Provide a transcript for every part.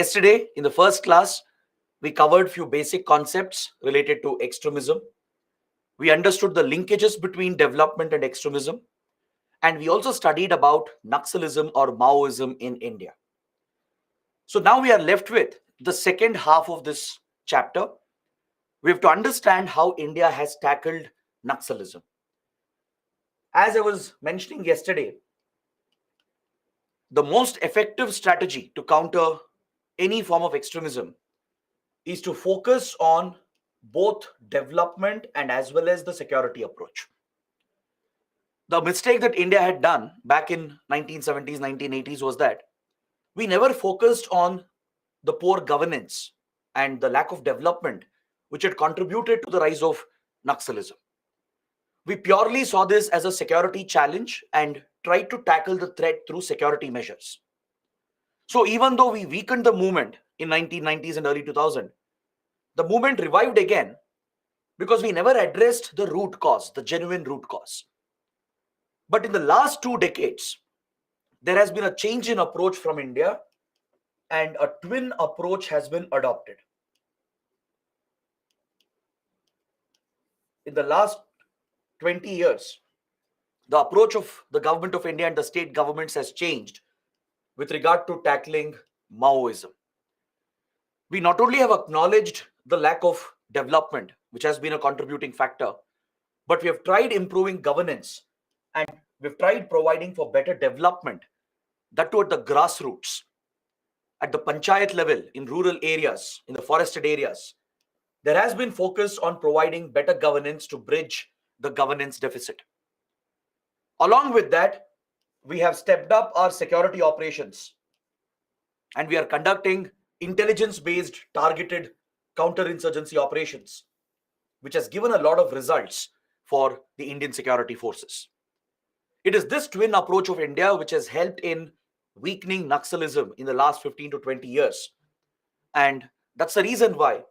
Yesterday, in the first class, we covered few basic concepts related to extremism. We understood the linkages between development and extremism. And we also studied about Naxalism or Maoism in India. So now we are left with the second half of this chapter. We have to understand how India has tackled Naxalism. As I was mentioning yesterday, the most effective strategy to counter any form of extremism is to focus on both development and as well as the security approach. The mistake that India had done back in 1970s, 1980s was that we never focused on the poor governance and the lack of development which had contributed to the rise of Naxalism. We purely saw this as a security challenge and tried to tackle the threat through security measures. So even though we weakened the movement in 1990s and early 2000, the movement revived again because we never addressed the root cause, the genuine root cause. But in the last 2 decades, there has been a change in approach from India and a twin approach has been adopted. In the last 20 years, the approach of the government of India and the state governments has changed with regard to tackling Maoism. We not only have acknowledged the lack of development, which has been a contributing factor, but we have tried improving governance and we've tried providing for better development, that too at the grassroots, at the panchayat level, in rural areas, in the forested areas. There has been focus on providing better governance to bridge the governance deficit. Along with that, we have stepped up our security operations and we are conducting intelligence-based targeted counterinsurgency operations, which has given a lot of results for the Indian security forces. It is this twin approach of India which has helped in weakening Naxalism in the last 15 to 20 years. And that's the reason why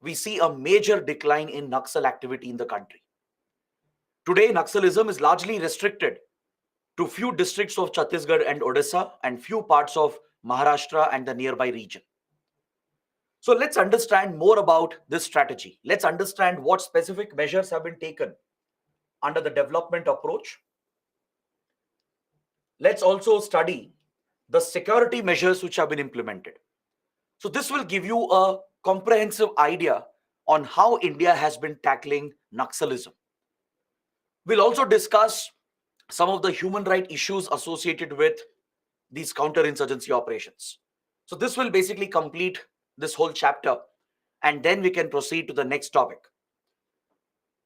we see a major decline in Naxal activity in the country. Today, Naxalism is largely restricted to few districts of Chhattisgarh and Odisha and few parts of Maharashtra and the nearby region. So let's understand more about this strategy. Let's understand what specific measures have been taken under the development approach. Let's also study the security measures which have been implemented. So this will give you a comprehensive idea on how India has been tackling Naxalism. We'll also discuss some of the human rights issues associated with these counterinsurgency operations. So this will basically complete this whole chapter, and then we can proceed to the next topic.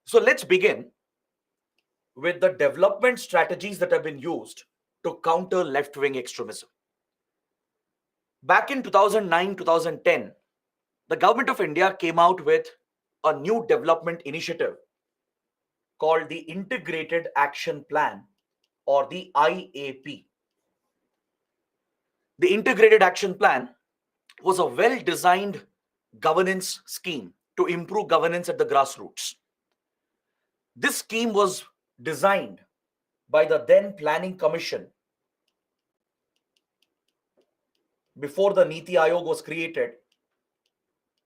So let's begin with the development strategies that have been used to counter left-wing extremism. Back in 2009-2010, the government of India came out with a new development initiative called the Integrated Action Plan, or the IAP. The Integrated Action Plan was a well-designed governance scheme to improve governance at the grassroots. This scheme was designed by the then Planning Commission. Before the Niti Aayog was created,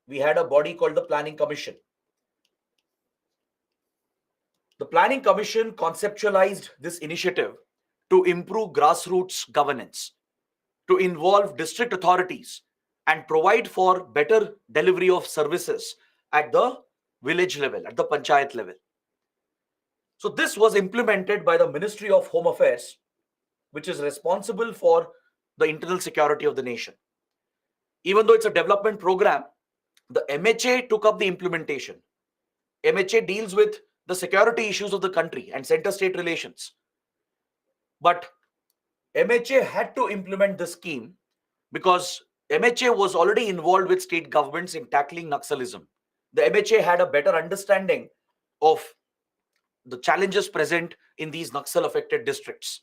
we had a body called the Planning Commission. The Planning Commission conceptualized this initiative to improve grassroots governance, to involve district authorities and provide for better delivery of services at the village level, at the panchayat level. So this was implemented by the Ministry of Home Affairs, which is responsible for the internal security of the nation. Even though it's a development program, the MHA took up the implementation. MHA deals with the security issues of the country and center-state relations. But MHA had to implement the scheme because MHA was already involved with state governments in tackling Naxalism. The MHA had a better understanding of the challenges present in these Naxal-affected districts.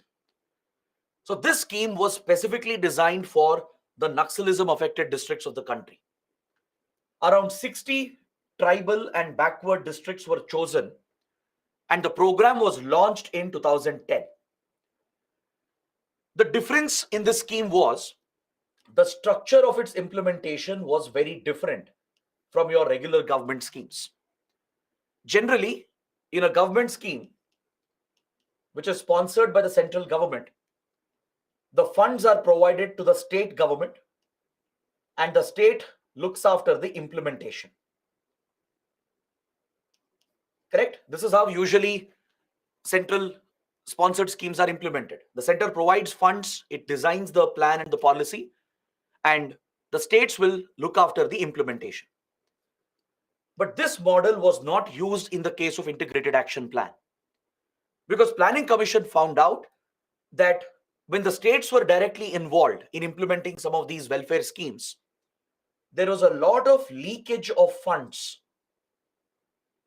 So this scheme was specifically designed for the Naxalism-affected districts of the country. Around 60 tribal and backward districts were chosen, and the program was launched in 2010. The difference in this scheme was the structure of its implementation was very different from your regular government schemes. Generally, in a government scheme which is sponsored by the central government, the funds are provided to the state government and the state looks after the implementation. Correct? This is how usually central sponsored schemes are implemented. The center provides funds, it designs the plan and the policy, and the states will look after the implementation. But this model was not used in the case of integrated action plan, because Planning Commission found out that when the states were directly involved in implementing some of these welfare schemes, there was a lot of leakage of funds.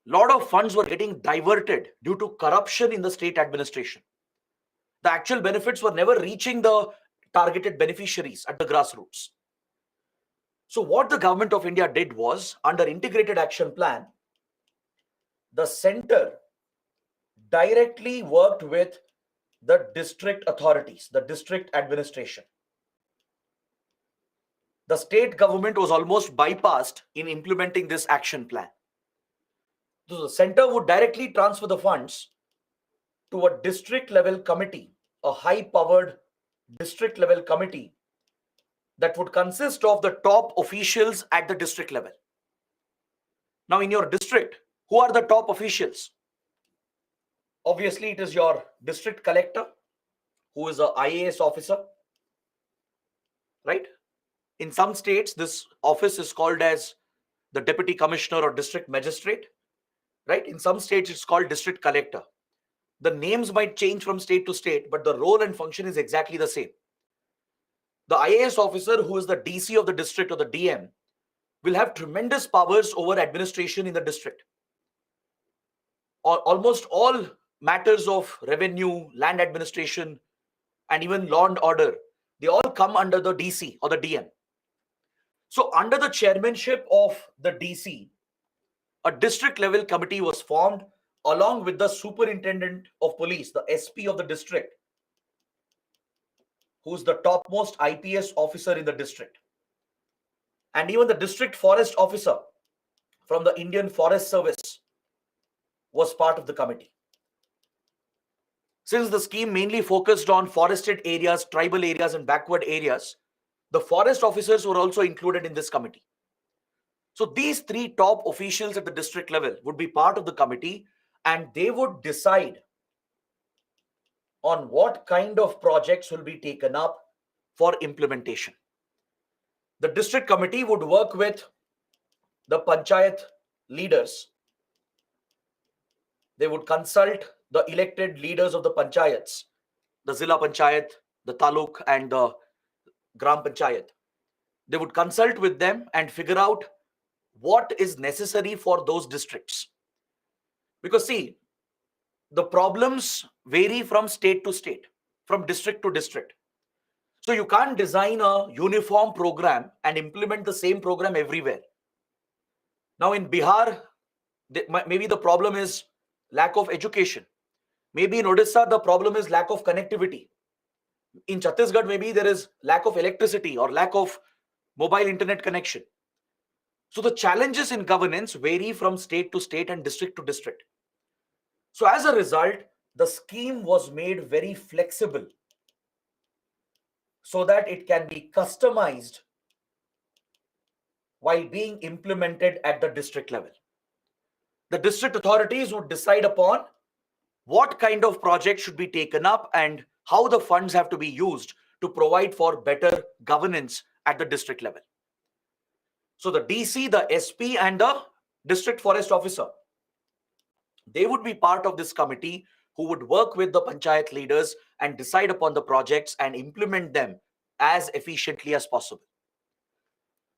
Lot of funds were getting diverted due to corruption in the state administration. The actual benefits were never reaching the targeted beneficiaries at the grassroots. So what the government of India did was, under integrated action plan, the center directly worked with the district authorities, the district administration. The state government was almost bypassed in implementing this action plan. So the center would directly transfer the funds to a district level committee, a high powered district level committee that would consist of the top officials at the district level. Now, in your district, who are the top officials? Obviously, it is your district collector, who is a IAS officer, right? In some states, this office is called as the deputy commissioner or district magistrate, right? In some states, it's called district collector. The names might change from state to state, but the role and function is exactly the same. The IAS officer, who is the DC of the district or the DM, will have tremendous powers over administration in the district. Almost all matters of revenue, land administration, and even law and order, they all come under the DC or the DM. So under the chairmanship of the DC, a district level committee was formed along with the superintendent of police, the SP of the district, who's the topmost IPS officer in the district, and even the district forest officer from the Indian Forest Service was part of the committee. Since the scheme mainly focused on forested areas, tribal areas, and backward areas, the forest officers were also included in this committee. So these three top officials at the district level would be part of the committee, and they would decide on what kind of projects will be taken up for implementation. The district committee would work with the panchayat leaders. They would consult the elected leaders of the panchayats, the Zilla Panchayat, the Taluk, and the Gram Panchayat. They would consult with them and figure out what is necessary for those districts. Because see, the problems vary from state to state, from district to district. So you can't design a uniform program and implement the same program everywhere. Now in Bihar, maybe the problem is lack of education. Maybe in Odisha, the problem is lack of connectivity. In Chhattisgarh, maybe there is lack of electricity or lack of mobile internet connection. So the challenges in governance vary from state to state and district to district. So as a result, the scheme was made very flexible so that it can be customized while being implemented at the district level. The district authorities would decide upon what kind of project should be taken up and how the funds have to be used to provide for better governance at the district level. So the DC, the SP, and the district forest officer, they would be part of this committee who would work with the panchayat leaders and decide upon the projects and implement them as efficiently as possible.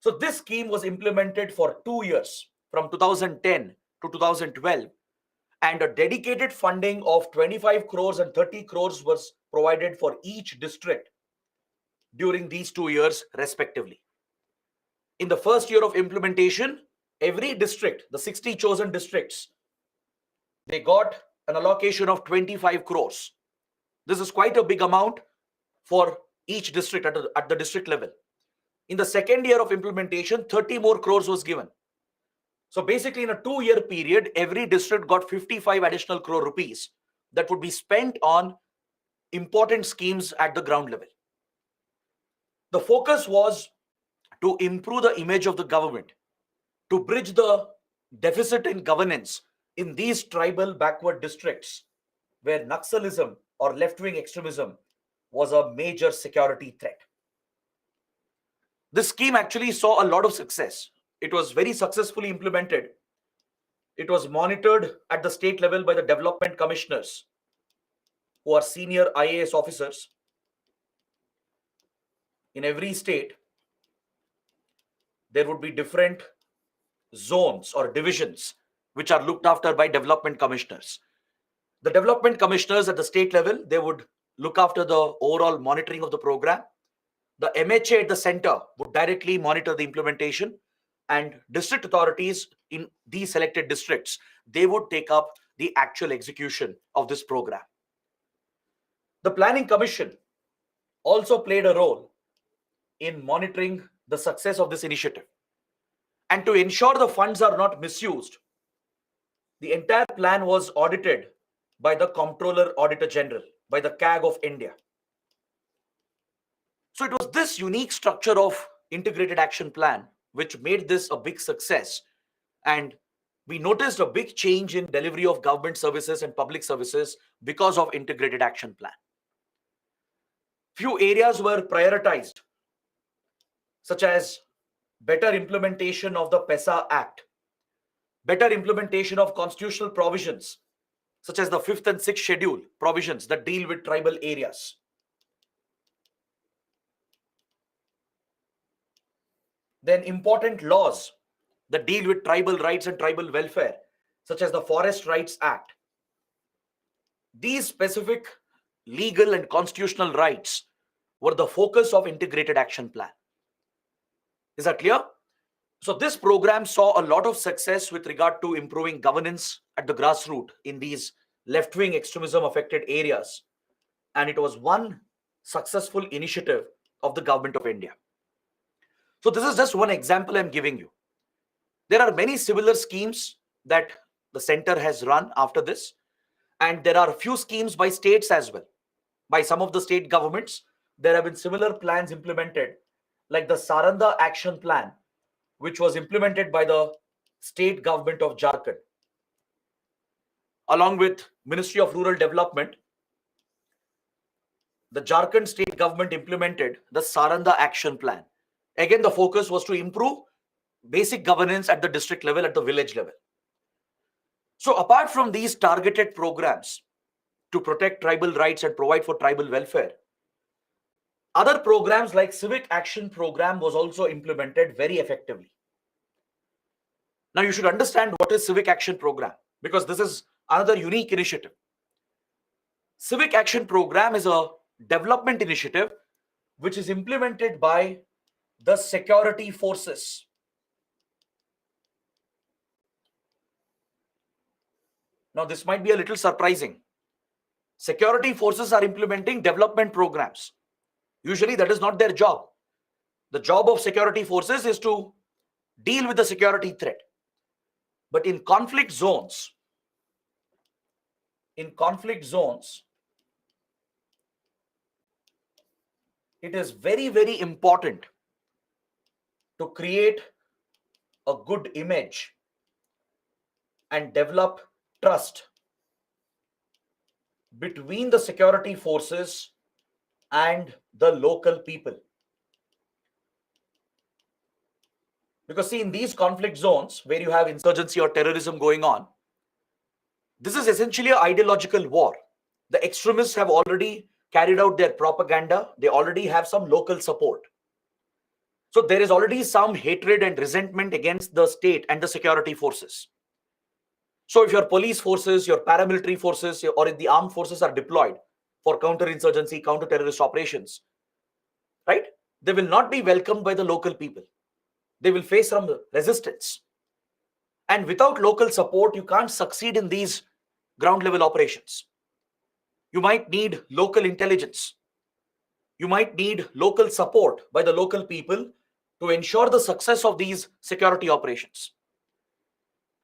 So this scheme was implemented for 2 years, from 2010 to 2012, and a dedicated funding of 25 crores and 30 crores was provided for each district during these 2 years respectively. In the first year of implementation, every district, the 60 chosen districts, they got an allocation of 25 crores. This is quite a big amount for each district at the district level. In the second year of implementation, 30 more crores was given. So basically, in a 2-year period, every district got 55 additional crore rupees that would be spent on important schemes at the ground level. The focus was to improve the image of the government, to bridge the deficit in governance in these tribal backward districts where Naxalism or left-wing extremism was a major security threat. This scheme actually saw a lot of success. It was very successfully implemented. It was monitored at the state level by the development commissioners, who are senior IAS officers. In every state, there would be different zones or divisions which are looked after by development commissioners. The development commissioners at the state level, they would look after the overall monitoring of the program. The MHA at the center would directly monitor the implementation, and district authorities in these selected districts, they would take up the actual execution of this program. The Planning Commission also played a role in monitoring the success of this initiative. And to ensure the funds are not misused, the entire plan was audited by the Comptroller Auditor General, by the CAG of India. So it was this unique structure of integrated action plan which made this a big success. And we noticed a big change in delivery of government services and public services because of integrated action plan. Few areas were prioritized, such as better implementation of the PESA Act, better implementation of constitutional provisions, such as the 5th and 6th schedule provisions that deal with tribal areas. Then important laws that deal with tribal rights and tribal welfare, such as the Forest Rights Act. These specific legal and constitutional rights were the focus of integrated action plan. Is that clear? So this program saw a lot of success with regard to improving governance at the grassroots in these left-wing extremism affected areas. And it was one successful initiative of the government of India. So this is just one example I'm giving you. There are many similar schemes that the center has run after this. And there are a few schemes by states as well. By some of the state governments, there have been similar plans implemented, like the Saranda Action Plan, which was implemented by the state government of Jharkhand. Along with Ministry of Rural Development, the Jharkhand state government implemented the Saranda Action Plan. Again, the focus was to improve basic governance at the district level, at the village level. So apart from these targeted programs to protect tribal rights and provide for tribal welfare, other programs like Civic Action Program was also implemented very effectively. Now you should understand what is Civic Action Program, because this is another unique initiative. Civic Action Program is a development initiative which is implemented by the security forces. Now this might be a little surprising. Security forces are implementing development programs. Usually that is not their job. The job of security forces is to deal with the security threat. But in conflict zones, it is very, very important to create a good image and develop trust between the security forces and the local people. Because see, in these conflict zones where you have insurgency or terrorism going on, this is essentially an ideological war. The extremists have already carried out their propaganda. They already have some local support. So there is already some hatred and resentment against the state and the security forces. So if your police forces, your paramilitary forces, or if the armed forces are deployed for counterinsurgency, counter-terrorist operations, right? They will not be welcomed by the local people. They will face some resistance. And without local support, you can't succeed in these ground level operations. You might need local intelligence. You might need local support by the local people to ensure the success of these security operations.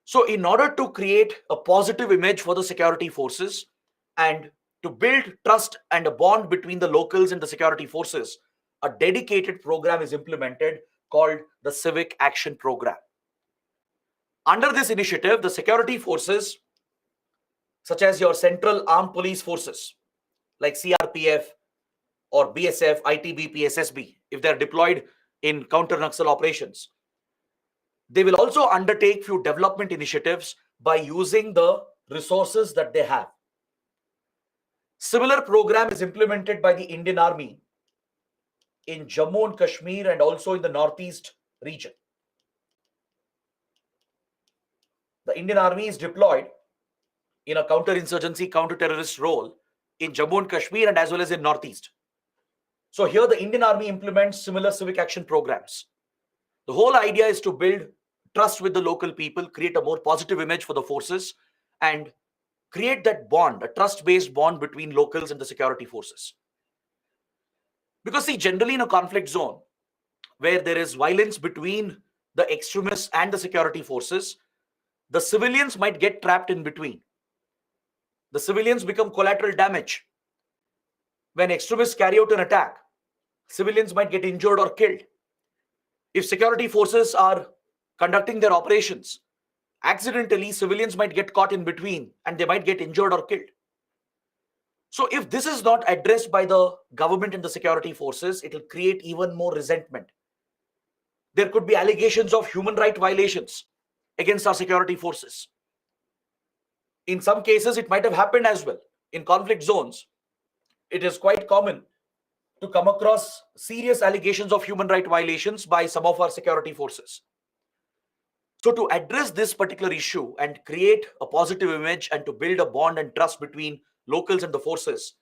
So, in order to create a positive image for the security forces and to build trust and a bond between the locals and the security forces, a dedicated program is implemented called the Civic Action Program. Under this initiative, the security forces, such as your Central Armed Police Forces, like CRPF or BSF, ITBP, SSB, if they're deployed in counter-Naxal operations, they will also undertake few development initiatives by using the resources that they have. Similar program is implemented by the Indian Army in Jammu and Kashmir and also in the Northeast region. The Indian Army is deployed in a counter-insurgency, counter-terrorist role in Jammu and Kashmir and as well as in Northeast. So here the Indian Army implements similar civic action programs. The whole idea is to build trust with the local people, create a more positive image for the forces, and create that bond, a trust-based bond between locals and the security forces. Because see, generally in a conflict zone where there is violence between the extremists and the security forces, the civilians might get trapped in between. The civilians become collateral damage. When extremists carry out an attack, civilians might get injured or killed. If security forces are conducting their operations, accidentally civilians might get caught in between and they might get injured or killed. So if this is not addressed by the government and the security forces, it will create even more resentment. There could be allegations of human rights violations against our security forces. In some cases, it might have happened as well. In conflict zones, it is quite common to come across serious allegations of human rights violations by some of our security forces. So to address this particular issue and create a positive image and to build a bond and trust between locals and the forces,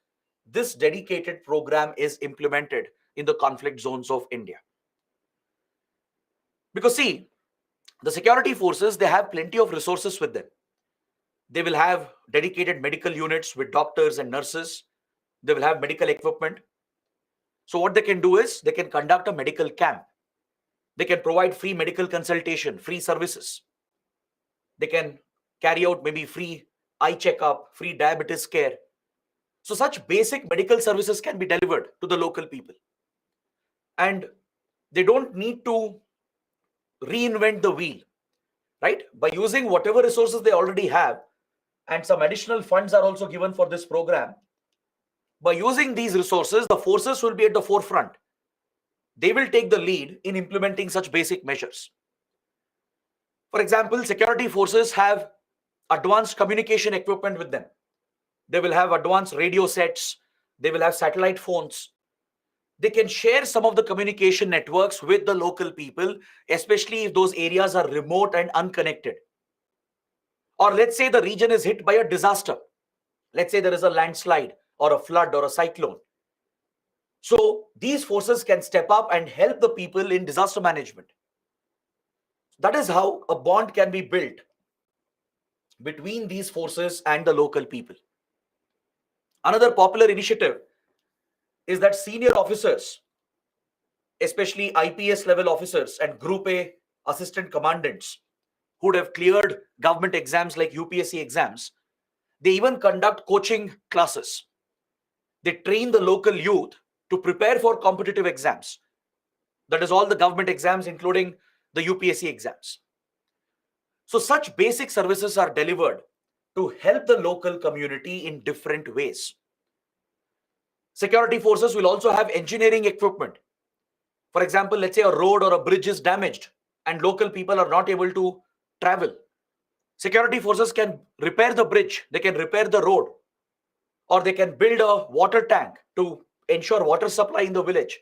this dedicated program is implemented in the conflict zones of India. Because see, the security forces, they have plenty of resources with them. They will have dedicated medical units with doctors and nurses. They will have medical equipment. So what they can do is they can conduct a medical camp. They can provide free medical consultation, free services. They can carry out maybe free eye checkup, free diabetes care. So such basic medical services can be delivered to the local people. And they don't need to reinvent the wheel, right? By using whatever resources they already have, and some additional funds are also given for this program. By using these resources, the forces will be at the forefront. They will take the lead in implementing such basic measures. For example, security forces have advanced communication equipment with them. They will have advanced radio sets. They will have satellite phones. They can share some of the communication networks with the local people, especially if those areas are remote and unconnected. Or let's say the region is hit by a disaster. Let's say there is a landslide or a flood or a cyclone. So these forces can step up and help the people in disaster management. That is how a bond can be built between these forces and the local people. Another popular initiative is that senior officers, especially IPS level officers and Group A assistant commandants who would have cleared government exams like UPSC exams, they even conduct coaching classes. They train the local youth to prepare for competitive exams. That is all the government exams, including the UPSC exams. So such basic services are delivered to help the local community in different ways. Security forces will also have engineering equipment. For example, let's say a road or a bridge is damaged and local people are not able to travel. Security forces can repair the bridge, they can repair the road, or they can build a water tank to ensure water supply in the village.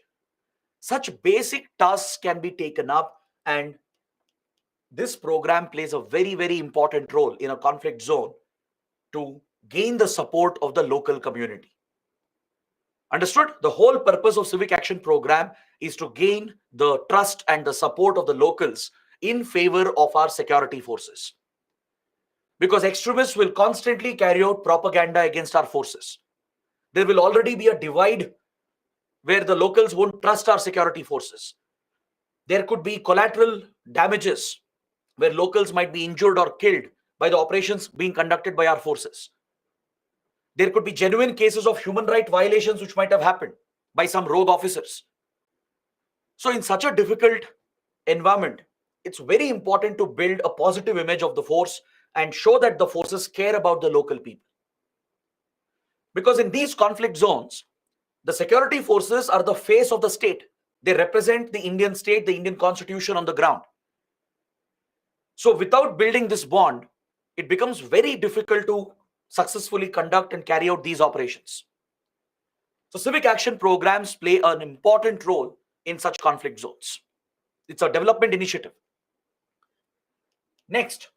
Such basic tasks can be taken up, and this program plays a very, very important role in a conflict zone to gain the support of the local community. Understood? The whole purpose of Civic Action Program is to gain the trust and the support of the locals in favor of our security forces. Because extremists will constantly carry out propaganda against our forces. There will already be a divide where the locals won't trust our security forces. There could be collateral damages where locals might be injured or killed by the operations being conducted by our forces. There could be genuine cases of human rights violations which might have happened by some rogue officers. So in such a difficult environment, it's very important to build a positive image of the force and show that the forces care about the local people. Because in these conflict zones, the security forces are the face of the state. They represent the Indian state, the Indian constitution on the ground. So without building this bond, it becomes very difficult to successfully conduct and carry out these operations. So civic action programs play an important role in such conflict zones. It's a development initiative. Next,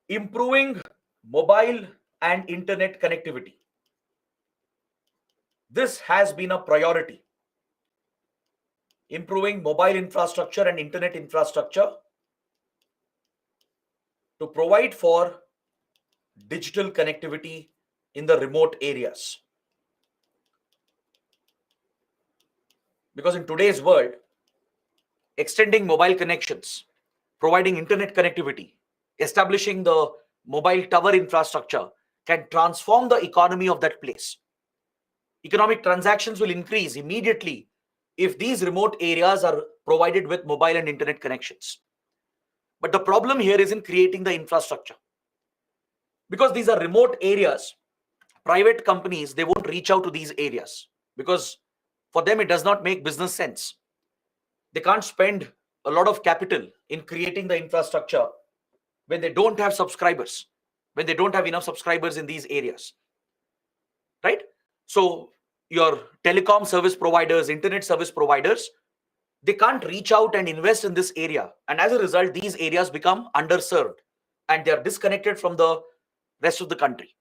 improving mobile and internet connectivity. This has been a priority. Improving mobile infrastructure and internet infrastructure to provide for digital connectivity in the remote areas. Because in today's world, extending mobile connections, providing internet connectivity, establishing the mobile tower infrastructure can transform the economy of that place. Economic transactions will increase immediately if these remote areas are provided with mobile and internet connections. But the problem here is in creating the infrastructure. Because these are remote areas, private companies, they won't reach out to these areas because for them it does not make business sense. They can't spend a lot of capital in creating the infrastructure when they don't have subscribers, when they don't have enough subscribers in these areas, right? So your telecom service providers, internet service providers, they can't reach out and invest in this area. And as a result, these areas become underserved and they are disconnected from the rest of the country.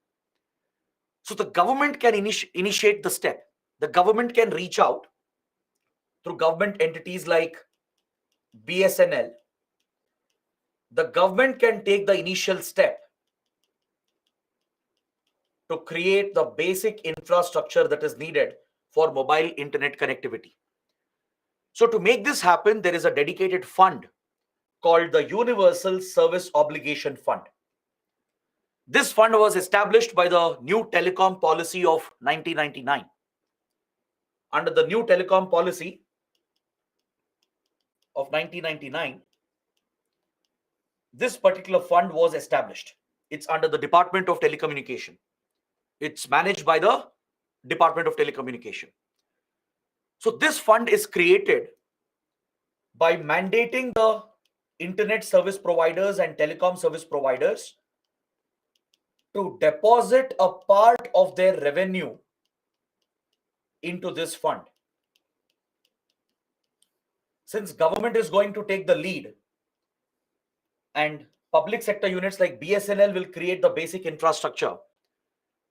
So the government can initiate the step. The government can reach out through government entities like BSNL. The government can take the initial step to create the basic infrastructure that is needed for mobile internet connectivity. So to make this happen, there is a dedicated fund called the Universal Service Obligation Fund. This fund was established by the new telecom policy of 1999. Under the new telecom policy of 1999, this particular fund was established. It's under the Department of Telecommunication. It's managed by the Department of Telecommunication. So this fund is created by mandating the internet service providers and telecom service providers to deposit a part of their revenue into this fund. Since government is going to take the lead and public sector units like BSNL will create the basic infrastructure,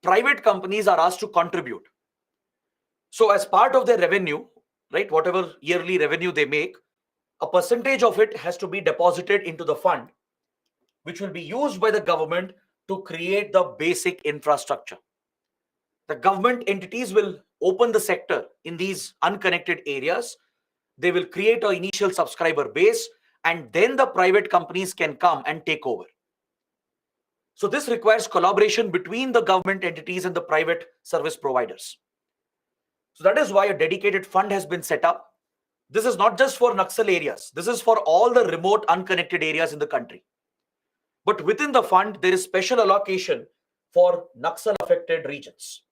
private companies are asked to contribute. So as part of their revenue, right, whatever yearly revenue they make, a percentage of it has to be deposited into the fund, which will be used by the government to create the basic infrastructure. The government entities will open the sector in these unconnected areas. They will create an initial subscriber base, and then the private companies can come and take over. So this requires collaboration between the government entities and the private service providers. So that is why a dedicated fund has been set up. This is not just for Naxal areas. This is for all the remote unconnected areas in the country. But within the fund, there is special allocation for Naxal affected regions.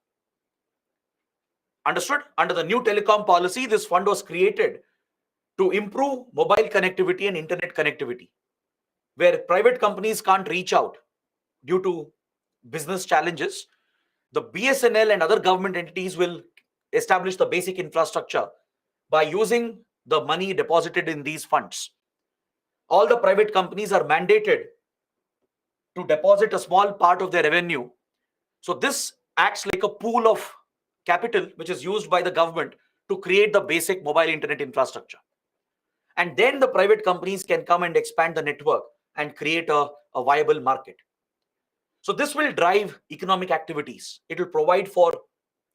Understood? Under the new telecom policy, this fund was created to improve mobile connectivity and internet connectivity, where private companies can't reach out due to business challenges. The BSNL and other government entities will establish the basic infrastructure by using the money deposited in these funds. All the private companies are mandated to deposit a small part of their revenue. So this acts like a pool of capital which is used by the government to create the basic mobile internet infrastructure. And then the private companies can come and expand the network and create a viable market. So this will drive economic activities. It will provide for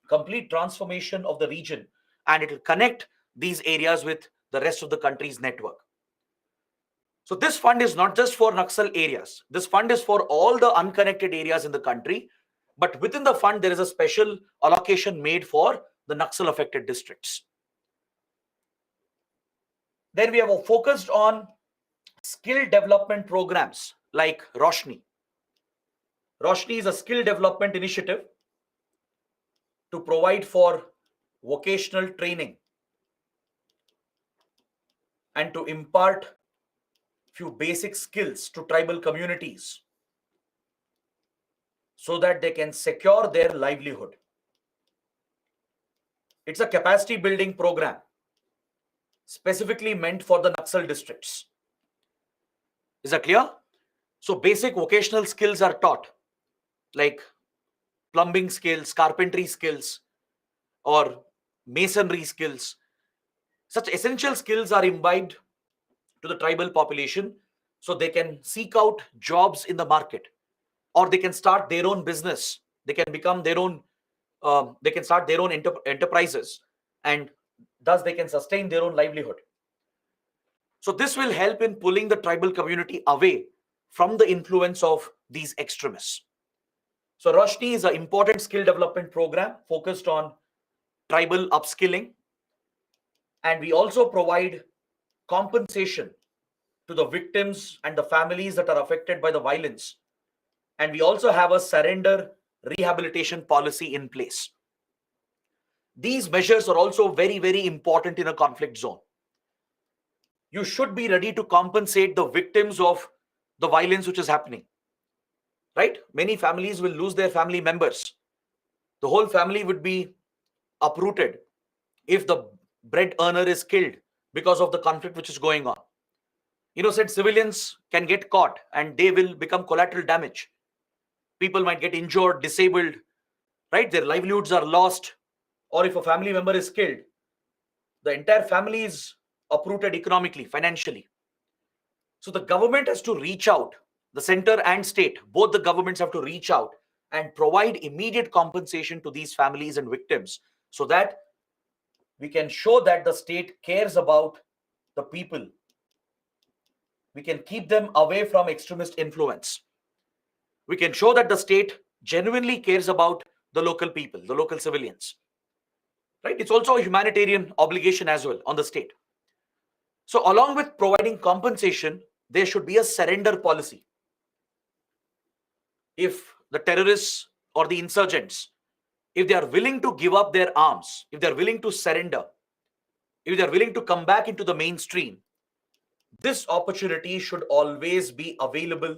complete transformation of the region, and it will connect these areas with the rest of the country's network. So this fund is not just for Naxal areas. This fund is for all the unconnected areas in the country. But within the fund, there is a special allocation made for the Naxal affected districts. Then we have focused on skill development programs like Roshni. Roshni is a skill development initiative to provide for vocational training and to impart few basic skills to tribal communities so that they can secure their livelihood. It's a capacity building program specifically meant for the Naxal districts. Is that clear? So basic vocational skills are taught, like plumbing skills, carpentry skills, or masonry skills. Such essential skills are imbibed to the tribal population so they can seek out jobs in the market, or they can start their own business. They can become their own, they can start their own enterprises, and thus they can sustain their own livelihood. So this will help in pulling the tribal community away from the influence of these extremists. So Roshni is an important skill development program focused on tribal upskilling. And we also provide compensation to the victims and the families that are affected by the violence. And we also have a surrender rehabilitation policy in place. These measures are also very, very important in a conflict zone. You should be ready to compensate the victims of the violence which is happening. Right? Many families will lose their family members. The whole family would be uprooted if the bread earner is killed because of the conflict which is going on. Innocent civilians can get caught and they will become collateral damage. People might get injured, disabled, right? Their livelihoods are lost. Or if a family member is killed, the entire family is uprooted economically, financially. So the government has to reach out, the center and state, both the governments have to reach out and provide immediate compensation to these families and victims so that we can show that the state cares about the people. We can keep them away from extremist influence. We can show that the state genuinely cares about the local people, the local civilians. Right? It's also a humanitarian obligation as well on the state. So along with providing compensation, there should be a surrender policy. If the terrorists or the insurgents, if they are willing to give up their arms, if they are willing to surrender, if they are willing to come back into the mainstream, this opportunity should always be available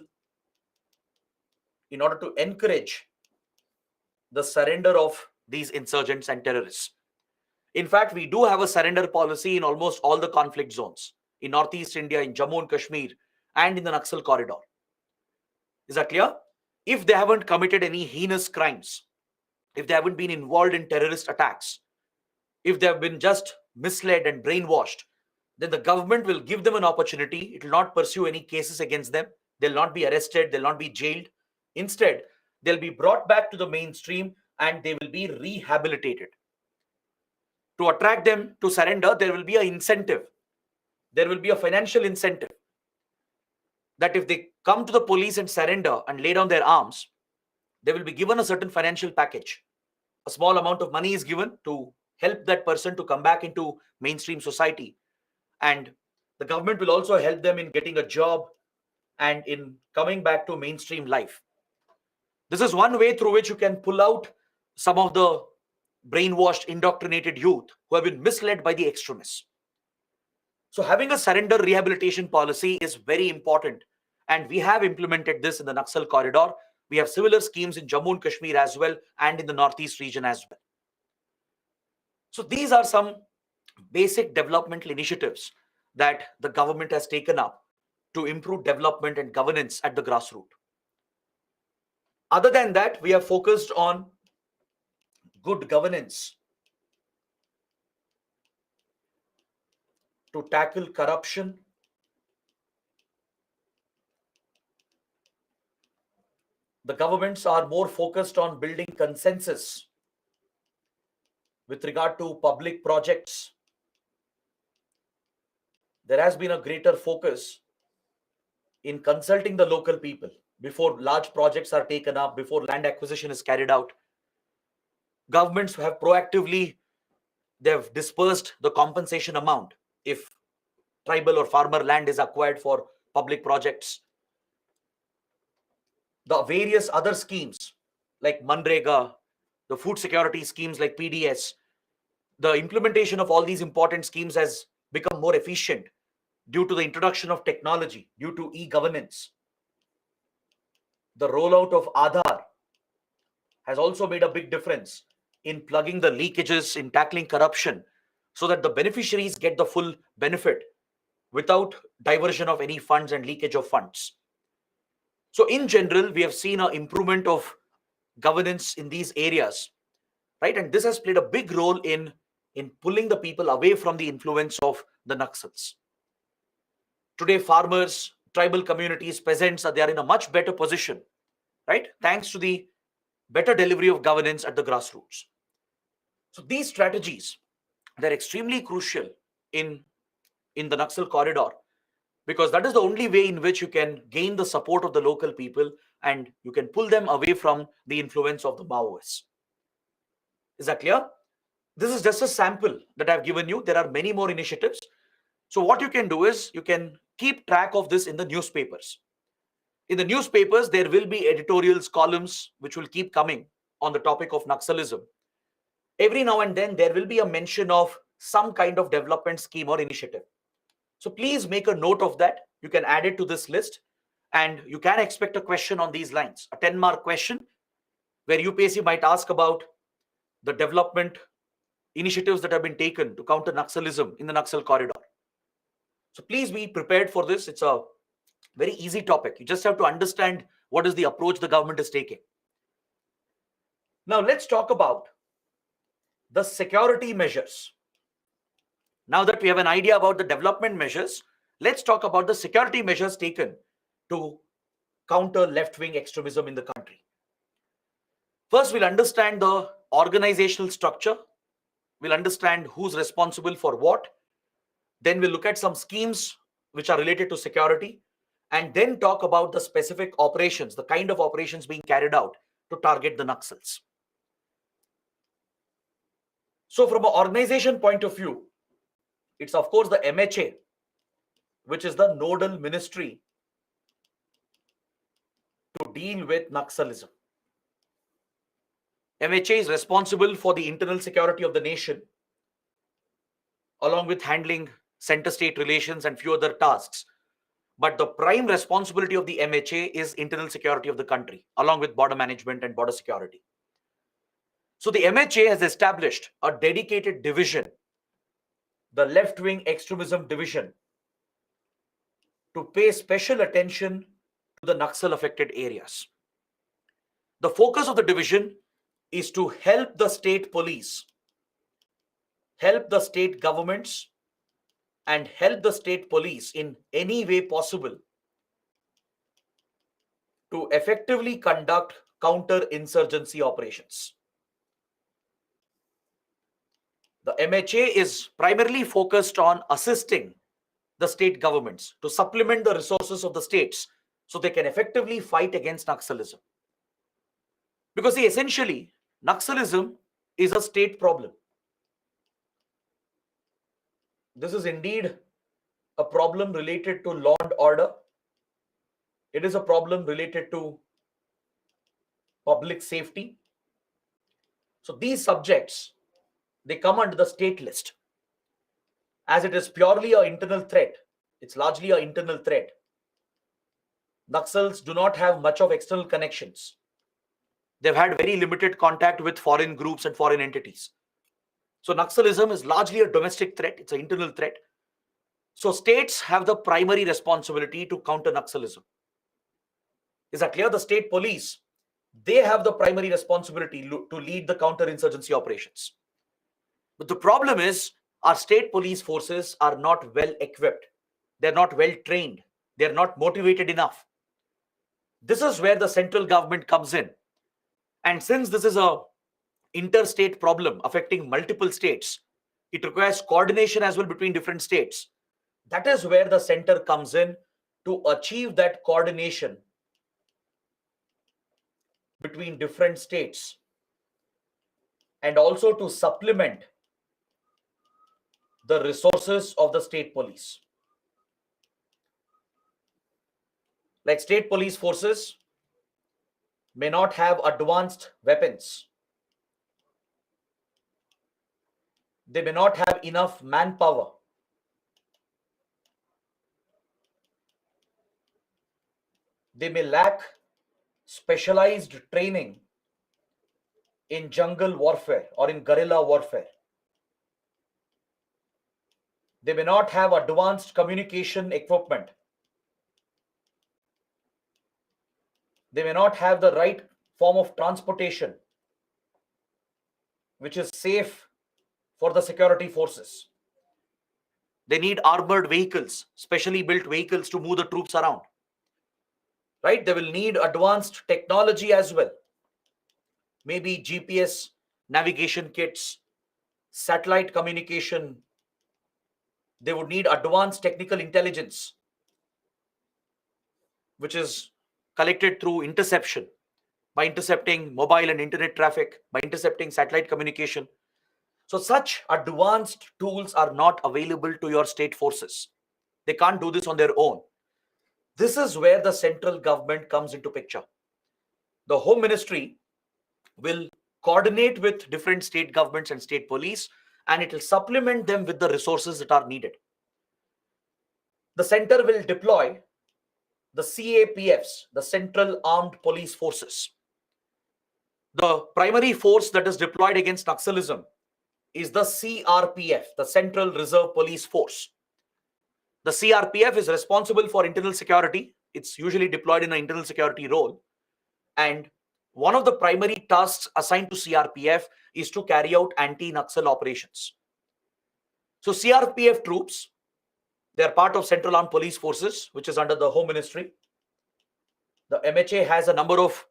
in order to encourage the surrender of these insurgents and terrorists. In fact, we do have a surrender policy in almost all the conflict zones, in Northeast India, in Jammu and Kashmir, and in the Naxal corridor. Is that clear? If they haven't committed any heinous crimes, if they haven't been involved in terrorist attacks, if they have been just misled and brainwashed, then the government will give them an opportunity. It will not pursue any cases against them. They'll not be arrested. They'll not be jailed. Instead, they'll be brought back to the mainstream and they will be rehabilitated. To attract them to surrender, there will be an incentive. There will be a financial incentive that if they come to the police and surrender and lay down their arms, they will be given a certain financial package. A small amount of money is given to help that person to come back into mainstream society. And the government will also help them in getting a job and in coming back to mainstream life. This is one way through which you can pull out some of the brainwashed, indoctrinated youth who have been misled by the extremists. So having a surrender rehabilitation policy is very important. And we have implemented this in the Naxal corridor. We have similar schemes in Jammu and Kashmir as well, and in the Northeast region as well. So these are some basic developmental initiatives that the government has taken up to improve development and governance at the grassroots. Other than that, we have focused on good governance to tackle corruption, the governments are more focused on building consensus with regard to public projects. there has been a greater focus in consulting the local people before large projects are taken up, before land acquisition is carried out. Governments have proactively, they've dispersed the compensation amount if tribal or farmer land is acquired for public projects. The various other schemes like Manrega, the food security schemes like PDS, the implementation of all these important schemes has become more efficient due to the introduction of technology, due to e-governance. The rollout of Aadhaar has also made a big difference in plugging the leakages, in tackling corruption, so that the beneficiaries get the full benefit without diversion of any funds and leakage of funds. So in general, we have seen an improvement of governance in these areas, right? And this has played a big role in pulling the people away from the influence of the Naxals. Today, farmers, tribal communities, peasants, they are in a much better position, right? Thanks to the better delivery of governance at the grassroots. So these strategies, they're extremely crucial in the Naxal corridor, because that is the only way in which you can gain the support of the local people and you can pull them away from the influence of the Maoists. Is that clear? This is just a sample that I've given you. There are many more initiatives. So what you can do is you can keep track of this in the newspapers. In the newspapers, there will be editorials, columns, which will keep coming on the topic of Naxalism. Every now and then, there will be a mention of some kind of development scheme or initiative. So please make a note of that. You can add it to this list and you can expect a question on these lines, a 10-mark question where UPSC might ask about the development initiatives that have been taken to counter Naxalism in the Naxal corridor. So please be prepared for this. It's a very easy topic. You just have to understand what is the approach the government is taking. Now let's talk about the security measures. Now that we have an idea about the development measures, let's talk about the security measures taken to counter left-wing extremism in the country. First, we'll understand the organizational structure. We'll understand who's responsible for what. Then we'll look at some schemes which are related to security, and then talk about the specific operations, the kind of operations being carried out to target the Naxals. So from an organization point of view, it's of course the MHA, which is the nodal ministry to deal with Naxalism. MHA is responsible for the internal security of the nation, along with handling center-state relations and few other tasks. But the prime responsibility of the MHA is internal security of the country, along with border management and border security. So the MHA has established a dedicated division, the left-wing extremism division, to pay special attention to the Naxal-affected areas. The focus of the division is to help the state police, help the state governments, and help the state police in any way possible to effectively conduct counter-insurgency operations. The MHA is primarily focused on assisting the state governments to supplement the resources of the states so they can effectively fight against Naxalism. Because see, essentially, Naxalism is a state problem. This is indeed a problem related to law and order. It is a problem related to public safety. So these subjects, they come under the state list. As it is purely an internal threat, it's largely an internal threat. Naxals do not have much of external connections. They've had very limited contact with foreign groups and foreign entities. So Naxalism is largely a domestic threat. It's an internal threat. So states have the primary responsibility to counter Naxalism. Is that clear? The state police, they have the primary responsibility to lead the counter-insurgency operations. But the problem is our state police forces are not well equipped. They're not well trained. They're not motivated enough. This is where the central government comes in. And since this is a interstate problem affecting multiple states, it requires coordination as well between different states. That is where the center comes in to achieve that coordination between different states and also to supplement the resources of the state police. Like state police forces may not have advanced weapons. They may not have enough manpower. They may lack specialized training in jungle warfare or in guerrilla warfare. They may not have advanced communication equipment. They may not have the right form of transportation, which is safe for the security forces. They need armored vehicles, specially built vehicles to move the troops around. Right? They will need advanced technology as well. Maybe GPS navigation kits, satellite communication. They would need advanced technical intelligence, which is collected through interception, by intercepting mobile and internet traffic, by intercepting satellite communication. So such advanced tools are not available to your state forces. They can't do this on their own. This is where the central government comes into picture. The Home Ministry will coordinate with different state governments and state police, and it will supplement them with the resources that are needed. The center will deploy the CAPFs, the Central Armed Police Forces. The primary force that is deployed against Naxalism is the CRPF, the Central Reserve Police Force. The CRPF is responsible for internal security. It's usually deployed in an internal security role. And one of the primary tasks assigned to CRPF is to carry out anti-Naxal operations. So CRPF troops, they are part of Central Armed Police Forces, which is under the Home Ministry. The MHA has a number of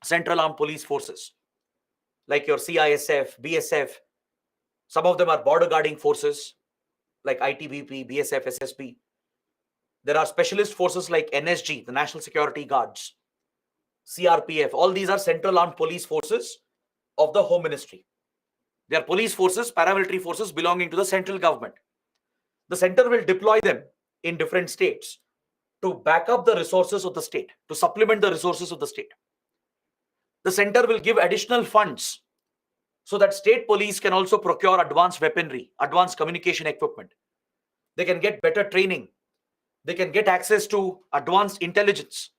Central Armed Police Forces, like your CISF, BSF. Some of them are border guarding forces, like ITBP, BSF, SSB. There are specialist forces like NSG, the National Security Guards, CRPF. All these are Central Armed Police Forces of the Home Ministry. They are police forces, paramilitary forces belonging to the central government. The center will deploy them in different states to back up the resources of the state, to supplement the resources of the state. The center will give additional funds so that state police can also procure advanced weaponry, advanced communication equipment. They can get better training. They can get access to advanced intelligence.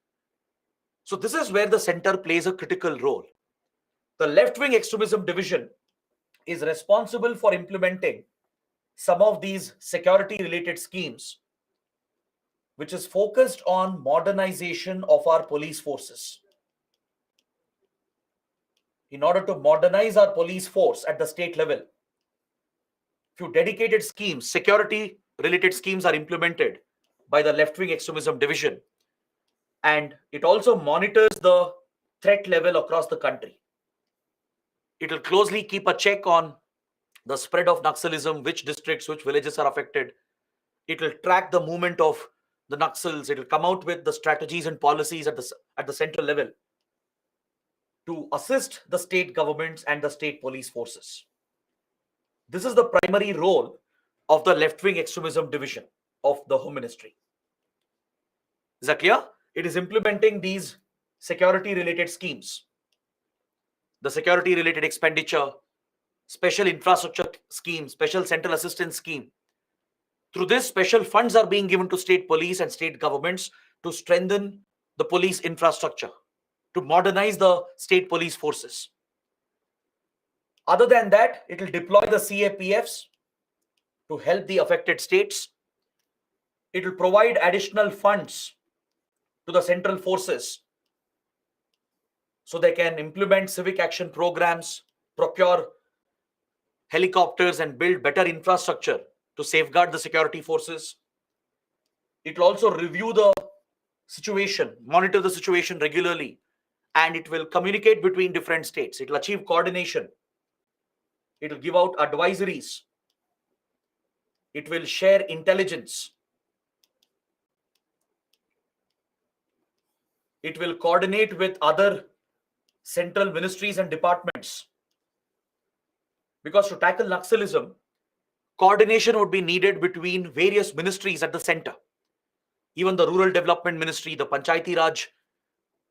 So this is where the center plays a critical role. The left-wing extremism division is responsible for implementing some of these security-related schemes, which is focused on modernization of our police forces. In order to modernize our police force at the state level, few dedicated schemes, security-related schemes are implemented by the left-wing extremism division. And it also monitors the threat level across the country. It will closely keep a check on the spread of Naxalism, which districts, which villages are affected. It will track the movement of the Naxals. It will come out with the strategies and policies at the central level to assist the state governments and the state police forces. This is the primary role of the left-wing extremism division of the Home Ministry. Is that clear? It is implementing these security-related schemes, the security-related expenditure, special infrastructure scheme, special central assistance scheme. Through this, special funds are being given to state police and state governments to strengthen the police infrastructure, to modernize the state police forces. Other than that, it will deploy the CAPFs to help the affected states. It will provide additional funds to the central forces so they can implement civic action programs, procure helicopters, and build better infrastructure to safeguard the security forces. It will also review the situation, monitor the situation regularly, and it will communicate between different states. It will achieve coordination. It will give out advisories. It will share intelligence It will coordinate with other central ministries and departments. Because to tackle Naxalism, coordination would be needed between various ministries at the center. Even the Rural Development Ministry, the Panchayati Raj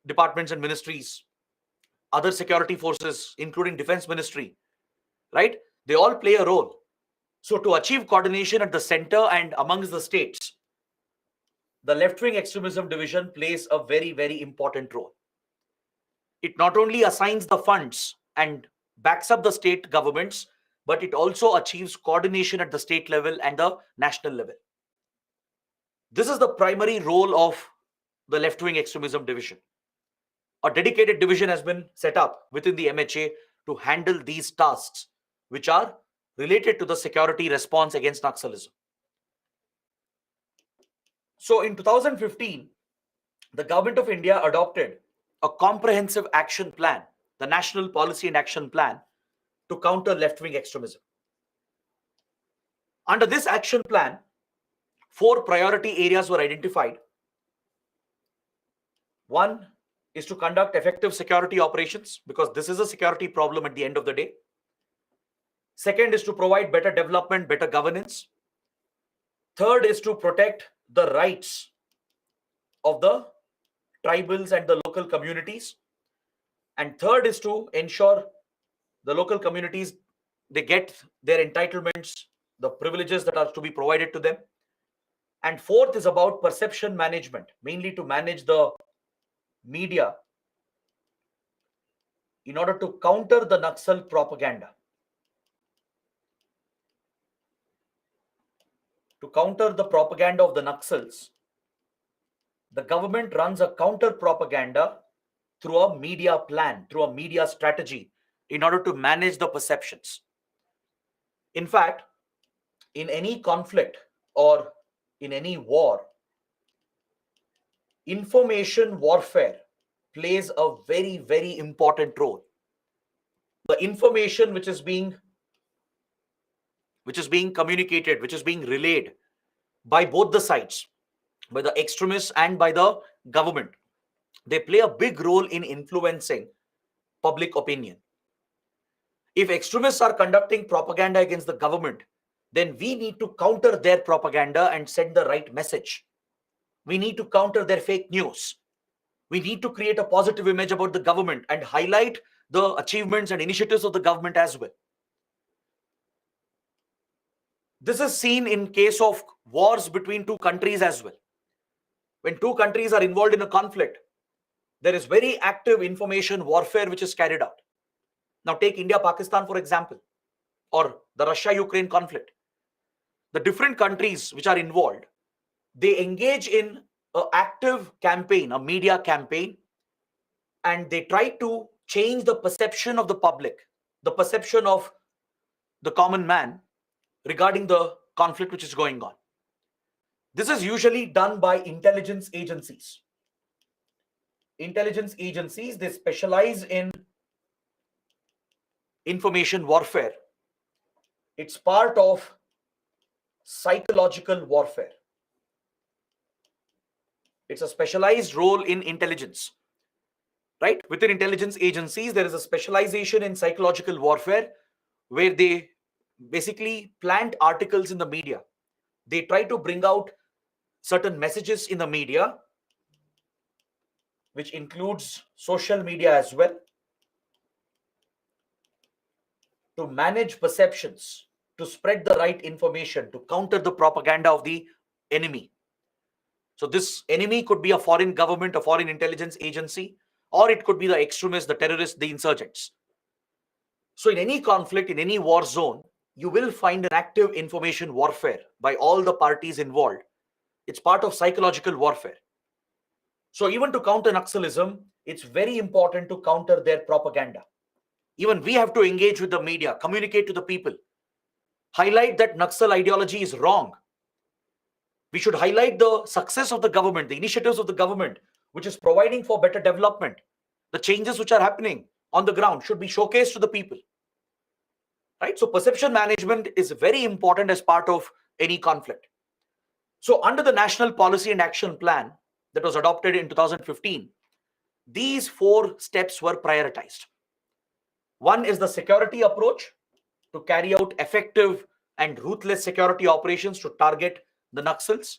departments and ministries, other security forces, including Defense Ministry, right? They all play a role. So to achieve coordination at the center and amongst the states, the left-wing extremism division plays a very, very important role. It not only assigns the funds and backs up the state governments, but it also achieves coordination at the state level and the national level. This is the primary role of the left-wing extremism division. A dedicated division has been set up within the MHA to handle these tasks, which are related to the security response against Naxalism. So in 2015, the Government of India adopted a comprehensive action plan, the National Policy and Action Plan, to counter left-wing extremism. Under this action plan, 4 priority areas were identified. One is to conduct effective security operations, because this is a security problem at the end of the day. Second is to provide better development, better governance. Third is to protect the rights of the tribals and the local communities. And third is to ensure the local communities, they get their entitlements, the privileges that are to be provided to them. And fourth is about perception management, mainly to manage the media in order to counter the Naxal propaganda. To counter the propaganda of the Naxals, the government runs a counter propaganda through a media plan, through a media strategy, in order to manage the perceptions. In fact, in any conflict or in any war, information warfare plays a very, very important role. The information which is being communicated, which is being relayed by both the sides, by the extremists and by the government, they play a big role in influencing public opinion. If extremists are conducting propaganda against the government, then we need to counter their propaganda and send the right message. We need to counter their fake news. We need to create a positive image about the government and highlight the achievements and initiatives of the government as well. This is seen in case of wars between two countries as well. When two countries are involved in a conflict, there is very active information warfare which is carried out. Now take India-Pakistan, for example, or the Russia-Ukraine conflict. The different countries which are involved, they engage in an active campaign, a media campaign, and they try to change the perception of the public, the perception of the common man regarding the conflict which is going on. This is usually done by intelligence agencies. Intelligence agencies, they specialize in information warfare. It's part of psychological warfare. It's a specialized role in intelligence, right? Within intelligence agencies, there is a specialization in psychological warfare where they basically plant articles in the media. They try to bring out certain messages in the media, which includes social media as well, to manage perceptions, to spread the right information, to counter the propaganda of the enemy. So this enemy could be a foreign government, a foreign intelligence agency, or it could be the extremists, the terrorists, the insurgents. So in any conflict, in any war zone, you will find an active information warfare by all the parties involved. It's part of psychological warfare. So even to counter Naxalism, it's very important to counter their propaganda. Even we have to engage with the media, communicate to the people, highlight that Naxal ideology is wrong. We should highlight the success of the government, the initiatives of the government, which is providing for better development. The changes which are happening on the ground should be showcased to the people. Right? So perception management is very important as part of any conflict. So under the National Policy and Action Plan that was adopted in 2015, these 4 steps were prioritized. One is the security approach, to carry out effective and ruthless security operations to target the Naxals.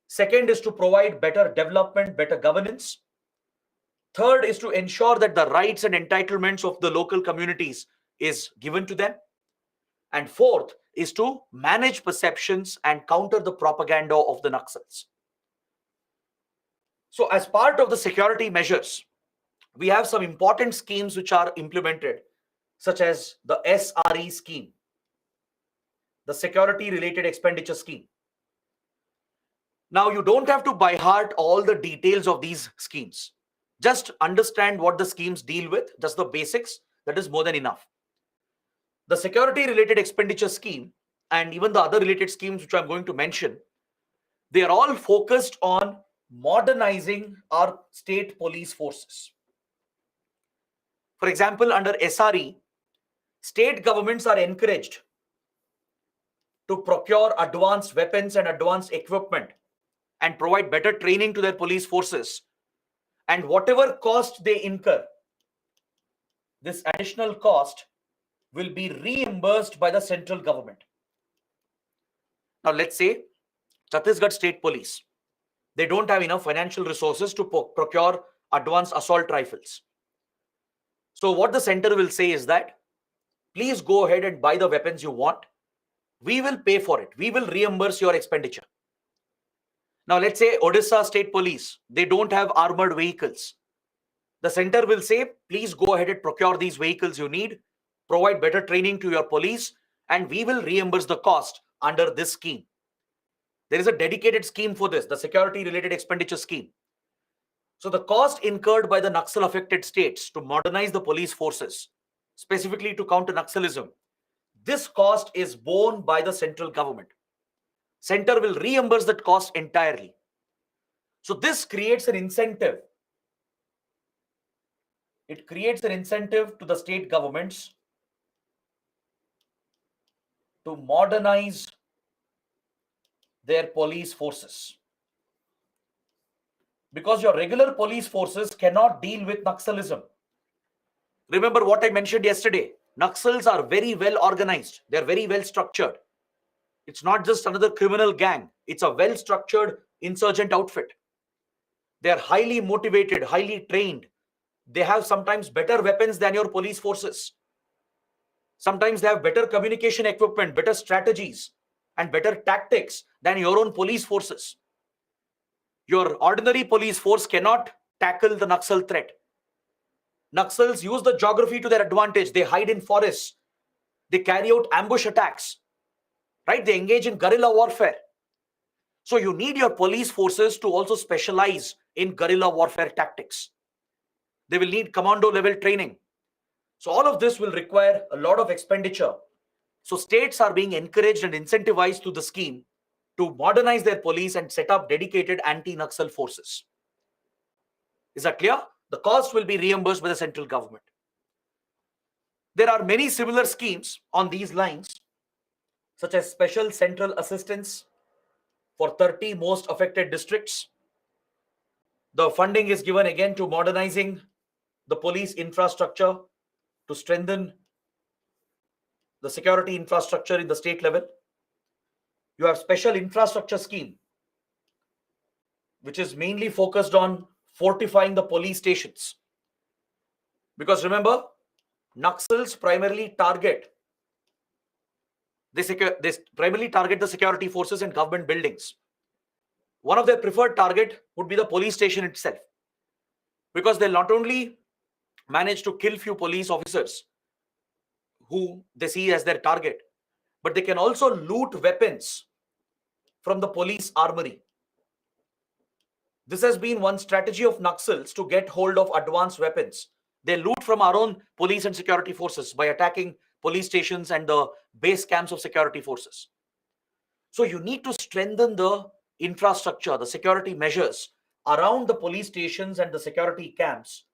Second is to provide better development, better governance. Third is to ensure that the rights and entitlements of the local communities is given to them. And fourth is to manage perceptions and counter the propaganda of the Naxals. So as part of the security measures, we have some important schemes which are implemented, such as the SRE scheme, the Security Related Expenditure Scheme. Now, you don't have to by heart all the details of these schemes. Just understand what the schemes deal with, just the basics. That is more than enough. The Security Related Expenditure Scheme and even the other related schemes which I'm going to mention, they are all focused on modernizing our state police forces. For example, under SRE, state governments are encouraged to procure advanced weapons and advanced equipment and provide better training to their police forces. And whatever cost they incur, this additional cost will be reimbursed by the central government. Now, let's say Chhattisgarh State Police, they don't have enough financial resources to procure advanced assault rifles. So what the center will say is that, please go ahead and buy the weapons you want. We will pay for it. We will reimburse your expenditure. Now, let's say Odisha State Police, they don't have armored vehicles. The center will say, please go ahead and procure these vehicles you need, provide better training to your police, and we will reimburse the cost under this scheme. There is a dedicated scheme for this, the Security Related Expenditure Scheme. So the cost incurred by the Naxal affected states to modernize the police forces, specifically to counter Naxalism, this cost is borne by the central government. Center will reimburse that cost entirely. So this creates an incentive. It creates an incentive to the state governments to modernize their police forces. Because your regular police forces cannot deal with Naxalism. Remember what I mentioned yesterday. Naxals are very well organized. They're very well structured. It's not just another criminal gang. It's a well-structured insurgent outfit. They're highly motivated, highly trained. They have sometimes better weapons than your police forces. Sometimes they have better communication equipment, better strategies, and better tactics than your own police forces. Your ordinary police force cannot tackle the Naxal threat. Naxals use the geography to their advantage. They hide in forests. They carry out ambush attacks. Right? They engage in guerrilla warfare. So you need your police forces to also specialize in guerrilla warfare tactics. They will need commando level training. So all of this will require a lot of expenditure. So states are being encouraged and incentivized through the scheme to modernize their police and set up dedicated anti-Naxal forces. Is that clear? The cost will be reimbursed by the central government. There are many similar schemes on these lines, such as special central assistance for 30 most affected districts. The funding is given again to modernizing the police infrastructure to strengthen the security infrastructure in the state level. You have special infrastructure scheme, which is mainly focused on fortifying the police stations. Because remember, Naxals primarily target the security forces and government buildings. One of their preferred target would be the police station itself, because they'll not only manage to kill few police officers who they see as their target, but they can also loot weapons from the police armory. This has been one strategy of Naxals to get hold of advanced weapons. They loot from our own police and security forces by attacking police stations and the base camps of security forces. So you need to strengthen the infrastructure, the security measures around the police stations and the security camps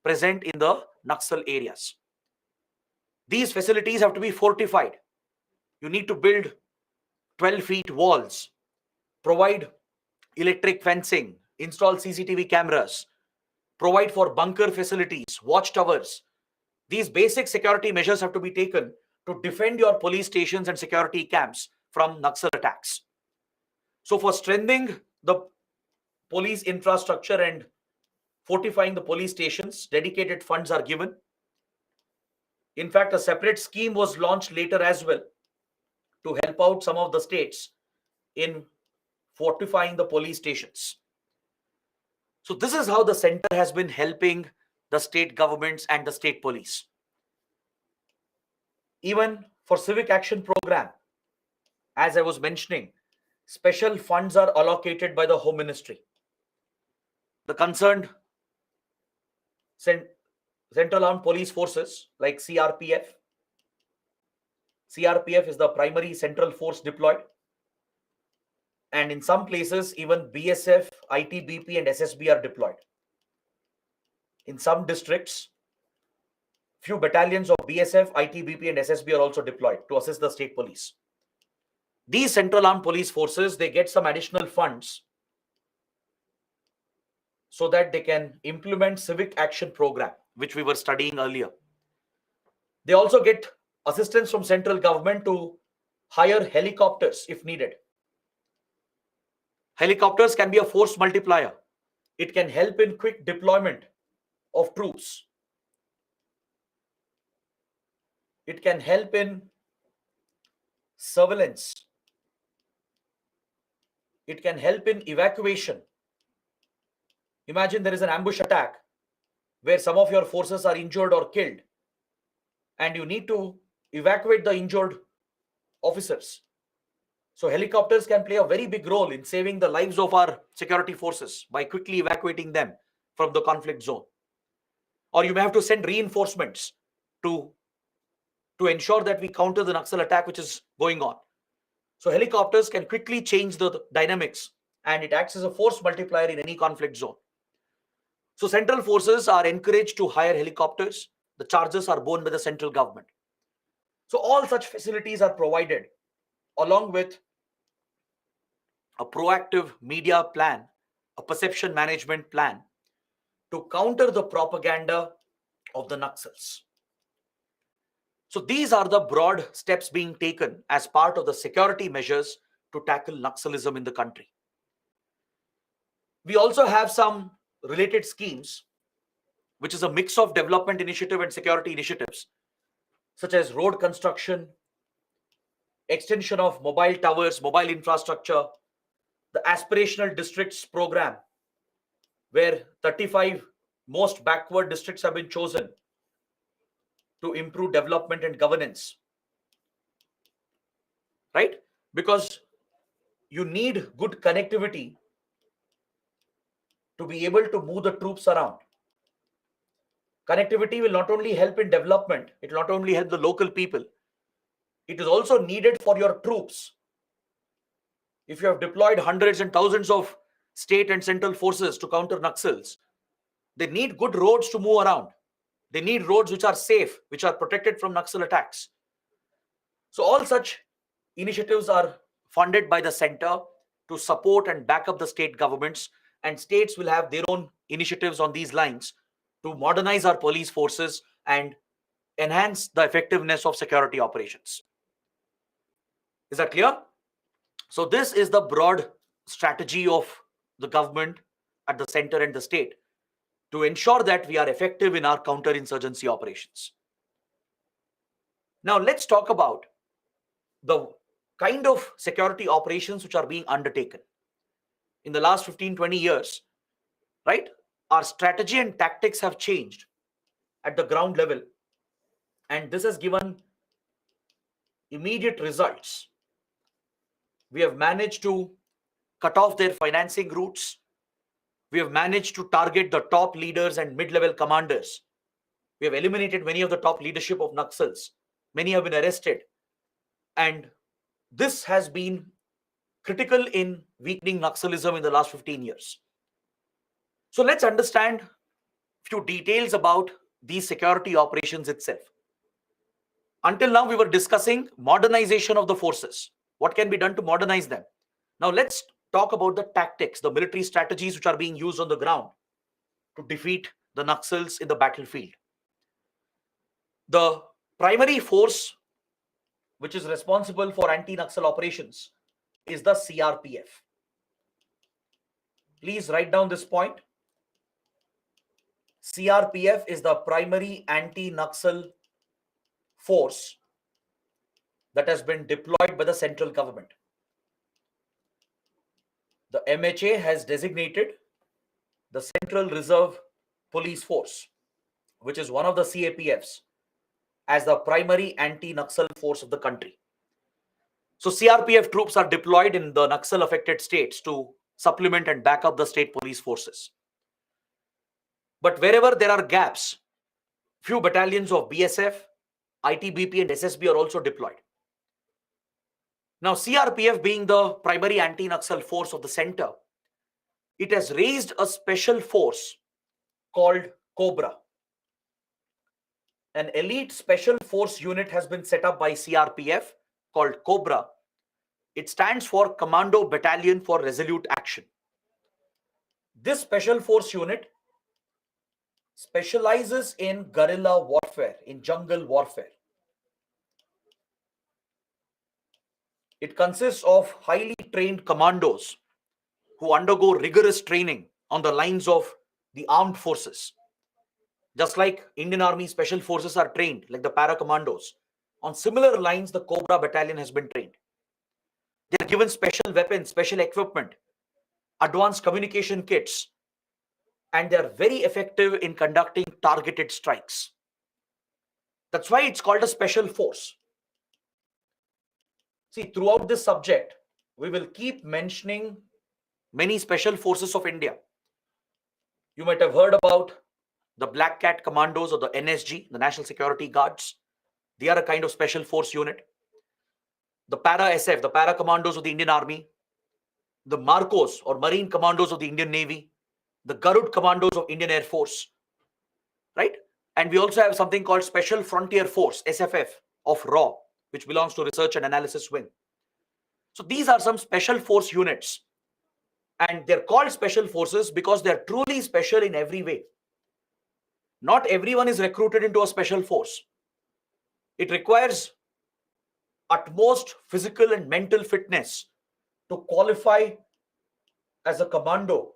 present in the Naxal areas. These facilities have to be fortified. You need to build 12 feet walls, provide electric fencing, install CCTV cameras, provide for bunker facilities, watchtowers. These basic security measures have to be taken to defend your police stations and security camps from Naxal attacks. So for strengthening the police infrastructure and fortifying the police stations, dedicated funds are given. In fact, a separate scheme was launched later as well to help out some of the states in fortifying the police stations. So this is how the center has been helping the state governments and the state police. Even for civic action program, as I was mentioning, special funds are allocated by the Home Ministry. The concerned Central Armed Police Forces like CRPF. CRPF is the primary central force deployed. And in some places, even BSF, ITBP, and SSB are deployed. In some districts, few battalions of BSF, ITBP, and SSB are also deployed to assist the state police. These Central Armed Police Forces, they get some additional funds so that they can implement civic action program, which we were studying earlier. They also get assistance from central government to hire helicopters if needed. Helicopters can be a force multiplier. It can help in quick deployment of troops. It can help in surveillance. It can help in evacuation. Imagine there is an ambush attack where some of your forces are injured or killed, and you need to evacuate the injured officers. So helicopters can play a very big role in saving the lives of our security forces by quickly evacuating them from the conflict zone. Or you may have to send reinforcements to ensure that we counter the Naxal attack which is going on. So helicopters can quickly change the dynamics, and it acts as a force multiplier in any conflict zone. So central forces are encouraged to hire helicopters. The charges are borne by the central government. So all such facilities are provided along with a proactive media plan, a perception management plan to counter the propaganda of the Naxals. So these are the broad steps being taken as part of the security measures to tackle Naxalism in the country. We also have some related schemes, which is a mix of development initiative and security initiatives, such as road construction, extension of mobile towers, mobile infrastructure, the aspirational districts program, where 35 most backward districts have been chosen to improve development and governance, right? Because you need good connectivity to be able to move the troops around. Connectivity will not only help in development, it will not only help the local people, it is also needed for your troops. If you have deployed hundreds and thousands of state and central forces to counter Naxals, they need good roads to move around. They need roads which are safe, which are protected from Naxal attacks. So all such initiatives are funded by the center to support and back up the state governments, and states will have their own initiatives on these lines to modernize our police forces and enhance the effectiveness of security operations. Is that clear? So this is the broad strategy of the government at the center and the state to ensure that we are effective in our counterinsurgency operations. Now let's talk about the kind of security operations which are being undertaken. In the last 15-20 years, right, our strategy and tactics have changed at the ground level, and this has given immediate results. We have managed to cut off their financing routes. We have managed to target the top leaders and mid-level commanders. We have eliminated many of the top leadership of Naxals. Many have been arrested. And this has been critical in weakening Naxalism in the last 15 years. So let's understand a few details about these security operations itself. Until now, we were discussing modernization of the forces. What can be done to modernize them? Now let's talk about the tactics, the military strategies which are being used on the ground. to defeat the Naxals in the battlefield. The primary force which is responsible for anti-Naxal operations is the CRPF. Please write down this point. CRPF is the primary anti-Naxal force that has been deployed by the central government. The MHA has designated the Central Reserve Police Force, which is one of the CAPFs, as the primary anti-Naxal force of the country. So CRPF troops are deployed in the Naxal affected states to supplement and back up the state police forces. But wherever there are gaps, few battalions of BSF, ITBP and SSB are also deployed. Now CRPF being the primary anti-Naxal force of the center, it has raised a special force called Cobra. An elite special force unit has been set up by CRPF called Cobra. It stands for Commando Battalion for Resolute Action. This special force unit specializes in guerrilla warfare, in jungle warfare. It consists of highly trained commandos who undergo rigorous training on the lines of the armed forces. Just like Indian Army Special Forces are trained, like the para commandos, on similar lines, the Cobra Battalion has been trained. They are given special weapons, special equipment, advanced communication kits, and they are very effective in conducting targeted strikes. That's why it's called a special force. See, throughout this subject, we will keep mentioning many special forces of India. You might have heard about the Black Cat Commandos or the NSG, the National Security Guards. They are a kind of special force unit. The Para SF, the Para Commandos of the Indian Army. The Marcos or Marine Commandos of the Indian Navy. The Garud Commandos of Indian Air Force. Right? And we also have something called Special Frontier Force, SFF, of RAW, which belongs to Research and Analysis Wing. So these are some special force units. And they're called special forces because they're truly special in every way. Not everyone is recruited into a special force. It requires utmost physical and mental fitness to qualify as a commando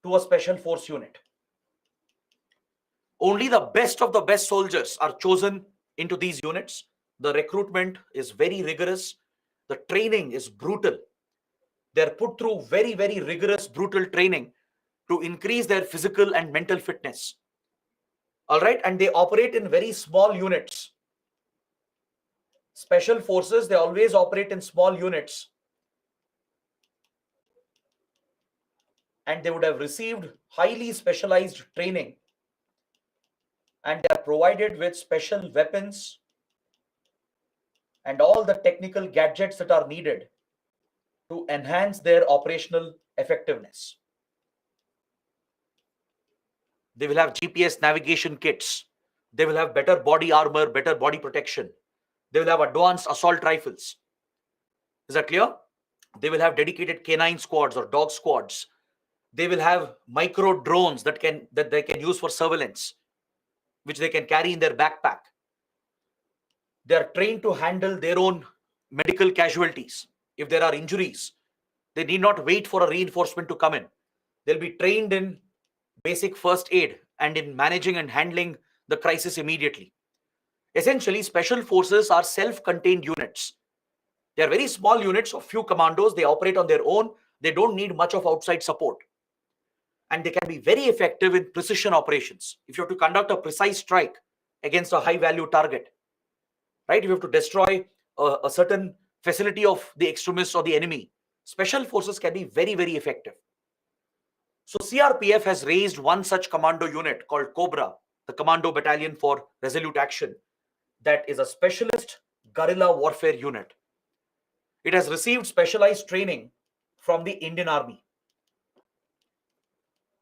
to a special force unit. Only the best of the best soldiers are chosen into these units. The recruitment is very rigorous. The training is brutal. They're put through very, very rigorous, brutal training to increase their physical and mental fitness. All right. And they operate in very small units. Special forces, they always operate in small units. And they would have received highly specialized training. And they are provided with special weapons and all the technical gadgets that are needed to enhance their operational effectiveness. They will have GPS navigation kits. They will have better body armor, better body protection. They will have advanced assault rifles. Is that clear? They will have dedicated canine squads or dog squads. They will have micro drones that they can use for surveillance, which they can carry in their backpack. They are trained to handle their own medical casualties. If there are injuries, they need not wait for a reinforcement to come in. They'll be trained in basic first aid and in managing and handling the crisis immediately. Essentially, special forces are self-contained units. They are very small units of few commandos. They operate on their own. They don't need much of outside support. And they can be very effective in precision operations. If you have to conduct a precise strike against a high-value target, right? If you have to destroy a certain facility of the extremists or the enemy, special forces can be very, very effective. So CRPF has raised one such commando unit called Cobra, the Commando Battalion for Resolute Action, that is a specialist guerrilla warfare unit. It has received specialized training from the Indian Army.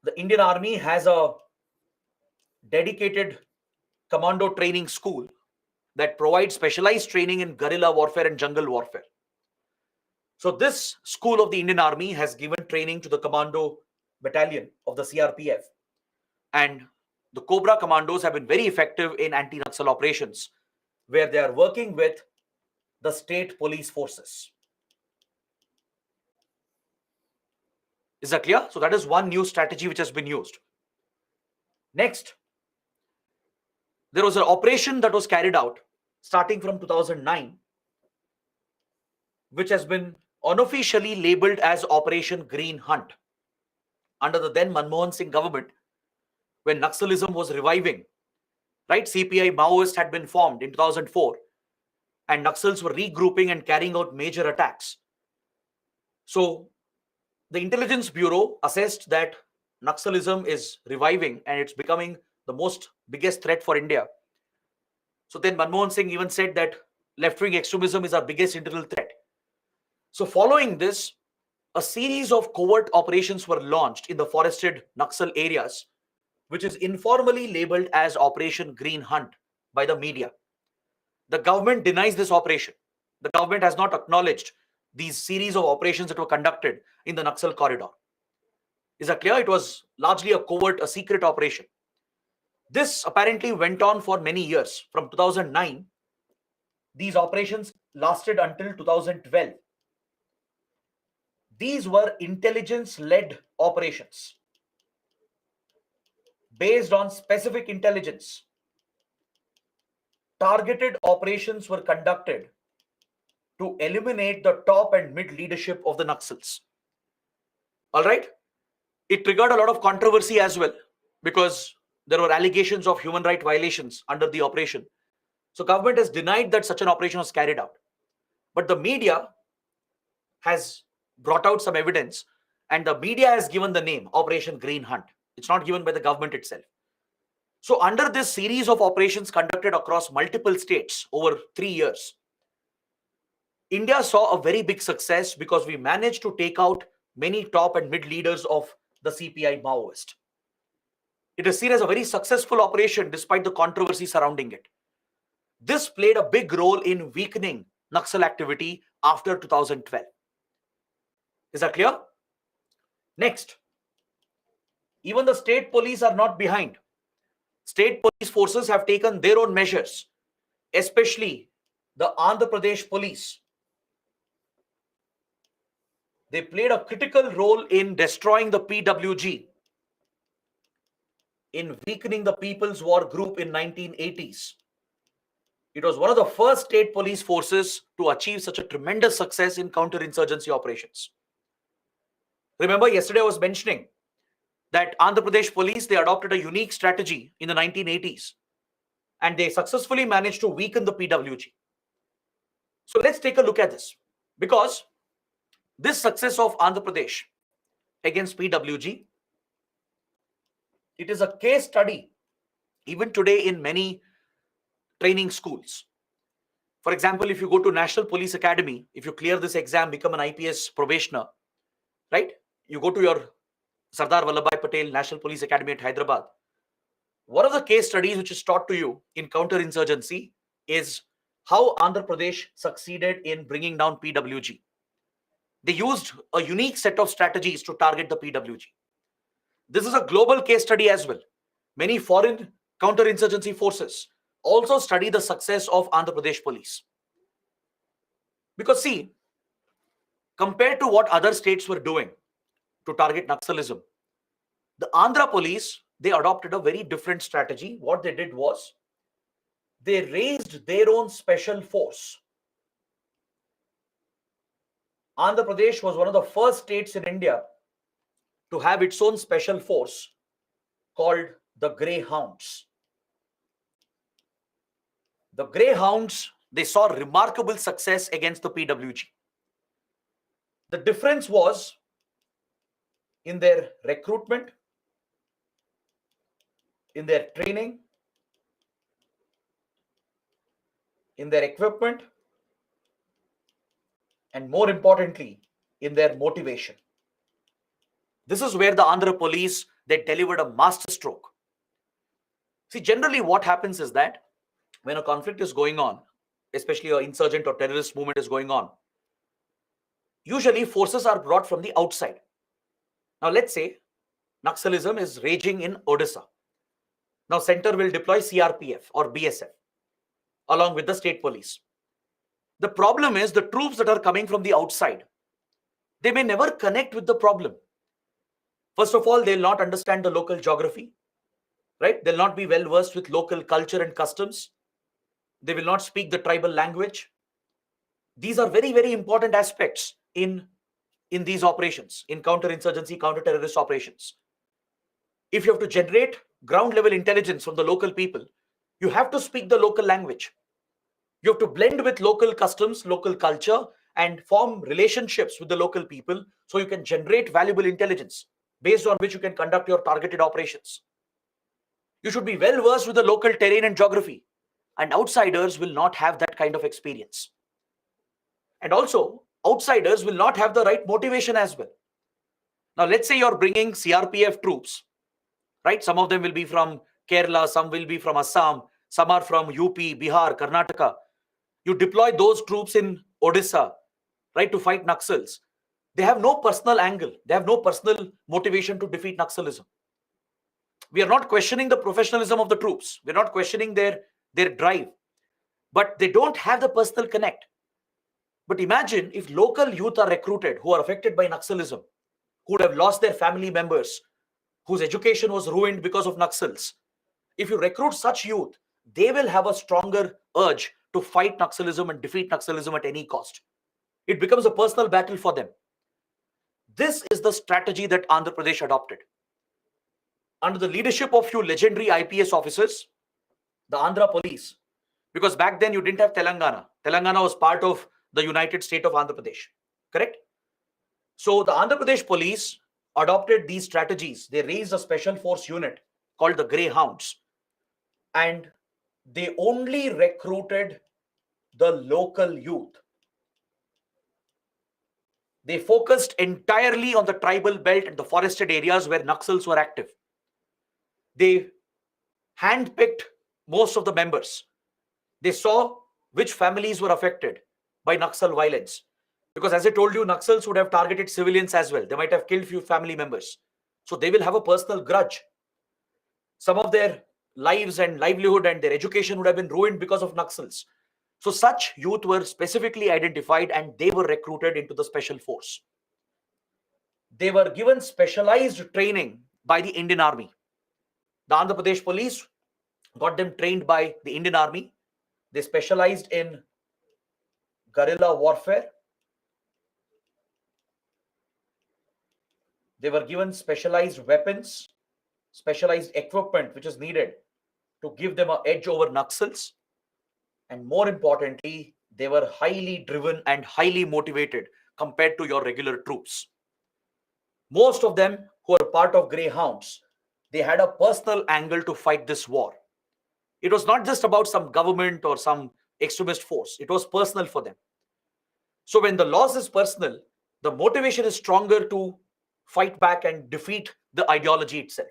The Indian Army has a dedicated commando training school that provides specialized training in guerrilla warfare and jungle warfare. So this school of the Indian Army has given training to the Commando Battalion of the CRPF. And the Cobra commandos have been very effective in anti-Naxal operations, where they are working with the state police forces. Is that clear? So that is one new strategy which has been used. Next, there was an operation that was carried out starting from 2009, which has been unofficially labeled as Operation Green Hunt under the then Manmohan Singh government, when Naxalism was reviving. Right? CPI Maoist had been formed in 2004, and Naxals were regrouping and carrying out major attacks. So the Intelligence Bureau assessed that Naxalism is reviving and it's becoming the most biggest threat for India. So then Manmohan Singh even said that left-wing extremism is our biggest internal threat. So following this, a series of covert operations were launched in the forested Naxal areas, which is informally labeled as Operation Green Hunt by the media. The government denies this operation. The government has not acknowledged these series of operations that were conducted in the Naxal corridor. Is that clear? It was largely a covert, a secret operation. This apparently went on for many years. From 2009, these operations lasted until 2012. These were intelligence-led operations based on specific intelligence. Targeted operations were conducted to eliminate the top and mid leadership of the Naxals. All right? It triggered a lot of controversy as well, because there were allegations of human rights violations under the operation. So government has denied that such an operation was carried out. But the media has brought out some evidence, and the media has given the name Operation Green Hunt. It's not given by the government itself. So under this series of operations conducted across multiple states over 3 years, India saw a very big success because we managed to take out many top and mid leaders of the CPI Maoist. It is seen as a very successful operation despite the controversy surrounding it. This played a big role in weakening Naxal activity after 2012. Is that clear? Next, even the state police are not behind. State police forces have taken their own measures, especially the Andhra Pradesh police. They played a critical role in destroying the PWG, in weakening the People's War Group in 1980s. It was one of the first state police forces to achieve such a tremendous success in counterinsurgency operations. Remember, yesterday I was mentioning that Andhra Pradesh police, they adopted a unique strategy in the 1980s, and they successfully managed to weaken the PWG. So let's take a look at this, because this success of Andhra Pradesh against PWG, it is a case study even today in many training schools. For example, if you go to National Police Academy, if you clear this exam, become an IPS probationer, right? You go to your Sardar Vallabhbhai Patel National Police Academy at Hyderabad. One of the case studies which is taught to you in counterinsurgency is how Andhra Pradesh succeeded in bringing down PWG. They used a unique set of strategies to target the PWG. This is a global case study as well. Many foreign counterinsurgency forces also study the success of Andhra Pradesh police. Because see, compared to what other states were doing to target Naxalism, the Andhra police, they adopted a very different strategy. What they did was, they raised their own special force. Andhra Pradesh was one of the first states in India to have its own special force called the Greyhounds. The Greyhounds, they saw remarkable success against the PWG. The difference was in their recruitment, in their training, in their equipment, and more importantly, in their motivation. This is where the Andhra police, they delivered a masterstroke. See, generally what happens is that when a conflict is going on, especially an insurgent or terrorist movement is going on, usually forces are brought from the outside. Now let's say Naxalism is raging in Odisha. Now center will deploy CRPF or BSF along with the state police. The problem is the troops that are coming from the outside, they may never connect with the problem. First of all, they'll not understand the local geography, right? They'll not be well versed with local culture and customs. They will not speak the tribal language. These are very, very important aspects in these operations, in counterinsurgency, counter-terrorist operations. If you have to generate ground level intelligence from the local people, you have to speak the local language. You have to blend with local customs, local culture, and form relationships with the local people so you can generate valuable intelligence based on which you can conduct your targeted operations. You should be well versed with the local terrain and geography, and outsiders will not have that kind of experience. And also, outsiders will not have the right motivation as well. Now, let's say you're bringing CRPF troops, right? Some of them will be from Kerala, some will be from Assam, some are from UP, Bihar, Karnataka. You deploy those troops in Odisha, right, to fight Naxals. They have no personal angle. They have no personal motivation to defeat Naxalism. We are not questioning the professionalism of the troops. We're not questioning their drive. But they don't have the personal connect. But imagine if local youth are recruited who are affected by Naxalism, who would have lost their family members, whose education was ruined because of Naxals. If you recruit such youth, they will have a stronger urge to fight Naxalism and defeat Naxalism at any cost. It becomes a personal battle for them. This is the strategy that Andhra Pradesh adopted. Under the leadership of few legendary IPS officers, the Andhra police, because back then you didn't have Telangana. Telangana was part of the United State of Andhra Pradesh, correct? So the Andhra Pradesh police adopted these strategies. They raised a special force unit called the Greyhounds, and they only recruited the local youth. They focused entirely on the tribal belt and the forested areas where Naxals were active. They handpicked most of the members. They saw which families were affected by Naxal violence. Because as I told you, Naxals would have targeted civilians as well. They might have killed few family members. So they will have a personal grudge. Some of their lives and livelihood and their education would have been ruined because of Naxals. So such youth were specifically identified and they were recruited into the special force. They were given specialized training by the Indian Army. The Andhra Pradesh police got them trained by the Indian Army. They specialized in guerrilla warfare. They were given specialized weapons, specialized equipment which is needed to give them an edge over Naxals. And more importantly, they were highly driven and highly motivated compared to your regular troops. Most of them who are part of Greyhounds, they had a personal angle to fight this war. It was not just about some government or some extremist force. It was personal for them. So when the loss is personal, the motivation is stronger to fight back and defeat the ideology itself.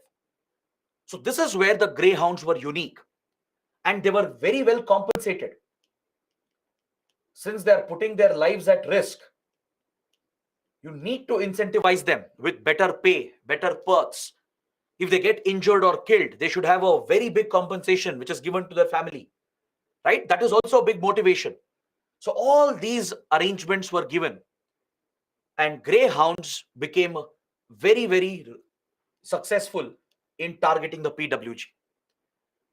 So this is where the Greyhounds were unique. And they were very well compensated. Since they are putting their lives at risk, you need to incentivize them with better pay, better perks. If they get injured or killed, they should have a very big compensation which is given to their family, right? That is also a big motivation. So all these arrangements were given, and Greyhounds became very, very successful in targeting the PWG.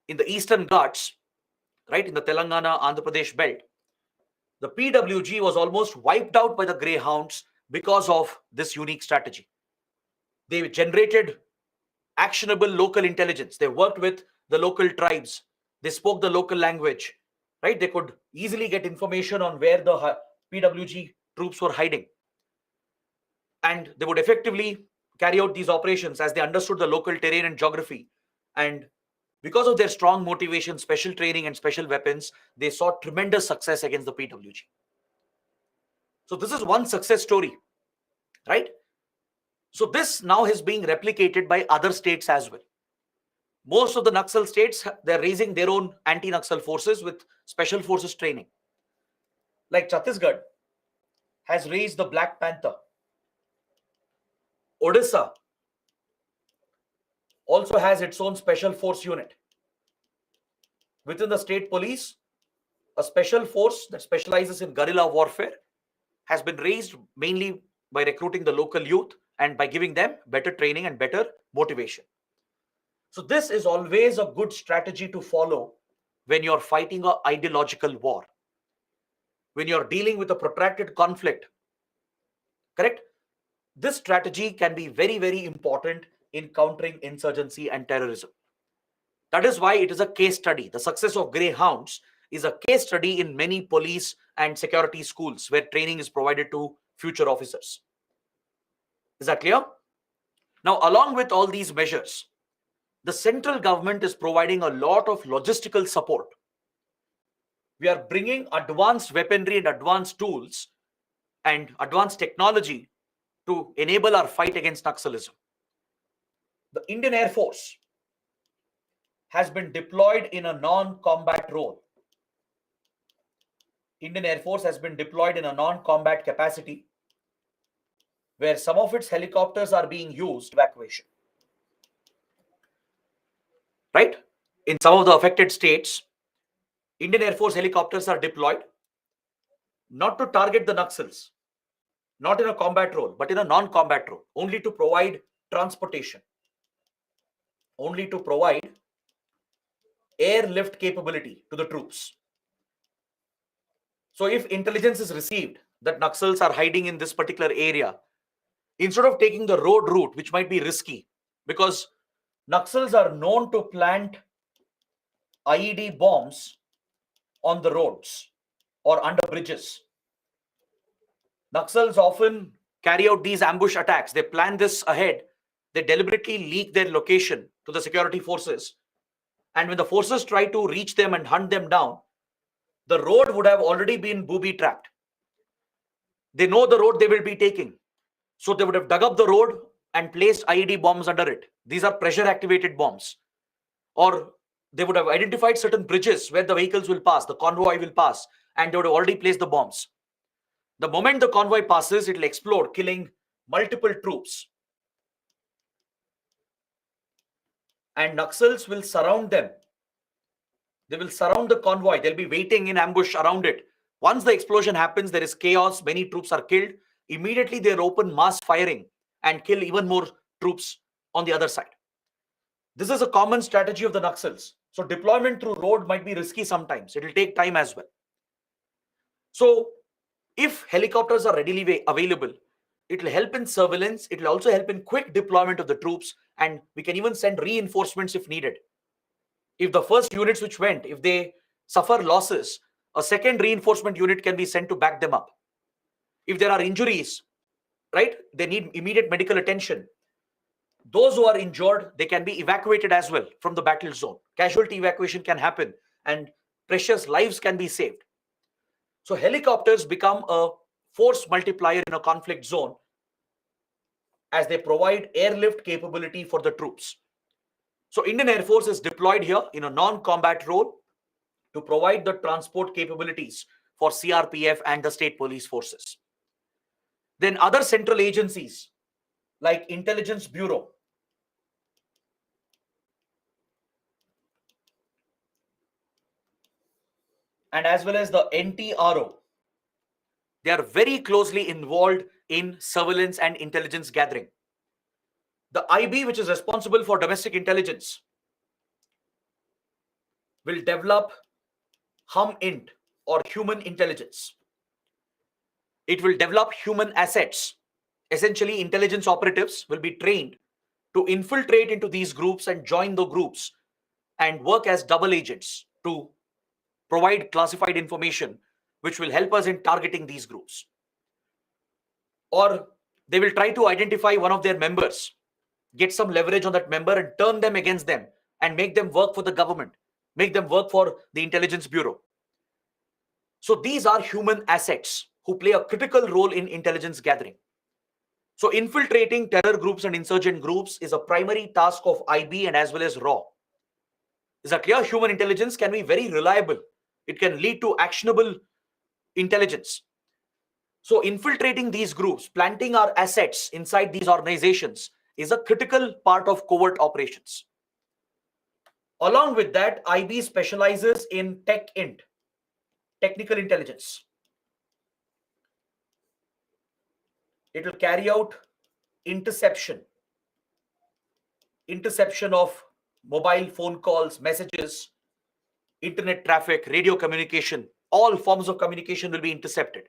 In the Eastern Ghats, right, in the Telangana, Andhra Pradesh belt, the PWG was almost wiped out by the Greyhounds because of this unique strategy. They generated actionable local intelligence. They worked with the local tribes. They spoke the local language, right? They could easily get information on where the PWG troops were hiding. And they would effectively carry out these operations as they understood the local terrain and geography. And because of their strong motivation, special training, and special weapons, they saw tremendous success against the PWG. So this is one success story, right? So this now is being replicated by other states as well. Most of the Naxal states, they're raising their own anti-Naxal forces with special forces training. Like Chhattisgarh has raised the Black Panther. Odisha also has its own special force unit. Within the state police, a special force that specializes in guerrilla warfare has been raised mainly by recruiting the local youth and by giving them better training and better motivation. So this is always a good strategy to follow when you're fighting an ideological war, when you're dealing with a protracted conflict. Correct? This strategy can be very, very important in countering insurgency and terrorism. That is why it is a case study. The success of Greyhounds is a case study in many police and security schools where training is provided to future officers. Is that clear? Now, along with all these measures, the central government is providing a lot of logistical support. We are bringing advanced weaponry and advanced tools and advanced technology to enable our fight against Naxalism. The Indian Air Force has been deployed in a non-combat role. Indian Air Force has been deployed in a non-combat capacity where some of its helicopters are being used for evacuation. Right? In some of the affected states, Indian Air Force helicopters are deployed not to target the Naxals, not in a combat role, but in a non-combat role, only to provide transportation, only to provide airlift capability to the troops. So if intelligence is received that Naxals are hiding in this particular area, instead of taking the road route, which might be risky, because Naxals are known to plant IED bombs on the roads or under bridges. Naxals often carry out these ambush attacks. They plan this ahead. They deliberately leak their location to the security forces. And when the forces try to reach them and hunt them down, the road would have already been booby-trapped. They know the road they will be taking. So they would have dug up the road and placed IED bombs under it. These are pressure-activated bombs. Or they would have identified certain bridges where the vehicles will pass, the convoy will pass, and they would have already placed the bombs. The moment the convoy passes, it will explode, killing multiple troops. And Naxals will surround them. They will surround the convoy. They'll be waiting in ambush around it. Once the explosion happens, there is chaos. Many troops are killed. Immediately, they open mass firing and kill even more troops on the other side. This is a common strategy of the Naxals. So deployment through road might be risky sometimes. It will take time as well. So if helicopters are readily available, it will help in surveillance. It will also help in quick deployment of the troops. And we can even send reinforcements if needed. If the first units which went, if they suffer losses, a second reinforcement unit can be sent to back them up. If there are injuries, right, they need immediate medical attention. Those who are injured, they can be evacuated as well from the battle zone. Casualty evacuation can happen and precious lives can be saved. So helicopters become a force multiplier in a conflict zone as they provide airlift capability for the troops. So Indian Air Force is deployed here in a non-combat role to provide the transport capabilities for CRPF and the state police forces. Then other central agencies like Intelligence Bureau, and as well as the NTRO, they are very closely involved in surveillance and intelligence gathering. The IB, which is responsible for domestic intelligence, will develop HUMINT or human intelligence. It will develop human assets. Essentially, intelligence operatives will be trained to infiltrate into these groups and join the groups and work as double agents to provide classified information which will help us in targeting these groups. Or they will try to identify one of their members, get some leverage on that member and turn them against them and make them work for the government, make them work for the Intelligence Bureau. So these are human assets who play a critical role in intelligence gathering. So infiltrating terror groups and insurgent groups is a primary task of IB and as well as RAW. Is that clear? Human intelligence can be very reliable. It can lead to actionable intelligence. So infiltrating these groups, planting our assets inside these organizations is a critical part of covert operations. Along with that, IB specializes in technical intelligence. It will carry out interception of mobile phone calls, messages, internet traffic, radio communication. All forms of communication will be intercepted.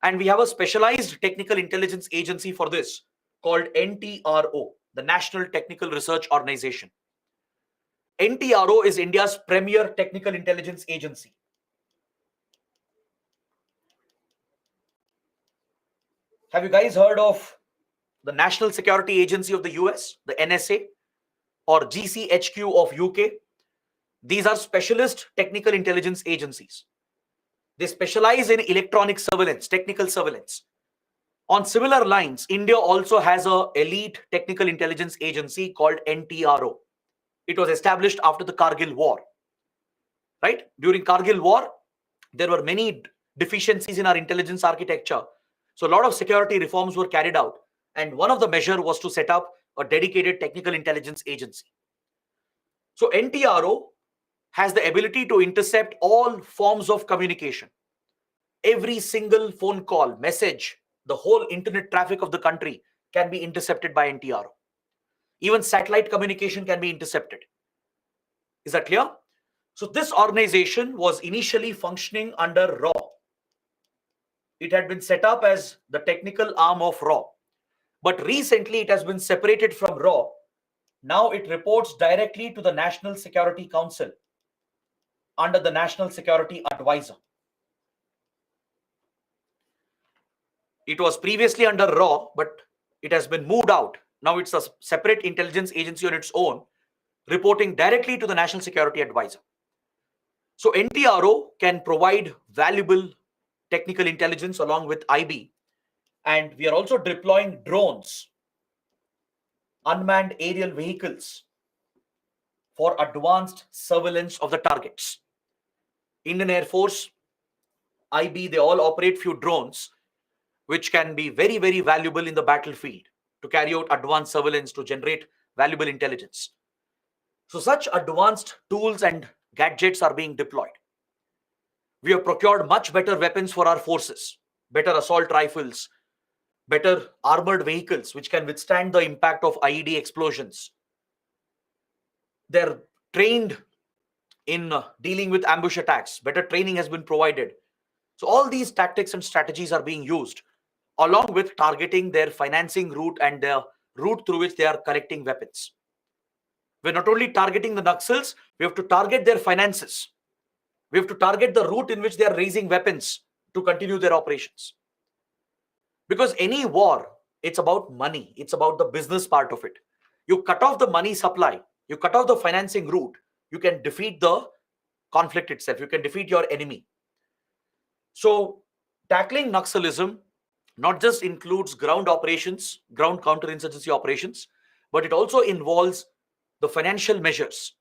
And we have a specialized technical intelligence agency for this called NTRO, the National Technical Research Organization. NTRO is India's premier technical intelligence agency. Have you guys heard of the National Security Agency of the US, the NSA, or GCHQ of UK? These are specialist technical intelligence agencies. They specialize in electronic surveillance, technical surveillance. On similar lines, India also has an elite technical intelligence agency called NTRO. It was established after the Kargil War. Right? During Kargil War, there were many deficiencies in our intelligence architecture. So a lot of security reforms were carried out. And one of the measures was to set up a dedicated technical intelligence agency. So NTRO has the ability to intercept all forms of communication. Every single phone call, message, the whole internet traffic of the country can be intercepted by NTRO. Even satellite communication can be intercepted. Is that clear? So this organization was initially functioning under RAW. It had been set up as the technical arm of RAW. But recently it has been separated from RAW. Now it reports directly to the National Security Council under the National Security Advisor. It was previously under RAW, but it has been moved out. Now it's a separate intelligence agency on its own, reporting directly to the National Security Advisor. So NTRO can provide valuable technical intelligence along with IB. And we are also deploying drones, unmanned aerial vehicles for advanced surveillance of the targets. Indian Air Force, IB, they all operate few drones, which can be very, very valuable in the battlefield to carry out advanced surveillance to generate valuable intelligence. So such advanced tools and gadgets are being deployed. We have procured much better weapons for our forces, better assault rifles, better armored vehicles, which can withstand the impact of IED explosions. They're trained in dealing with ambush attacks. Better training has been provided. So all these tactics and strategies are being used, along with targeting their financing route and the route through which they are collecting weapons. We're not only targeting the Naxals, we have to target their finances. We have to target the route in which they are raising weapons to continue their operations. Because any war, it's about money. It's about the business part of it. You cut off the money supply, you cut off the financing route, you can defeat the conflict itself. You can defeat your enemy. So tackling Naxalism not just includes ground operations, ground counterinsurgency operations, but it also involves the financial measures.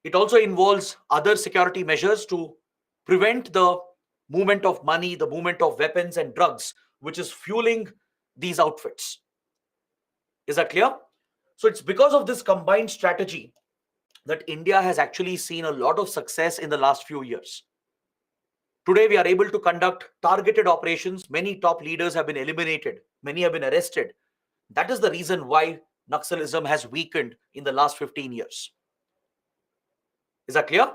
It also involves other security measures to prevent the movement of money, the movement of weapons and drugs, which is fueling these outfits. Is that clear? So it's because of this combined strategy that India has actually seen a lot of success in the last few years. Today, we are able to conduct targeted operations. Many top leaders have been eliminated. Many have been arrested. That is the reason why Naxalism has weakened in the last 15 years. Is that clear?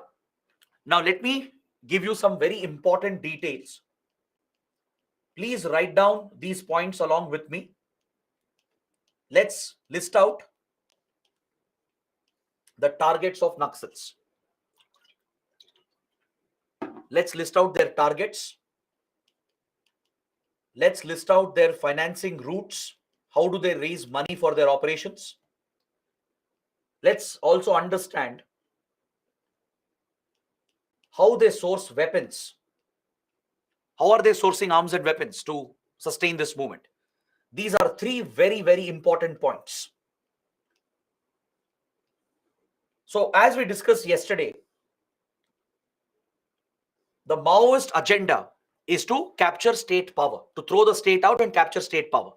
Now, let me give you some very important details. Please write down these points along with me. Let's list out the targets of Naxals. Let's list out their targets. Let's list out their financing routes. How do they raise money for their operations? Let's also understand how they source weapons. How are they sourcing arms and weapons to sustain this movement? These are three very, very important points. So as we discussed yesterday, the Maoist agenda is to capture state power, to throw the state out and capture state power.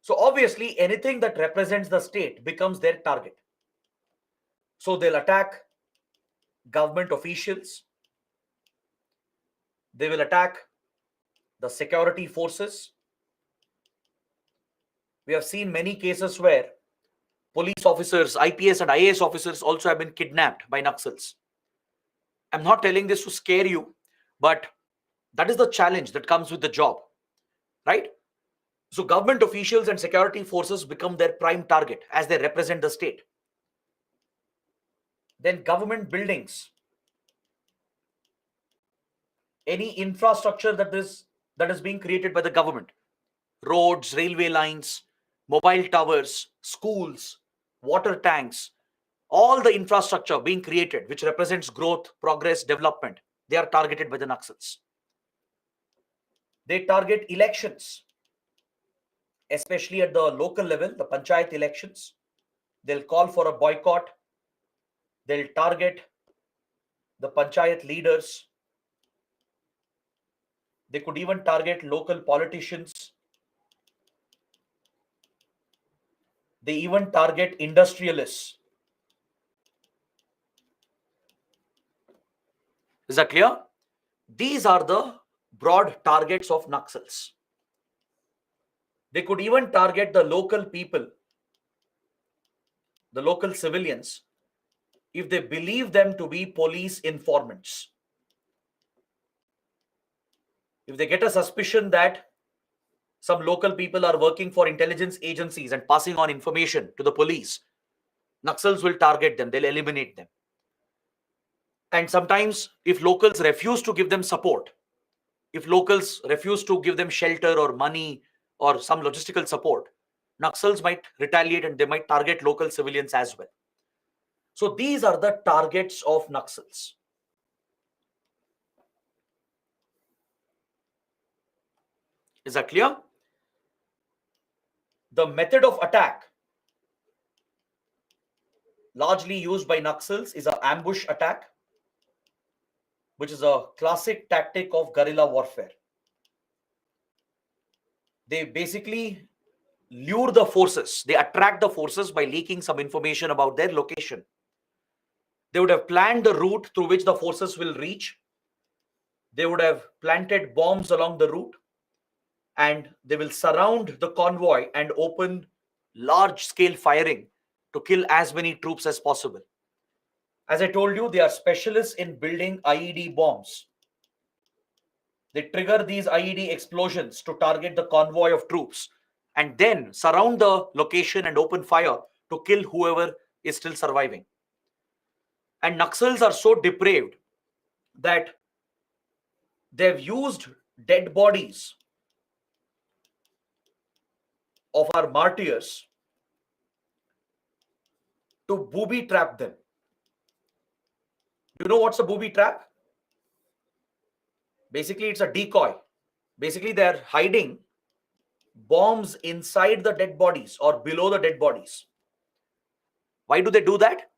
So obviously anything that represents the state becomes their target. So they'll attack government officials, they will attack the security forces. We have seen many cases where police officers, IPS and IAS officers also have been kidnapped by Naxals. I'm not telling this to scare you, but that is the challenge that comes with the job, right? So government officials and security forces become their prime target as they represent the state. Then government buildings, any infrastructure that is being created by the government, roads, railway lines, mobile towers, schools, water tanks, all the infrastructure being created which represents growth, progress, development, they are targeted by the Naxals. They target elections, especially at the local level, the panchayat elections. They'll call for a boycott. They'll target the panchayat leaders. They could even target local politicians. They even target industrialists. Is that clear? These are the broad targets of Naxals. They could even target the local people, the local civilians, if they believe them to be police informants. If they get a suspicion that some local people are working for intelligence agencies and passing on information to the police, Naxals will target them, they'll eliminate them. And sometimes, if locals refuse to give them support, if locals refuse to give them shelter or money or some logistical support, Naxals might retaliate and they might target local civilians as well. So these are the targets of Naxals. Is that clear? The method of attack largely used by Naxals is an ambush attack, which is a classic tactic of guerrilla warfare. They basically lure the forces, they attract the forces by leaking some information about their location. They would have planned the route through which the forces will reach. They would have planted bombs along the route, and they will surround the convoy and open large-scale firing to kill as many troops as possible. As I told you, they are specialists in building IED bombs. They trigger these IED explosions to target the convoy of troops and then surround the location and open fire to kill whoever is still surviving. And Naxals are so depraved that they've used dead bodies of our martyrs to booby trap them. You know what's a booby trap? Basically, it's a decoy. Basically, they're hiding bombs inside the dead bodies or below the dead bodies. Why do they do that?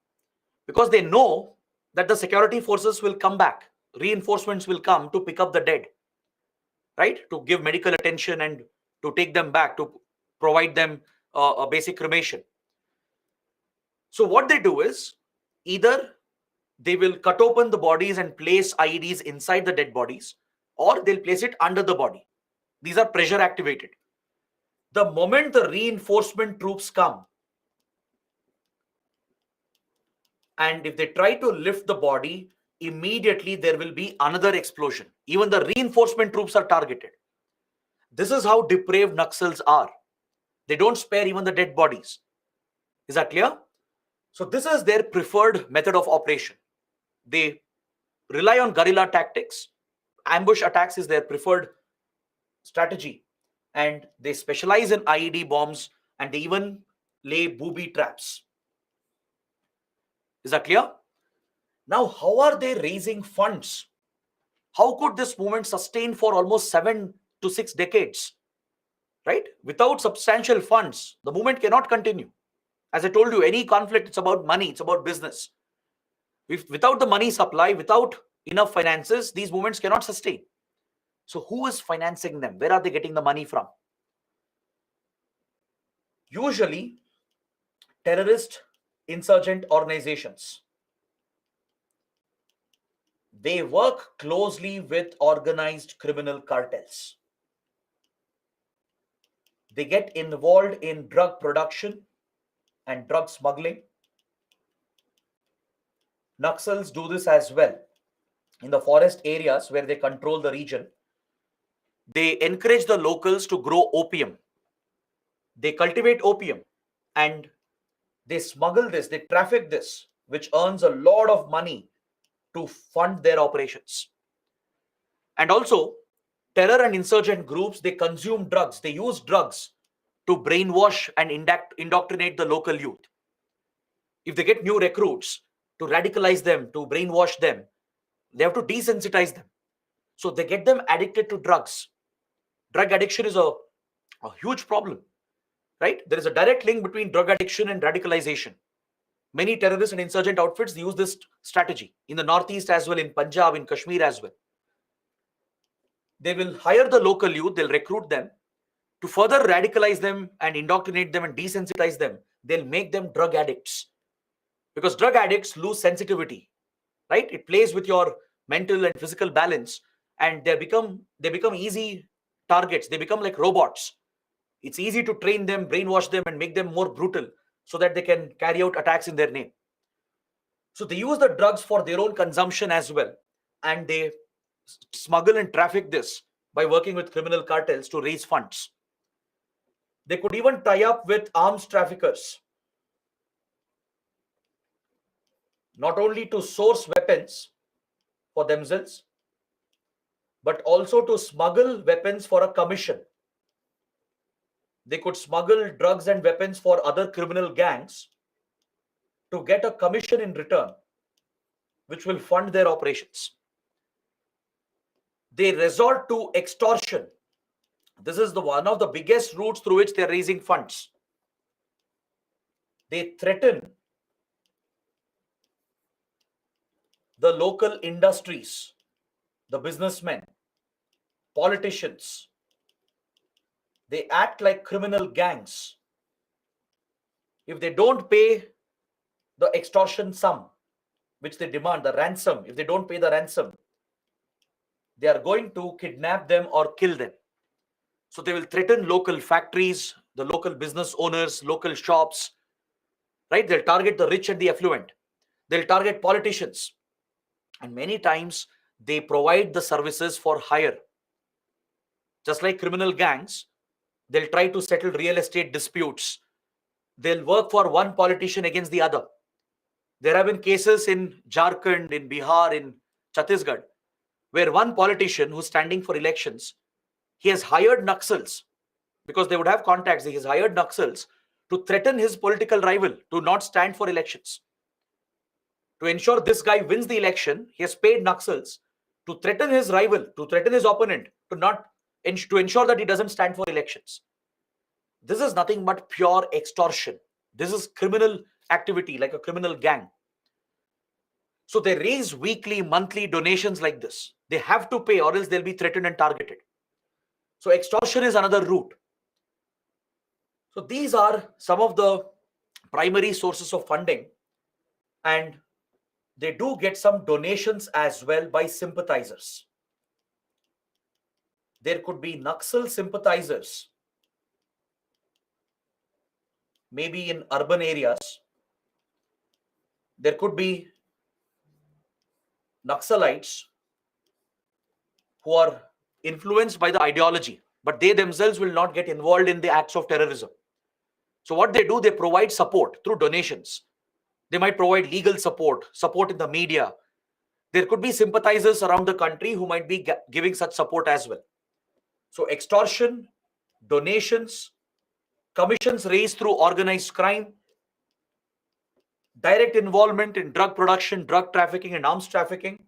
Because they know that the security forces will come back. Reinforcements will come to pick up the dead, right? To give medical attention and to take them back, to provide them a basic cremation. So what they do is, either they will cut open the bodies and place IEDs inside the dead bodies, or they'll place it under the body. These are pressure activated. The moment the reinforcement troops come, and if they try to lift the body, immediately there will be another explosion. Even the reinforcement troops are targeted. This is how depraved Naxals are. They don't spare even the dead bodies. Is that clear? So this is their preferred method of operation. They rely on guerrilla tactics. Ambush attacks is their preferred strategy. And they specialize in IED bombs, and they even lay booby traps. Is that clear? Now, how are they raising funds? How could this movement sustain for almost 7 to 6 decades? Right? Without substantial funds, the movement cannot continue. As I told you, any conflict, it's about money, it's about business. Without the money supply, without enough finances, these movements cannot sustain. So who is financing them? Where are they getting the money from? Usually, terrorist insurgent organizations. They work closely with organized criminal cartels. They get involved in drug production and drug smuggling. Naxals do this as well. In the forest areas where they control the region, they encourage the locals to grow opium. They cultivate opium and they smuggle this, they traffic this, which earns a lot of money to fund their operations. And also, terror and insurgent groups, they consume drugs, they use drugs to brainwash and indoctrinate the local youth. If they get new recruits, to radicalize them, to brainwash them, they have to desensitize them. So they get them addicted to drugs. Drug addiction is a huge problem, right? There is a direct link between drug addiction and radicalization. Many terrorist and insurgent outfits use this strategy in the Northeast as well, in Punjab, in Kashmir as well. They will hire the local youth, they'll recruit them. To further radicalize them and indoctrinate them and desensitize them, they'll make them drug addicts. Because drug addicts lose sensitivity, right? It plays with your mental and physical balance, and they become easy targets. They become like robots. It's easy to train them, brainwash them, and make them more brutal so that they can carry out attacks in their name. So they use the drugs for their own consumption as well, and they smuggle and traffic this by working with criminal cartels to raise funds. They could even tie up with arms traffickers, not only to source weapons for themselves, but also to smuggle weapons for a commission. They could smuggle drugs and weapons for other criminal gangs to get a commission in return, which will fund their operations. They resort to extortion. This is one of the biggest routes through which they are raising funds. They threaten the local industries, the businessmen, politicians. They act like criminal gangs. If they don't pay the extortion sum which they demand, the ransom, if they don't pay the ransom, they are going to kidnap them or kill them. So they will threaten local factories, the local business owners, local shops, right? They'll target the rich and the affluent. They'll target politicians. And many times they provide the services for hire. Just like criminal gangs, they'll try to settle real estate disputes. They'll work for one politician against the other. There have been cases in Jharkhand, in Bihar, in Chhattisgarh, where one politician who's standing for elections, he has hired Naxals because they would have contacts. He has hired Naxals to threaten his political rival to not stand for elections. To ensure this guy wins the election, he has paid Naxals to threaten his rival, to threaten his opponent, to ensure that he doesn't stand for elections. This is nothing but pure extortion. This is criminal activity, like a criminal gang. So they raise weekly, monthly donations like this. They have to pay or else they'll be threatened and targeted. So extortion is another route. So these are some of the primary sources of funding, and they do get some donations as well by sympathizers. There could be Naxal sympathizers, maybe in urban areas. There could be Naxalites who are influenced by the ideology, but they themselves will not get involved in the acts of terrorism. So what they do, they provide support through donations. They might provide legal support in the media. There could be sympathizers around the country who might be giving such support as well. So extortion, donations, commissions raised through organized crime, direct involvement in drug production, drug trafficking, and arms trafficking.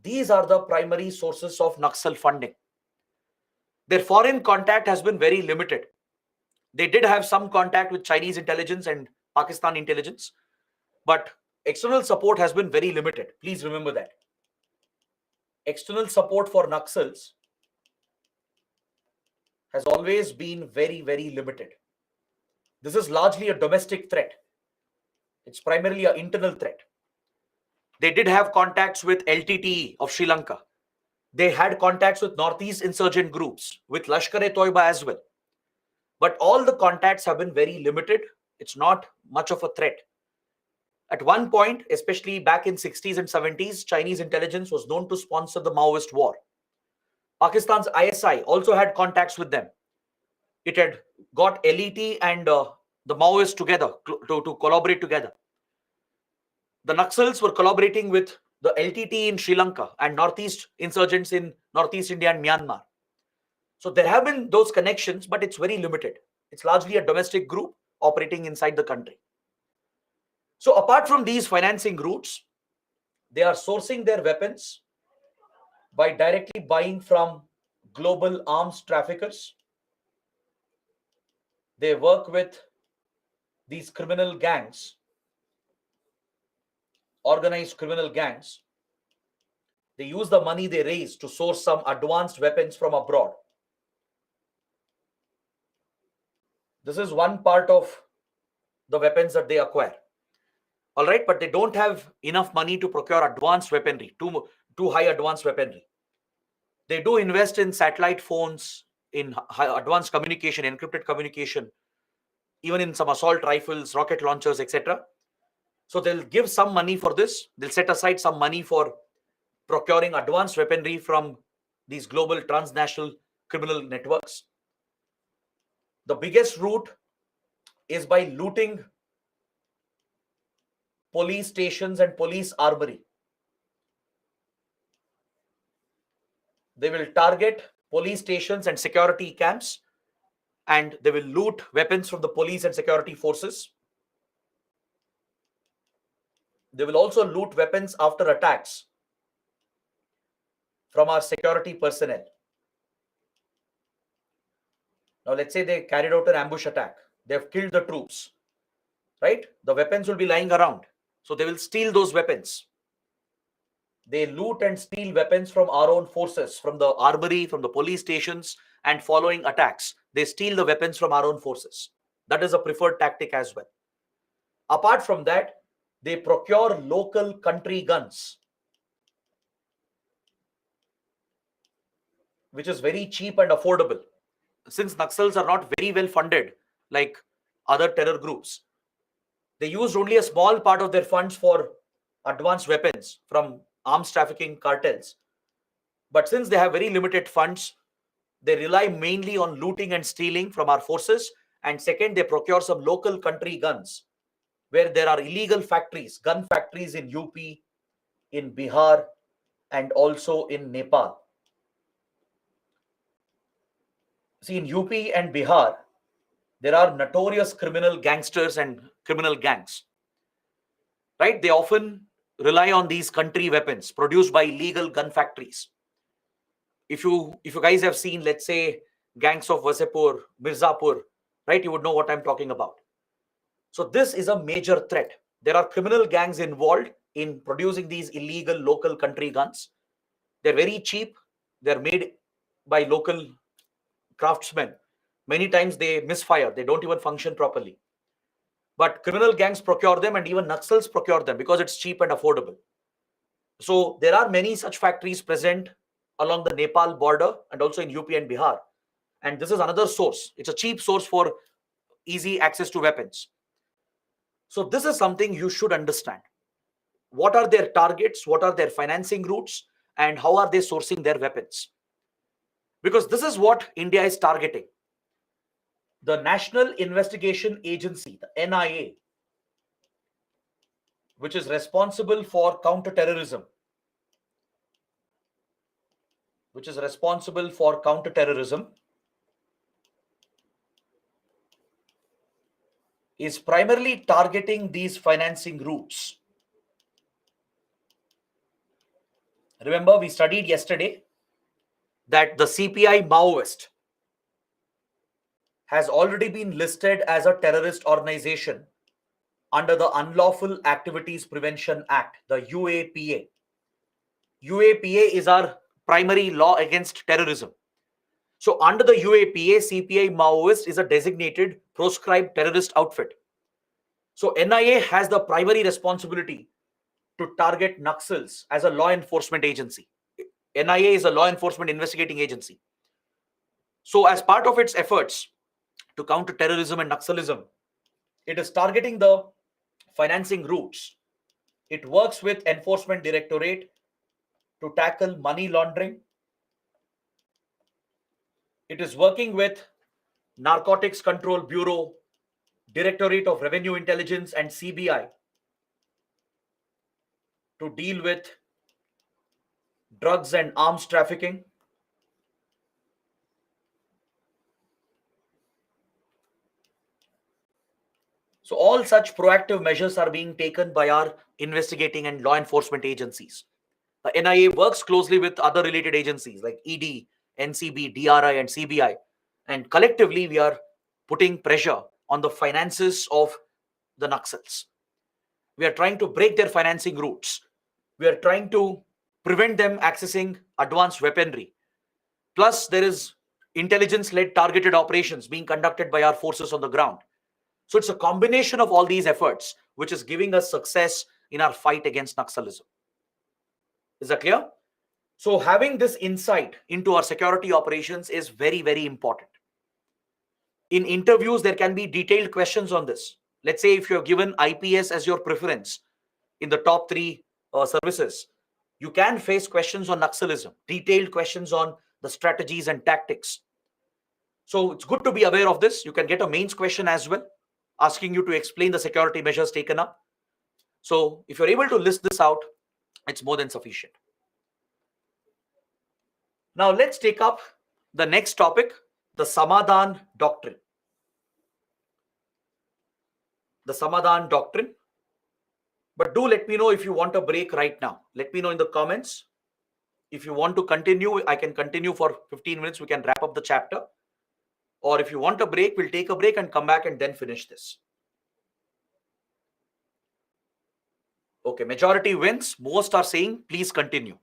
These are the primary sources of Naxal funding. Their foreign contact has been very limited. They did have some contact with Chinese intelligence and Pakistan intelligence, but external support has been very limited. Please remember that. External support for Naxals has always been very, very limited. This is largely a domestic threat. It's primarily an internal threat. They did have contacts with LTTE of Sri Lanka. They had contacts with Northeast insurgent groups, with Lashkar-e-Toiba as well. But all the contacts have been very limited. It's not much of a threat. At one point, especially back in 60s and 70s, Chinese intelligence was known to sponsor the Maoist war. Pakistan's ISI also had contacts with them. It had got LET and the Maoists together to collaborate together. The Naxals were collaborating with the LTT in Sri Lanka and Northeast insurgents in Northeast India and Myanmar. So there have been those connections, but it's very limited. It's largely a domestic group operating inside the country. So apart from these financing routes, they are sourcing their weapons by directly buying from global arms traffickers. They work with these criminal gangs, organized criminal gangs. They use the money they raise to source some advanced weapons from abroad. This is one part of the weapons that they acquire. All right, but they don't have enough money to procure advanced weaponry, too high advanced weaponry. They do invest in satellite phones, in high advanced communication, encrypted communication, even in some assault rifles, rocket launchers, etc. So they'll give some money for this. They'll set aside some money for procuring advanced weaponry from these global transnational criminal networks. The biggest route is by looting police stations and police armory. They will target police stations and security camps, and they will loot weapons from the police and security forces. They will also loot weapons after attacks from our security personnel. Now, let's say they carried out an ambush attack. They have killed the troops, right? The weapons will be lying around. So they will steal those weapons. They loot and steal weapons from our own forces, from the armory, from the police stations, and following attacks, they steal the weapons from our own forces. That is a preferred tactic as well. Apart from that, they procure local country guns, which is very cheap and affordable. Since Naxals are not very well funded like other terror groups, they used only a small part of their funds for advanced weapons from arms trafficking cartels. But since they have very limited funds, they rely mainly on looting and stealing from our forces. And second, they procure some local country guns where there are illegal factories, gun factories in UP, in Bihar, and also in Nepal. See, in UP and Bihar, there are notorious criminal gangsters and criminal gangs, right? They often rely on these country weapons produced by illegal gun factories. If you guys have seen, let's say, gangs of Wasepur, Mirzapur, right, you would know what I'm talking about. So this is a major threat. There are criminal gangs involved in producing these illegal local country guns. They're very cheap. They're made by local craftsmen. Many times they misfire. They don't even function properly. But criminal gangs procure them, and even Naxals procure them because it's cheap and affordable. So there are many such factories present along the Nepal border and also in UP and Bihar. And this is another source. It's a cheap source for easy access to weapons. So this is something you should understand. What are their targets? What are their financing routes? And how are they sourcing their weapons? Because this is what India is targeting. The National Investigation Agency, the NIA, which is responsible for counterterrorism, is primarily targeting these financing routes. Remember, we studied yesterday that the CPI Maoist has already been listed as a terrorist organization under the Unlawful Activities Prevention Act, the UAPA. UAPA is our primary law against terrorism. So under the UAPA, CPI Maoist is a designated proscribed terrorist outfit. So NIA has the primary responsibility to target Naxals as a law enforcement agency. NIA is a law enforcement investigating agency. So as part of its efforts to counter terrorism and Naxalism, it is targeting the financing routes. It works with Enforcement Directorate to tackle money laundering. It is working with Narcotics Control Bureau, Directorate of Revenue Intelligence and CBI to deal with drugs and arms trafficking. So all such proactive measures are being taken by our investigating and law enforcement agencies. The NIA works closely with other related agencies like ED, NCB, DRI, and CBI. And collectively, we are putting pressure on the finances of the Naxals. We are trying to break their financing routes. We are trying to prevent them accessing advanced weaponry. Plus, there is intelligence-led targeted operations being conducted by our forces on the ground. So it's a combination of all these efforts which is giving us success in our fight against Naxalism. Is that clear? So having this insight into our security operations is very, very important. In interviews, there can be detailed questions on this. Let's say if you're given IPS as your preference in the top three services, you can face questions on Naxalism, detailed questions on the strategies and tactics. So it's good to be aware of this. You can get a mains question as well, asking you to explain the security measures taken up. So if you're able to list this out, it's more than sufficient. Now let's take up the next topic, the Samadhan Doctrine. The Samadhan Doctrine. But do let me know if you want a break right now. Let me know in the comments. If you want to continue, I can continue for 15 minutes. We can wrap up the chapter. Or if you want a break, we'll take a break and come back and then finish this. Okay, majority wins. Most are saying, please continue.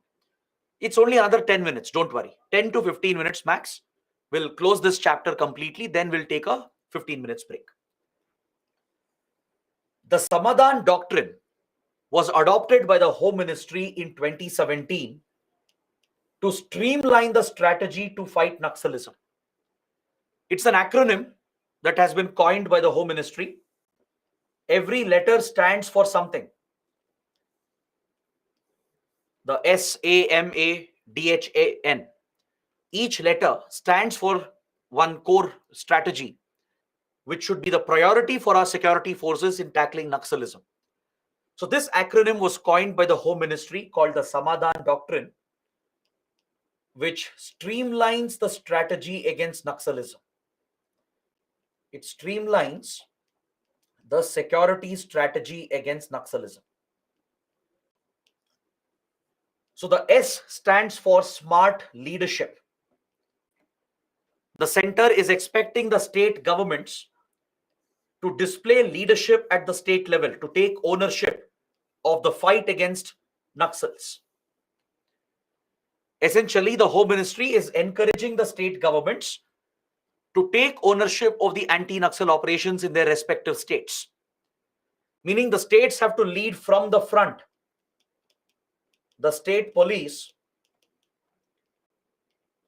It's only another 10 minutes. Don't worry. 10 to 15 minutes max. We'll close this chapter completely. Then we'll take a 15 minutes break. The Samadhan Doctrine was adopted by the Home Ministry in 2017 to streamline the strategy to fight Naxalism. It's an acronym that has been coined by the Home Ministry. Every letter stands for something. The SAMADHAN. Each letter stands for one core strategy, which should be the priority for our security forces in tackling Naxalism. So this acronym was coined by the Home Ministry called the Samadhan Doctrine, which streamlines the strategy against Naxalism. It streamlines the security strategy against Naxalism. So the S stands for smart leadership. The center is expecting the state governments to display leadership at the state level, to take ownership of the fight against Naxals. Essentially, the Home Ministry is encouraging the state governments to take ownership of the anti-Naxal operations in their respective states. Meaning the states have to lead from the front. The state police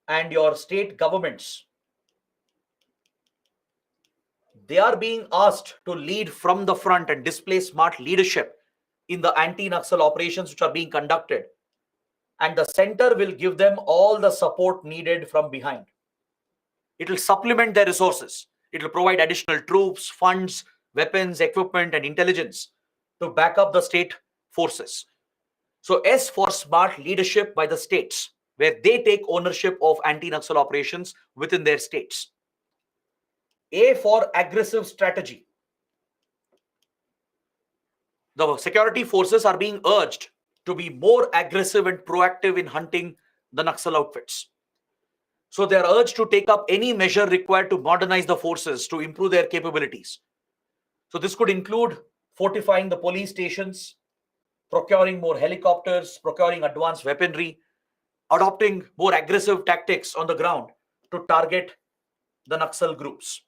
and your state governments, they are being asked to lead from the front and display smart leadership in the anti-Naxal operations which are being conducted. And the center will give them all the support needed from behind. It will supplement their resources. It will provide additional troops, funds, weapons, equipment, and intelligence to back up the state forces. So S for smart leadership by the states, where they take ownership of anti-Naxal operations within their states. A for aggressive strategy. The security forces are being urged to be more aggressive and proactive in hunting the Naxal outfits. So they are urged to take up any measure required to modernize the forces to improve their capabilities. So this could include fortifying the police stations, procuring more helicopters, procuring advanced weaponry, adopting more aggressive tactics on the ground to target the Naxal groups.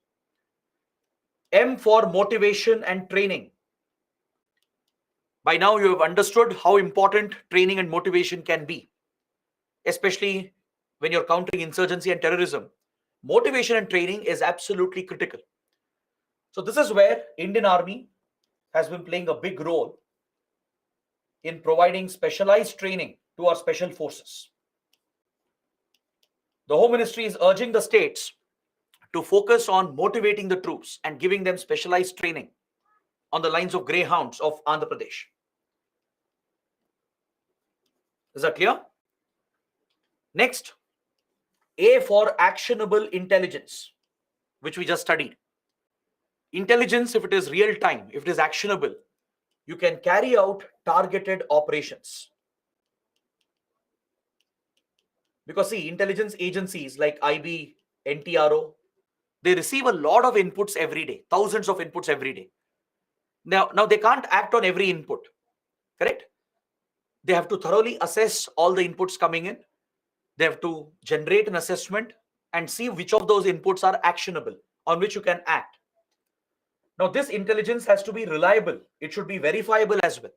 M for motivation and training. By now, you have understood how important training and motivation can be, especially when you're countering insurgency and terrorism. Motivation and training is absolutely critical. So this is where Indian Army has been playing a big role in providing specialized training to our special forces. The Home Ministry is urging the states to focus on motivating the troops and giving them specialized training on the lines of greyhounds of Andhra Pradesh. Is that clear? Next, A for actionable intelligence, which we just studied. Intelligence, if it is real time, if it is actionable, you can carry out targeted operations. Because see, intelligence agencies like IB, NTRO, they receive a lot of inputs every day, thousands of inputs every day. Now they can't act on every input, correct? They have to thoroughly assess all the inputs coming in. They have to generate an assessment and see which of those inputs are actionable, on which you can act. Now, this intelligence has to be reliable. It should be verifiable as well.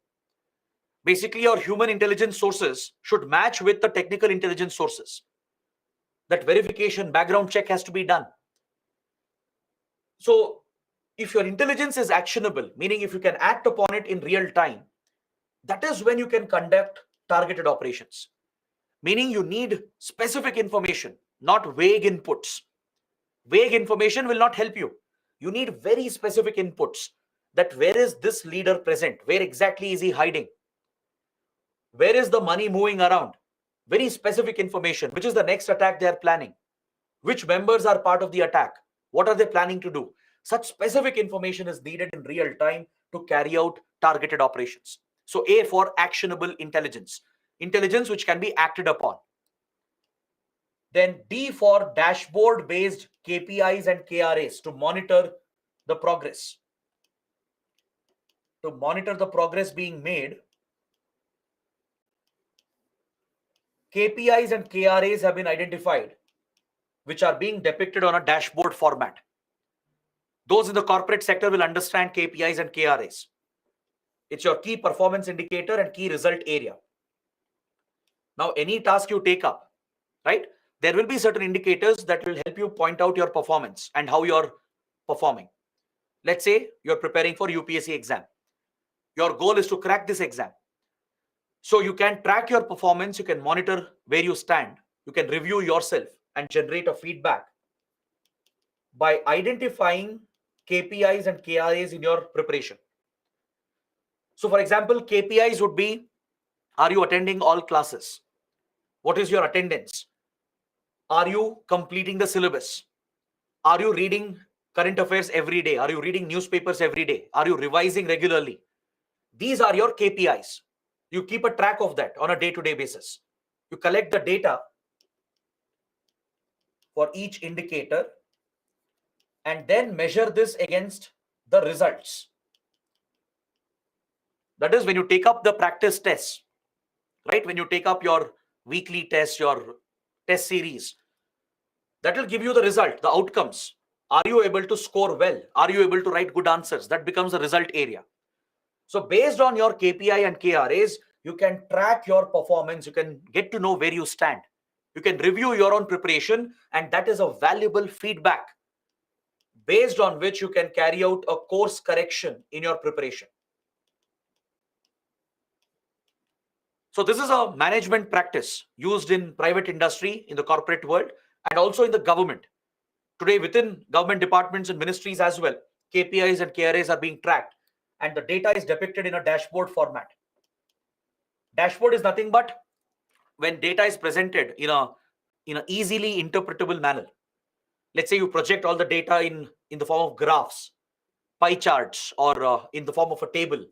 Basically, your human intelligence sources should match with the technical intelligence sources. That verification, background check has to be done. So, if your intelligence is actionable, meaning if you can act upon it in real time, that is when you can conduct targeted operations. Meaning you need specific information, not vague inputs. Vague information will not help you. You need very specific inputs, that where is this leader present? Where exactly is he hiding? Where is the money moving around? Very specific information. Which is the next attack they are planning? Which members are part of the attack? What are they planning to do? Such specific information is needed in real time to carry out targeted operations. So A for actionable intelligence. Intelligence which can be acted upon. Then D for dashboard-based KPIs and KRAs to monitor the progress. To monitor the progress being made, KPIs and KRAs have been identified, which are being depicted on a dashboard format. Those in the corporate sector will understand KPIs and KRAs. It's your key performance indicator and key result area. Now, any task you take up, right? There will be certain indicators that will help you point out your performance and how you're performing. Let's say you're preparing for UPSC exam. Your goal is to crack this exam. So you can track your performance, you can monitor where you stand, you can review yourself and generate a feedback by identifying KPIs and KRAs in your preparation. So for example, KPIs would be, are you attending all classes? What is your attendance? Are you completing the syllabus? Are you reading current affairs every day? Are you reading newspapers every day? Are you revising regularly? These are your KPIs. You keep a track of that on a day-to-day basis. You collect the data for each indicator and then measure this against the results. That is when you take up the practice tests, right? When you take up your weekly tests, your test series, that will give you the result, the outcomes. Are you able to score well? Are you able to write good answers? That becomes the result area. So based on your KPI and KRAs, you can track your performance. You can get to know where you stand. You can review your own preparation, and that is a valuable feedback based on which you can carry out a course correction in your preparation. So this is a management practice used in private industry, in the corporate world, and also in the government. Today, within government departments and ministries as well, KPIs and KRAs are being tracked, and the data is depicted in a dashboard format. Dashboard is nothing but when data is presented in a easily interpretable manner. Let's say you project all the data in the form of graphs, pie charts, or in the form of a table,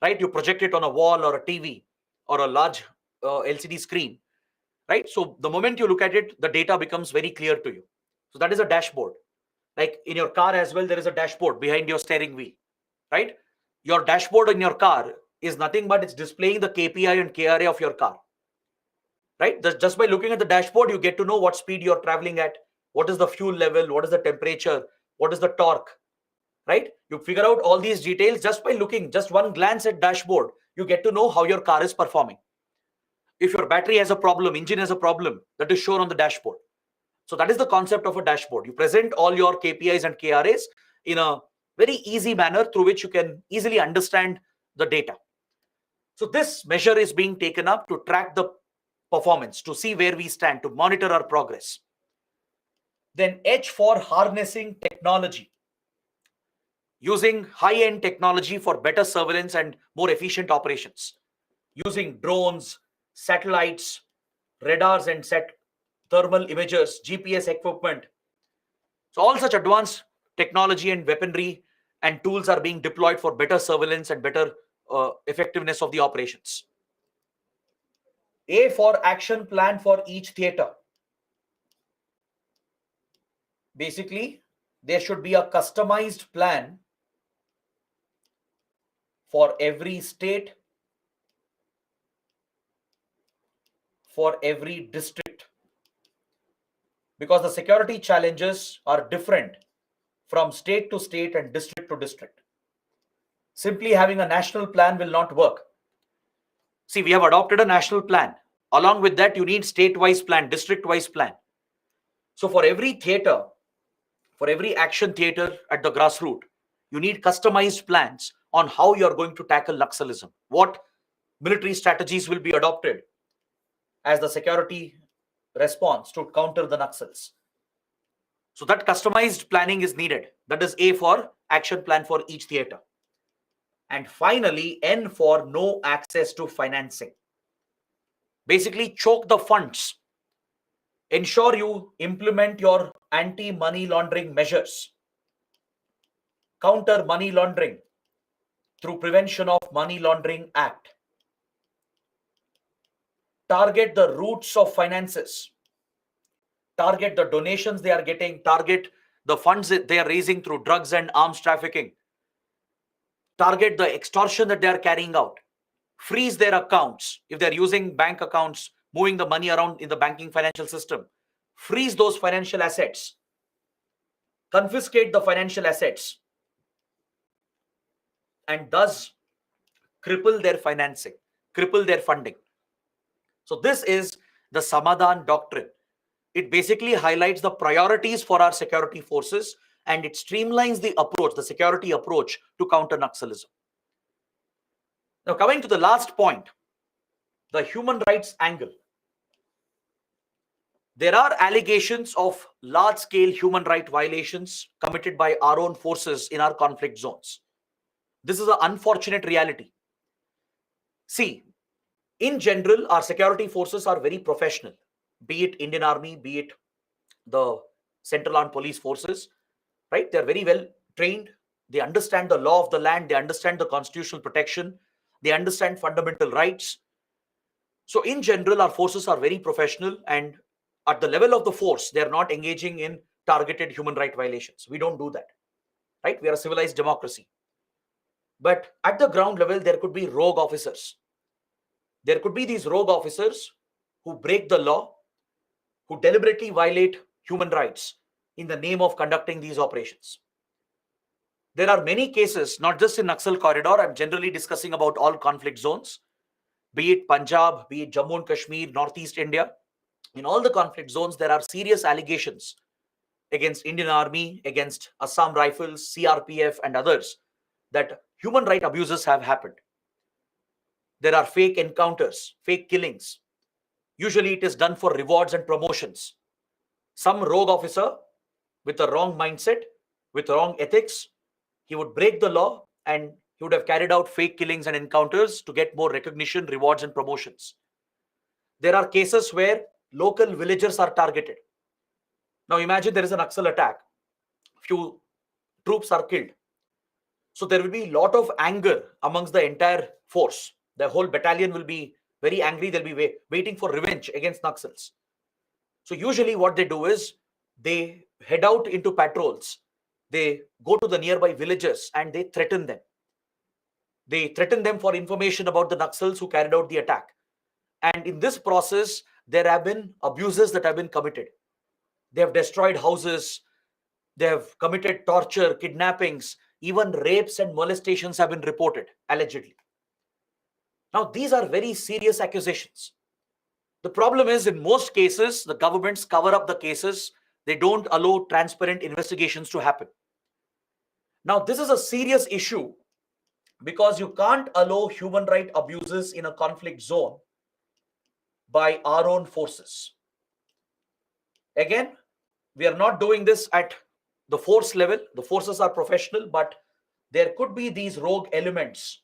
right? You project it on a wall or a TV or a large LCD screen, right? So the moment you look at it, the data becomes very clear to you. So that is a dashboard. Like in your car as well, there is a dashboard behind your steering wheel, right? Your dashboard in your car is nothing but it's displaying the KPI and KRA of your car, right? Just by looking at the dashboard, you get to know what speed you're traveling at, what is the fuel level, what is the temperature, what is the torque, right? You figure out all these details just by looking, just one glance at dashboard. You get to know how your car is performing. If your battery has a problem, engine has a problem, that is shown on the dashboard. So that is the concept of a dashboard. You present all your KPIs and KRAs in a very easy manner through which you can easily understand the data. So this measure is being taken up to track the performance, to see where we stand, to monitor our progress. Then H for harnessing technology. Using high-end technology for better surveillance and more efficient operations. Using drones, satellites, radars and thermal imagers, GPS equipment. So all such advanced technology and weaponry and tools are being deployed for better surveillance and better effectiveness of the operations. A for action plan for each theater. Basically, there should be a customized plan for every state, for every district, because the security challenges are different from state to state and district to district. Simply having a national plan will not work. See, we have adopted a national plan. Along with that, you need state-wise plan, district-wise plan. So for every theater, for every action theater at the grassroots, you need customized plans on how you are going to tackle Naxalism. What military strategies will be adopted as the security response to counter the Naxals. So that customized planning is needed. That is A for action plan for each theater. And finally, N for no access to financing. Basically, choke the funds. Ensure you implement your anti-money laundering measures. Counter money laundering through Prevention of Money Laundering Act. Target the roots of finances. Target the donations they are getting. Target the funds that they are raising through drugs and arms trafficking. Target the extortion that they are carrying out. Freeze their accounts. If they're using bank accounts, moving the money around in the banking financial system, freeze those financial assets. Confiscate the financial assets. And thus cripple their financing, cripple their funding. So this is the Samadhan doctrine. It basically highlights the priorities for our security forces and it streamlines the approach, the security approach to counter Naxalism. Now coming to the last point, the human rights angle. There are allegations of large-scale human rights violations committed by our own forces in our conflict zones. This is an unfortunate reality. See, in general, our security forces are very professional, be it Indian Army, be it the Central Armed Police Forces, right? They're very well trained. They understand the law of the land. They understand the constitutional protection. They understand fundamental rights. So in general, our forces are very professional and at the level of the force, they're not engaging in targeted human rights violations. We don't do that, right? We are a civilized democracy. But at the ground level, there could be rogue officers. There could be these rogue officers who break the law, who deliberately violate human rights in the name of conducting these operations. There are many cases, not just in Naxal corridor, I'm generally discussing about all conflict zones, be it Punjab, be it Jammu and Kashmir, Northeast India. In all the conflict zones, there are serious allegations against Indian Army, against Assam Rifles, CRPF and others that human rights abuses have happened. There are fake encounters, fake killings. Usually it is done for rewards and promotions. Some rogue officer with a wrong mindset, with wrong ethics, he would break the law and he would have carried out fake killings and encounters to get more recognition, rewards and promotions. There are cases where local villagers are targeted. Now imagine there is an Naxal attack. Few troops are killed. So there will be a lot of anger amongst the entire force. The whole battalion will be very angry. They'll be waiting for revenge against Naxals. So usually what they do is they head out into patrols. They go to the nearby villages and they threaten them. They threaten them for information about the Naxals who carried out the attack. And in this process, there have been abuses that have been committed. They have destroyed houses. They have committed torture, kidnappings, even rapes and molestations have been reported, allegedly. Now, these are very serious accusations. The problem is, in most cases, the governments cover up the cases. They don't allow transparent investigations to happen. Now, this is a serious issue because you can't allow human right abuses in a conflict zone by our own forces. Again, we are not doing this at the force level. The forces are professional, but there could be these rogue elements,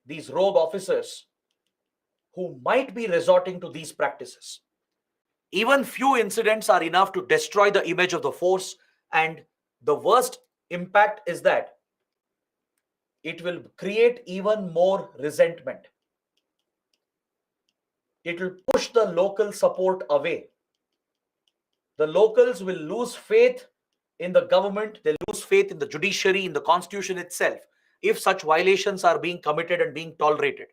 these rogue officers who might be resorting to these practices. Even few incidents are enough to destroy the image of the force, and the worst impact is that it will create even more resentment. It will push the local support away. The locals will lose faith in the government, they lose faith in the judiciary, in the constitution itself, if such violations are being committed and being tolerated.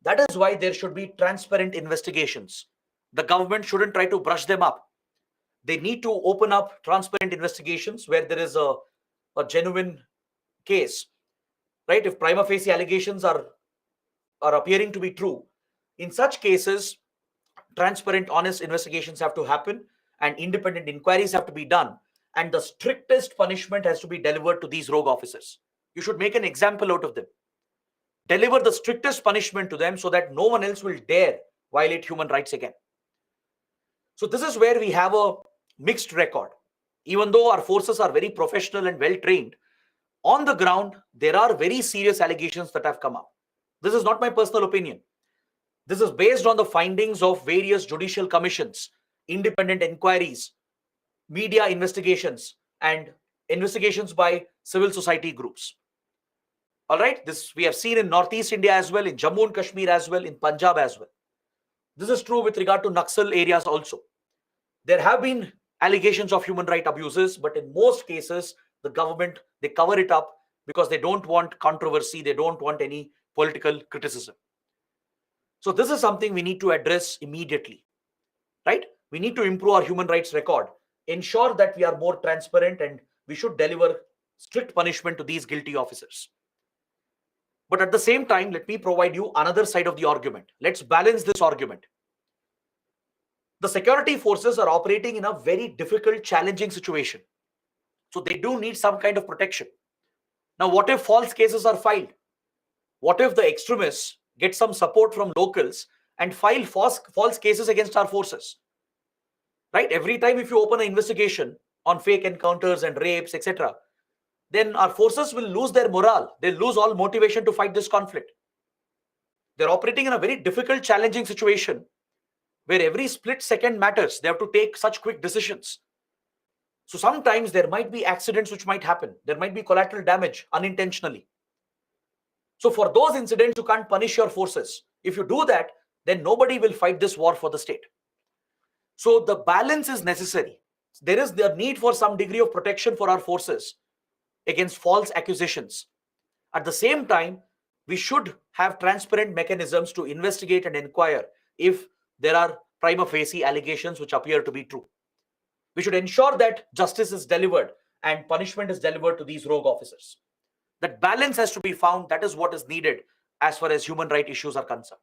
That is why there should be transparent investigations. The government shouldn't try to brush them up. They need to open up transparent investigations where there is a genuine case, right? If prima facie allegations are appearing to be true, in such cases, transparent, honest investigations have to happen and independent inquiries have to be done. And the strictest punishment has to be delivered to these rogue officers. You should make an example out of them. Deliver the strictest punishment to them so that no one else will dare violate human rights again. So this is where we have a mixed record. Even though our forces are very professional and well trained, on the ground, there are very serious allegations that have come up. This is not my personal opinion. This is based on the findings of various judicial commissions, independent inquiries, media investigations, and investigations by civil society groups. All right, this we have seen in Northeast India as well, in Jammu and Kashmir as well, in Punjab as well. This is true with regard to Naxal areas also. There have been allegations of human right abuses, but in most cases, the government, they cover it up because they don't want controversy, they don't want any political criticism. So this is something we need to address immediately, right? We need to improve our human rights record, ensure that we are more transparent, and we should deliver strict punishment to these guilty officers. But at the same time, let me provide you another side of the argument. Let's balance this argument. The security forces are operating in a very difficult, challenging situation. So they do need some kind of protection. Now, what if false cases are filed? What if the extremists get some support from locals and file false cases against our forces? Right? Every time if you open an investigation on fake encounters and rapes, etc., then our forces will lose their morale. They'll lose all motivation to fight this conflict. They're operating in a very difficult, challenging situation where every split second matters. They have to take such quick decisions. So sometimes there might be accidents which might happen. There might be collateral damage unintentionally. So for those incidents, you can't punish your forces. If you do that, then nobody will fight this war for the state. So the balance is necessary. There is the need for some degree of protection for our forces against false accusations. At the same time, we should have transparent mechanisms to investigate and inquire if there are prima facie allegations which appear to be true. We should ensure that justice is delivered and punishment is delivered to these rogue officers. That balance has to be found. That is what is needed as far as human rights issues are concerned.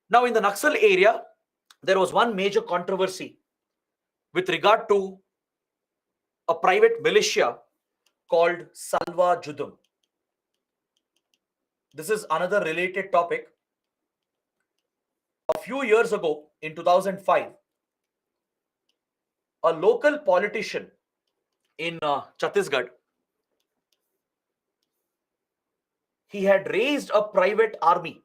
Now, in the Naxal area, there was one major controversy with regard to a private militia called Salwa Judum. This is another related topic. A few years ago, in 2005, a local politician in Chhattisgarh, he had raised a private army.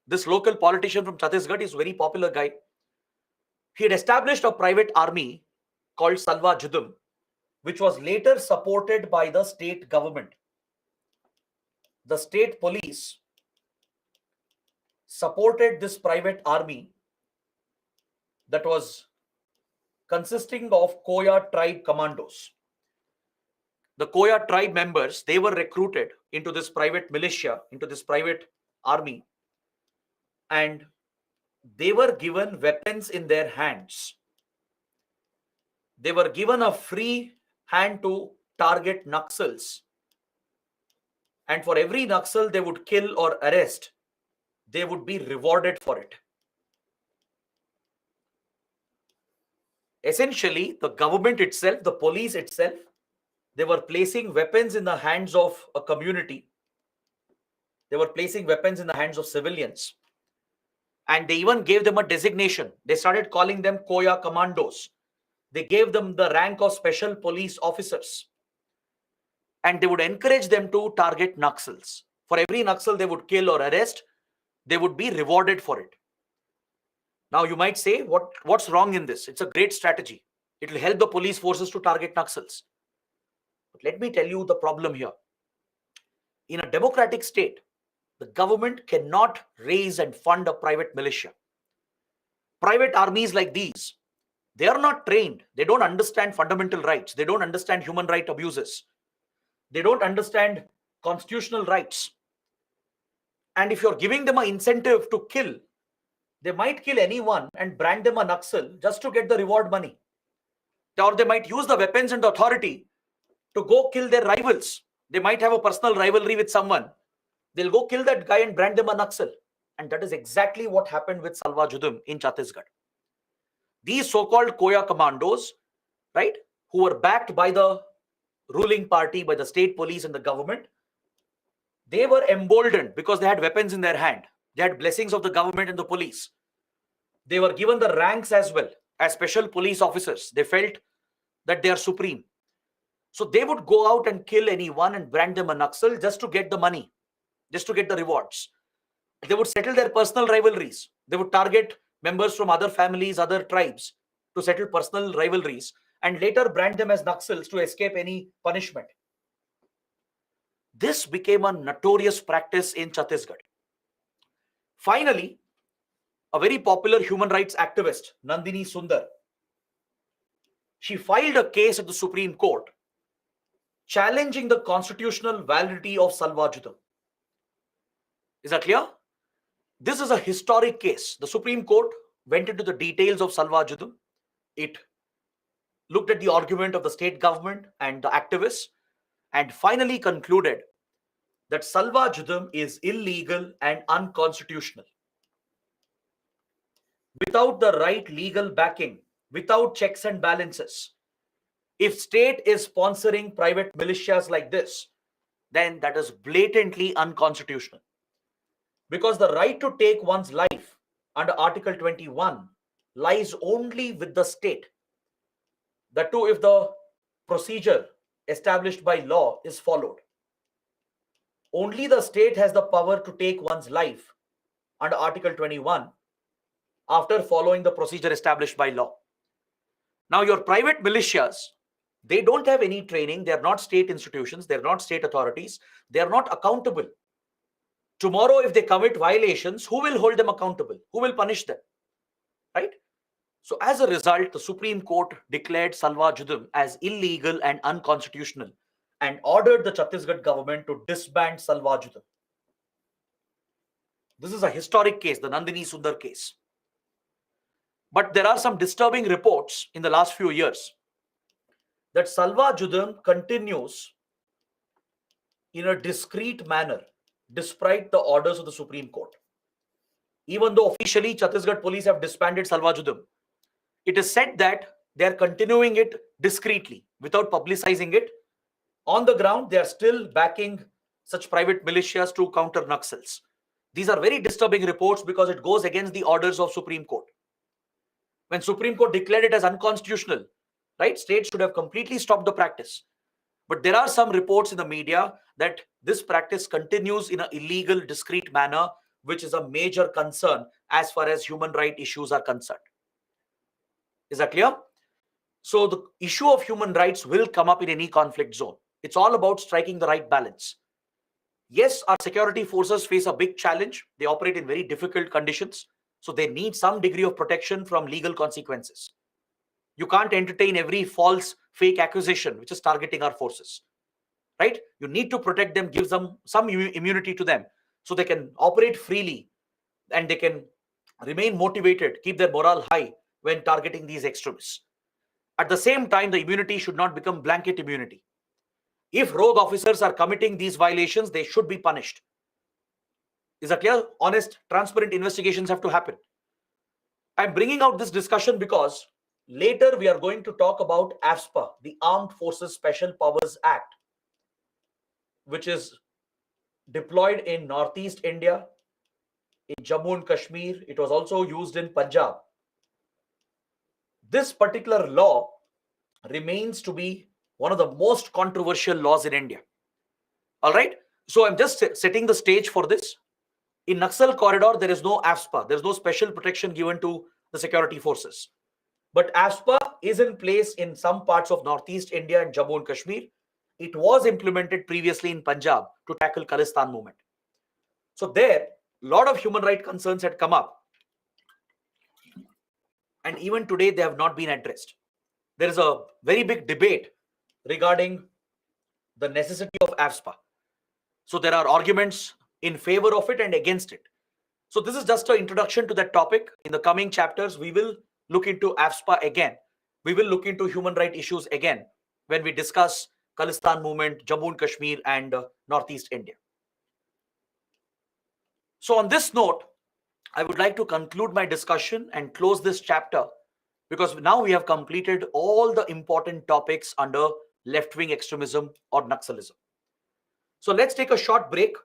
This local politician from Chhattisgarh is a very popular guy. He had established a private army called Salwa Judum, which was later supported by the state government. The state police supported this private army that was consisting of Koya tribe commandos. The Koya tribe members, they were recruited into this private militia, into this private army, and they were given weapons in their hands. They were given a free hand to target Naxals. And for every Naxal they would kill or arrest, they would be rewarded for it. Essentially, the government itself, the police itself, they were placing weapons in the hands of a community. They were placing weapons in the hands of civilians. And they even gave them a designation. They started calling them Koya commandos. They gave them the rank of special police officers. And they would encourage them to target Naxals. For every Naxal they would kill or arrest, they would be rewarded for it. Now you might say, what's wrong in this? It's a great strategy. It will help the police forces to target Naxals. But let me tell you the problem here. In a democratic state, the government cannot raise and fund a private militia. Private armies like these, they are not trained. They don't understand fundamental rights. They don't understand human right abuses. They don't understand constitutional rights. And if you're giving them an incentive to kill, they might kill anyone and brand them a Naxal just to get the reward money. Or they might use the weapons and the authority to go kill their rivals. They might have a personal rivalry with someone. They'll go kill that guy and brand them a Naxal. And that is exactly what happened with Salwa Judum in Chhattisgarh. These so-called Koya commandos, right, who were backed by the ruling party, by the state police and the government, they were emboldened because they had weapons in their hand. They had blessings of the government and the police. They were given the ranks as well as special police officers. They felt that they are supreme. So they would go out and kill anyone and brand them a Naxal just to get the money, just to get the rewards. They would settle their personal rivalries. They would target members from other families, other tribes to settle personal rivalries and later brand them as Naxals to escape any punishment. This became a notorious practice in Chhattisgarh. Finally, a very popular human rights activist, Nandini Sundar, she filed a case at the Supreme Court challenging the constitutional validity of Salwa Judum. Is that clear? This is a historic case. The Supreme Court went into the details of Salwa Judum. It looked at the argument of the state government and the activists and finally concluded that Salwa Judum is illegal and unconstitutional. Without the right legal backing, without checks and balances, if state is sponsoring private militias like this, then that is blatantly unconstitutional. Because the right to take one's life under Article 21 lies only with the state. That too, if the procedure established by law is followed. Only the state has the power to take one's life under Article 21 after following the procedure established by law. Now, your private militias, they don't have any training. They're not state institutions. They're not state authorities. They're not accountable. Tomorrow, if they commit violations, who will hold them accountable? Who will punish them? Right? So as a result, the Supreme Court declared Salwa Judum as illegal and unconstitutional and ordered the Chhattisgarh government to disband Salwa Judum. This is a historic case, the Nandini Sundar case. But there are some disturbing reports in the last few years that Salwa Judum continues in a discreet manner despite the orders of the Supreme Court. Even though officially Chhattisgarh police have disbanded Salwa Judum, it is said that they are continuing it discreetly without publicizing it. On the ground, they are still backing such private militias to counter Naxals. These are very disturbing reports because it goes against the orders of Supreme Court. When Supreme Court declared it as unconstitutional, right, states should have completely stopped the practice. But there are some reports in the media that this practice continues in an illegal, discreet manner, which is a major concern as far as human rights issues are concerned. Is that clear? So the issue of human rights will come up in any conflict zone. It's all about striking the right balance. Yes, our security forces face a big challenge. They operate in very difficult conditions. So they need some degree of protection from legal consequences. You can't entertain every false, fake accusation which is targeting our forces. Right? You need to protect them, give them some immunity to them so they can operate freely and they can remain motivated, keep their morale high when targeting these extremists. At the same time, the immunity should not become blanket immunity. If rogue officers are committing these violations, they should be punished. Is that clear? Honest, transparent investigations have to happen. I'm bringing out this discussion because later we are going to talk about AFSPA, the Armed Forces Special Powers Act, which is deployed in Northeast India, in Jammu and Kashmir. It was also used in Punjab. This particular law remains to be one of the most controversial laws in India. All right. So I'm just setting the stage for this. In Naxal corridor, there is no AFSPA. There is no special protection given to the security forces. But AFSPA is in place in some parts of Northeast India and Jammu and Kashmir. It was implemented previously in Punjab to tackle Khalistan movement. So there, a lot of human rights concerns had come up. And even today, they have not been addressed. There is a very big debate regarding the necessity of AFSPA. So there are arguments in favor of it and against it. So this is just an introduction to that topic. In the coming chapters, we will look into AFSPA again. We will look into human rights issues again when we discuss Khalistan movement, Jammu and Kashmir, and Northeast India. So on this note, I would like to conclude my discussion and close this chapter, because now we have completed all the important topics under left-wing extremism or Naxalism. So let's take a short break.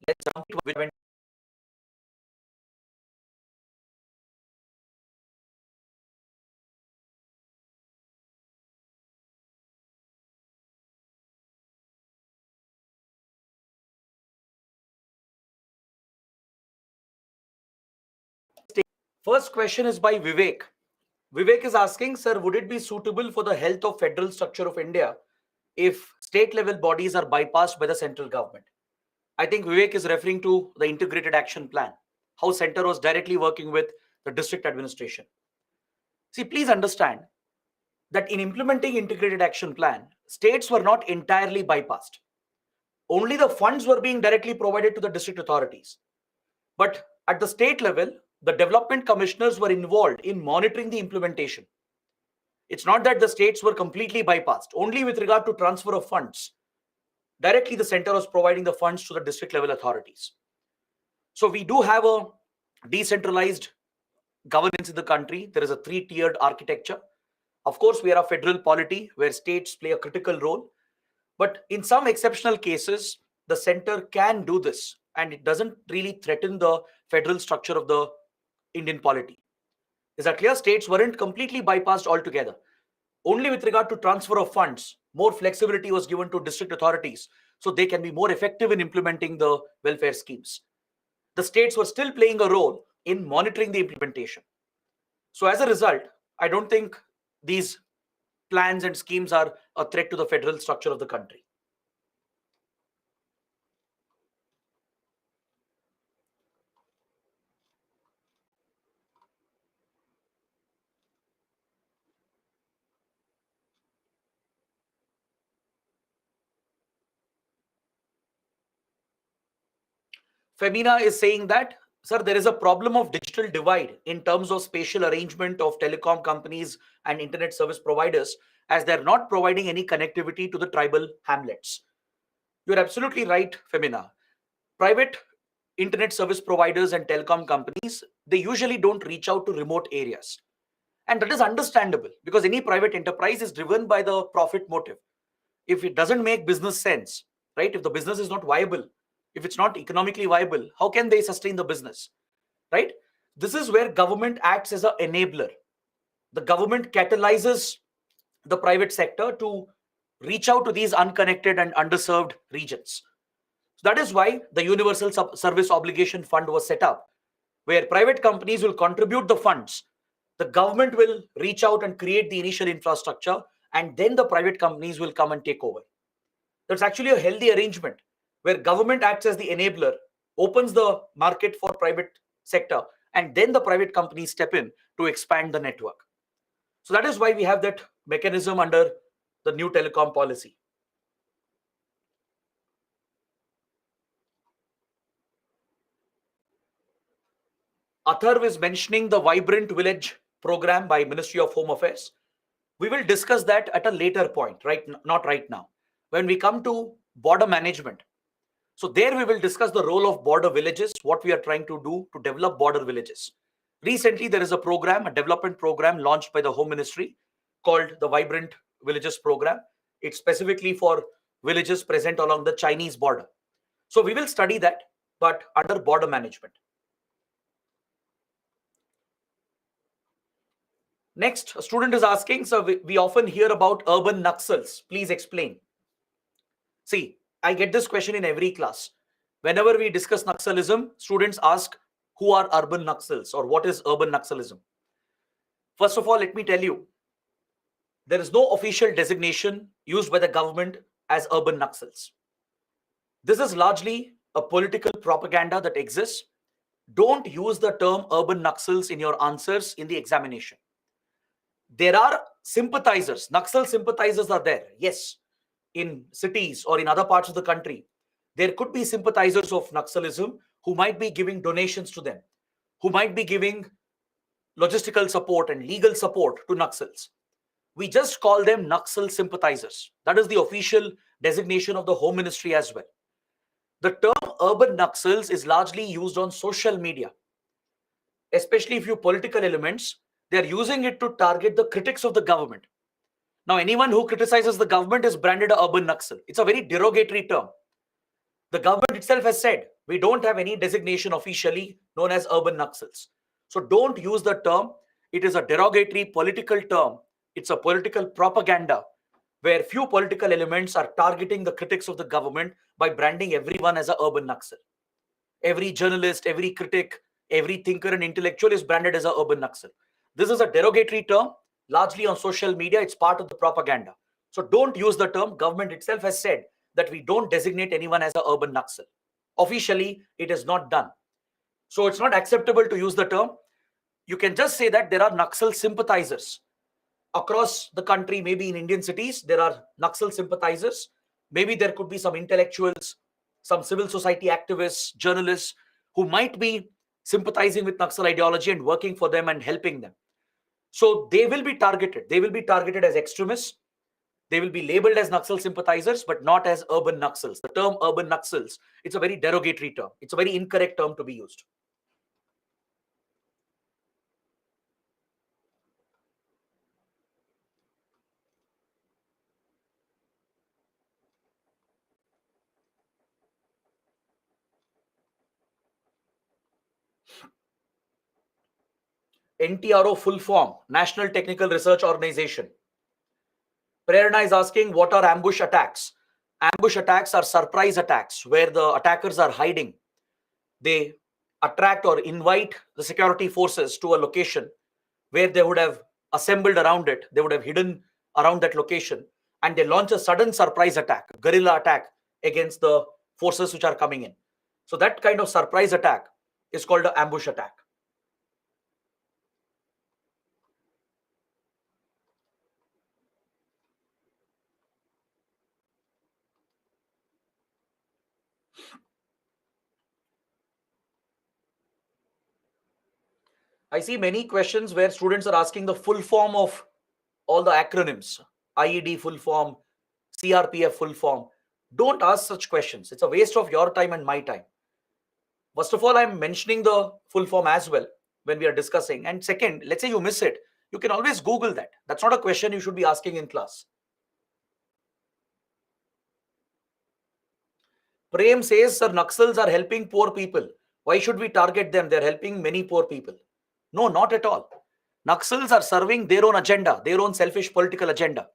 Let's jump into First question is by Vivek. Vivek is asking, sir, would it be suitable for the health of federal structure of India if state level bodies are bypassed by the central government? I think Vivek is referring to the integrated action plan, how center was directly working with the district administration. See, please understand that in implementing integrated action plan, states were not entirely bypassed. Only the funds were being directly provided to the district authorities. But at the state level, the development commissioners were involved in monitoring the implementation. It's not that the states were completely bypassed. Only with regard to transfer of funds, directly the center was providing the funds to the district level authorities. So we do have a decentralized governance in the country. There is a three-tiered architecture. Of course, we are a federal polity where states play a critical role. But in some exceptional cases, the center can do this, and it doesn't really threaten the federal structure of the Indian polity. Is that clear? States weren't completely bypassed altogether. Only with regard to transfer of funds, more flexibility was given to district authorities so they can be more effective in implementing the welfare schemes. The states were still playing a role in monitoring the implementation. So as a result, I don't think these plans and schemes are a threat to the federal structure of the country. Femina is saying that, sir, there is a problem of digital divide in terms of spatial arrangement of telecom companies and internet service providers, as they're not providing any connectivity to the tribal hamlets. You're absolutely right, Femina. Private internet service providers and telecom companies, they usually don't reach out to remote areas. And that is understandable because any private enterprise is driven by the profit motive. If it doesn't make business sense, right? If the business is not viable, if it's not economically viable, how can they sustain the business, right? This is where government acts as an enabler. The government catalyzes the private sector to reach out to these unconnected and underserved regions. So that is why the Universal Service Obligation Fund was set up, where private companies will contribute the funds. The government will reach out and create the initial infrastructure, and then the private companies will come and take over. That's actually a healthy arrangement where government acts as the enabler, opens the market for private sector, and then the private companies step in to expand the network. So that is why we have that mechanism under the new telecom policy. Atharv is mentioning the Vibrant Village program by Ministry of Home Affairs. We will discuss that at a later point, right? Not right now. When we come to border management, so there we will discuss the role of border villages, what we are trying to do to develop border villages. Recently, there is a program, a development program launched by the Home Ministry called the Vibrant Villages Program. It's specifically for villages present along the Chinese border. So we will study that, but under border management. Next, a student is asking, so we often hear about urban Naxals. Please explain. See, I get this question in every class. Whenever we discuss Naxalism, students ask, who are urban Naxals or what is urban Naxalism? First of all, let me tell you, there is no official designation used by the government as urban Naxals. This is largely a political propaganda that exists. Don't use the term urban Naxals in your answers in the examination. There are sympathizers, Naxal sympathizers are there. Yes, in cities or in other parts of the country, there could be sympathizers of Naxalism who might be giving donations to them, who might be giving logistical support and legal support to Naxals. We just call them Naxal sympathizers. That is the official designation of the Home Ministry as well. The term urban Naxals is largely used on social media, especially if you political elements, they are using it to target the critics of the government. Now, anyone who criticizes the government is branded an urban Naxal. It's a very derogatory term. The government itself has said, we don't have any designation officially known as urban Naxals. So don't use the term. It is a derogatory political term. It's a political propaganda where few political elements are targeting the critics of the government by branding everyone as an urban Naxal. Every journalist, every critic, every thinker and intellectual is branded as an urban Naxal. This is a derogatory term, largely on social media. It's part of the propaganda. So don't use the term. Government itself has said that we don't designate anyone as an urban Naxal. Officially, it is not done. So it's not acceptable to use the term. You can just say that there are Naxal sympathizers. Across the country, maybe in Indian cities, there are Naxal sympathizers. Maybe there could be some intellectuals, some civil society activists, journalists who might be sympathizing with Naxal ideology and working for them and helping them. So they will be targeted. They will be targeted as extremists. They will be labeled as Naxal sympathizers, but not as urban Naxals. The term urban Naxals, it's a very derogatory term. It's a very incorrect term to be used. NTRO full form, National Technical Research Organization. Prerna is asking, what are ambush attacks? Ambush attacks are surprise attacks where the attackers are hiding. They attract or invite the security forces to a location where they would have assembled around it. They would have hidden around that location and they launch a sudden surprise attack, guerrilla attack against the forces which are coming in. So that kind of surprise attack is called an ambush attack. I see many questions where students are asking the full form of all the acronyms, IED full form, CRPF full form. Don't ask such questions. It's a waste of your time and my time. First of all, I'm mentioning the full form as well when we are discussing. And second, let's say you miss it. You can always Google that. That's not a question you should be asking in class. Prem says, sir, Naxals are helping poor people. Why should we target them? They're helping many poor people. No, not at all. Naxals are serving their own agenda, their own selfish political agenda.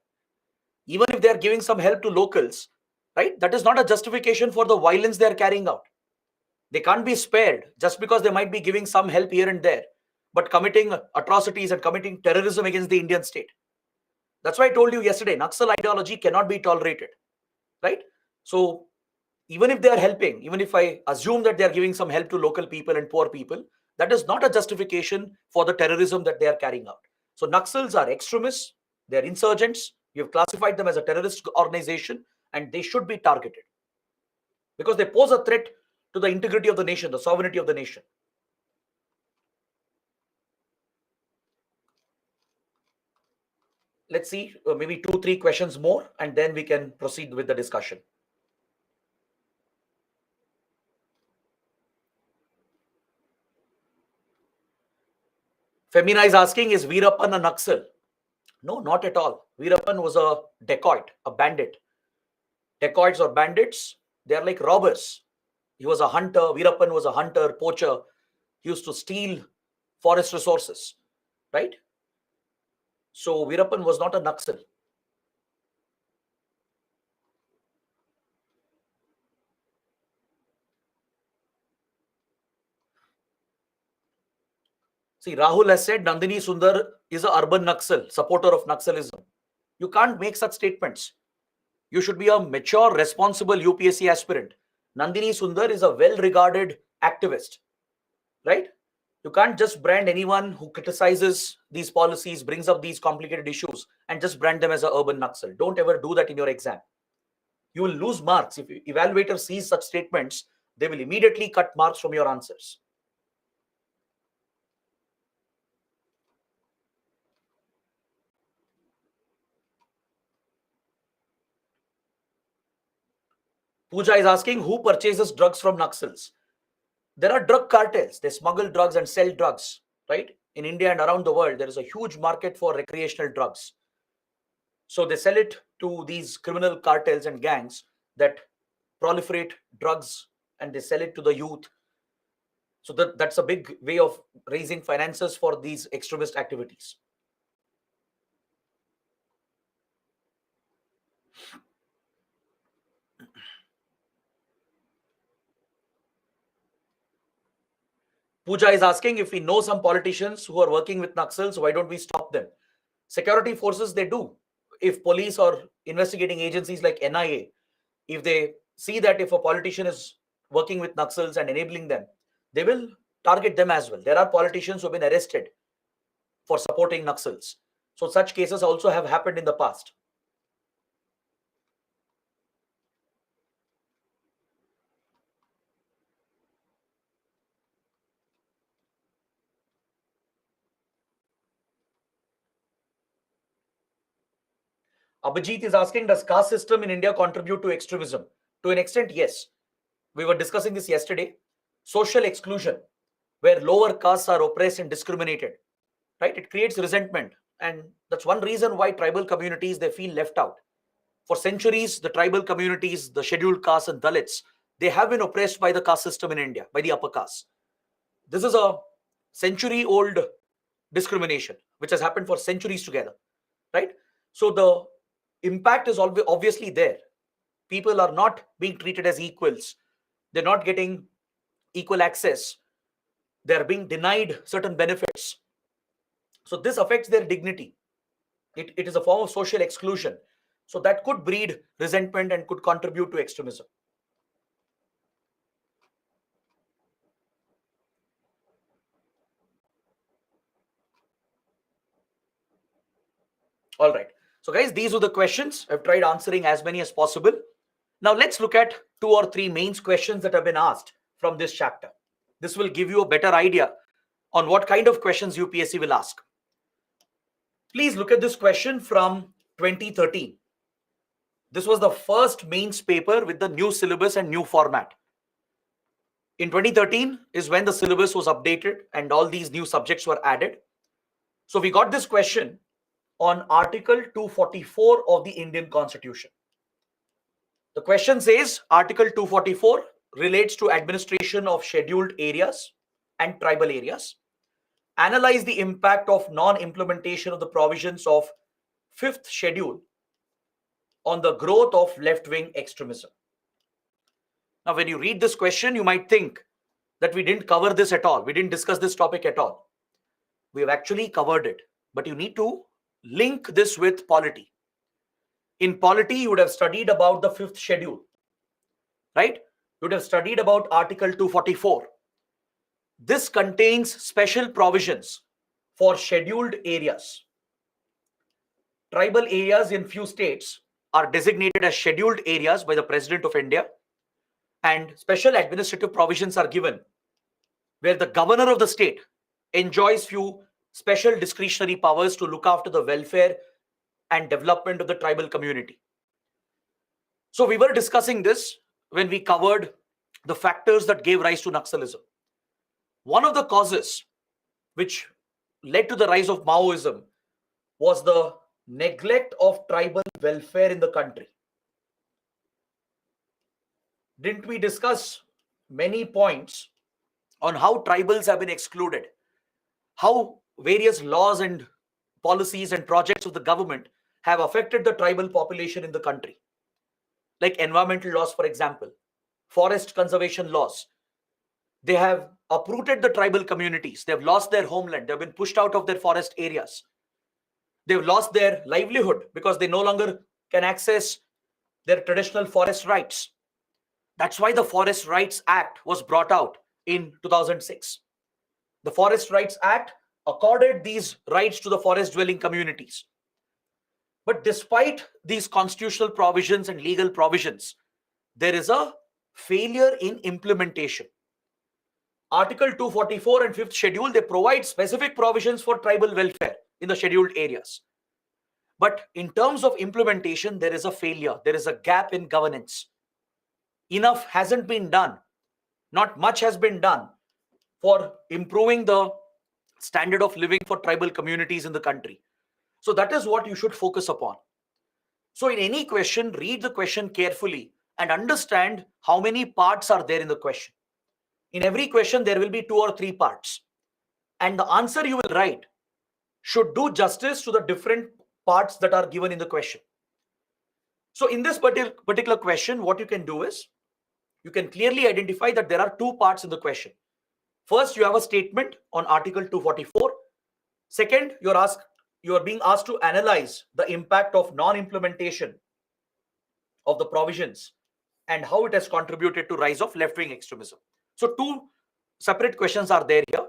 Even if they're giving some help to locals, right? That is not a justification for the violence they're carrying out. They can't be spared just because they might be giving some help here and there, but committing atrocities and committing terrorism against the Indian state. That's why I told you yesterday, Naxal ideology cannot be tolerated, right? So even if they are helping, even if I assume that they are giving some help to local people and poor people, that is not a justification for the terrorism that they are carrying out. So Naxals are extremists, they are insurgents. You have classified them as a terrorist organization and they should be targeted because they pose a threat to the integrity of the nation, the sovereignty of the nation. let's see, maybe 2-3 questions more, and then we can proceed with the discussion. Femina is asking, is Veerappan a Naxal? No, not at all. Veerappan was a dacoit, a bandit. Dacoits or bandits, they are like robbers. He was a hunter. Veerappan was a hunter, poacher. He used to steal forest resources, right? So Veerappan was not a Naxal. See, Rahul has said Nandini Sundar is an urban Naxal, supporter of Naxalism. You can't make such statements. You should be a mature, responsible UPSC aspirant. Nandini Sundar is a well-regarded activist, right? You can't just brand anyone who criticizes these policies, brings up these complicated issues, and just brand them as an urban Naxal. Don't ever do that in your exam. You will lose marks. If evaluator sees such statements, they will immediately cut marks from your answers. Pooja is asking, who purchases drugs from Naxals? There are drug cartels. They smuggle drugs and sell drugs, right? In India and around the world, there is a huge market for recreational drugs. So they sell it to these criminal cartels and gangs that proliferate drugs, and they sell it to the youth. So that's a big way of raising finances for these extremist activities. Pooja is asking, if we know some politicians who are working with Naxals, why don't we stop them? Security forces, they do. If police or investigating agencies like NIA, if they see that if a politician is working with Naxals and enabling them, they will target them as well. There are politicians who have been arrested for supporting Naxals. So such cases also have happened in the past. Abhijit is asking, does caste system in India contribute to extremism? To an extent, yes. We were discussing this yesterday. Social exclusion, where lower castes are oppressed and discriminated, right? It creates resentment. And that's one reason why tribal communities, they feel left out. For centuries, the tribal communities, the scheduled castes and Dalits, they have been oppressed by the caste system in India, by the upper caste. This is a century-old discrimination, which has happened for centuries together, right? So the impact is obviously there. People are not being treated as equals. They're not getting equal access. They're being denied certain benefits. So this affects their dignity. It is a form of social exclusion. So that could breed resentment and could contribute to extremism. All right. So guys, these are the questions. I've tried answering as many as possible. Now let's look at 2 or 3 main questions that have been asked from this chapter. This will give you a better idea on what kind of questions UPSC will ask. Please look at this question from 2013. This was the first mains paper with the new syllabus and new format. In 2013 is when the syllabus was updated and all these new subjects were added. So we got this question on Article 244 of the Indian Constitution. The question says Article 244 relates to administration of scheduled areas and tribal areas. Analyze the impact of non-implementation of the provisions of 5th schedule on the growth of left-wing extremism. Now, when you read this question, you might think that we didn't cover this at all. We didn't discuss this topic at all. We have actually covered it, but you need to link this with polity. In polity, you would have studied about the 5th schedule, right? You would have studied about Article 244. This contains special provisions for scheduled areas. Tribal areas in few states are designated as scheduled areas by the President of India, and special administrative provisions are given where the governor of the state enjoys few special discretionary powers to look after the welfare and development of the tribal community. So we were discussing this when we covered the factors that gave rise to Naxalism. One of the causes which led to the rise of Maoism was the neglect of tribal welfare in the country. Didn't we discuss many points on how tribals have been excluded, how various laws and policies and projects of the government have affected the tribal population in the country, like environmental laws, for example, forest conservation laws. They have uprooted the tribal communities. They've lost their homeland. They've been pushed out of their forest areas. They've lost their livelihood because they no longer can access their traditional forest rights. That's why the Forest Rights Act was brought out in 2006. The Forest Rights Act accorded these rights to the forest dwelling communities. But despite these constitutional provisions and legal provisions, there is a failure in implementation. Article 244 and 5th schedule, they provide specific provisions for tribal welfare in the scheduled areas. But in terms of implementation, there is a failure. There is a gap in governance. Enough hasn't been done. Not much has been done for improving the standard of living for tribal communities in the country. So that is what you should focus upon. So in any question, read the question carefully and understand how many parts are there in the question. In every question, there will be 2 or 3 parts. And the answer you will write should do justice to the different parts that are given in the question. So in this particular question, what you can do is, you can clearly identify that there are 2 parts in the question. First, you have a statement on Article 244. Second, you are being asked to analyze the impact of non-implementation of the provisions and how it has contributed to rise of left-wing extremism. So 2 separate questions are there here.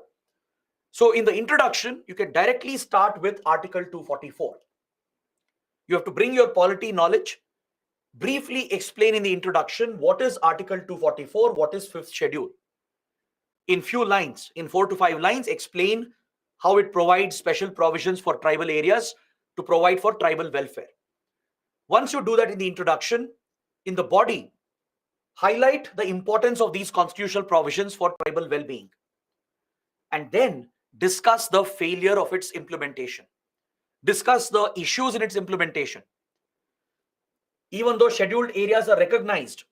So in the introduction, you can directly start with Article 244. You have to bring your polity knowledge, briefly explain in the introduction what is Article 244, what is 5th schedule. In few lines, in 4 to 5 lines, explain how it provides special provisions for tribal areas to provide for tribal welfare. Once you do that in the introduction, in the body, highlight the importance of these constitutional provisions for tribal well-being, and then discuss the failure of its implementation. Discuss the issues in its implementation. Even though scheduled areas are recognized,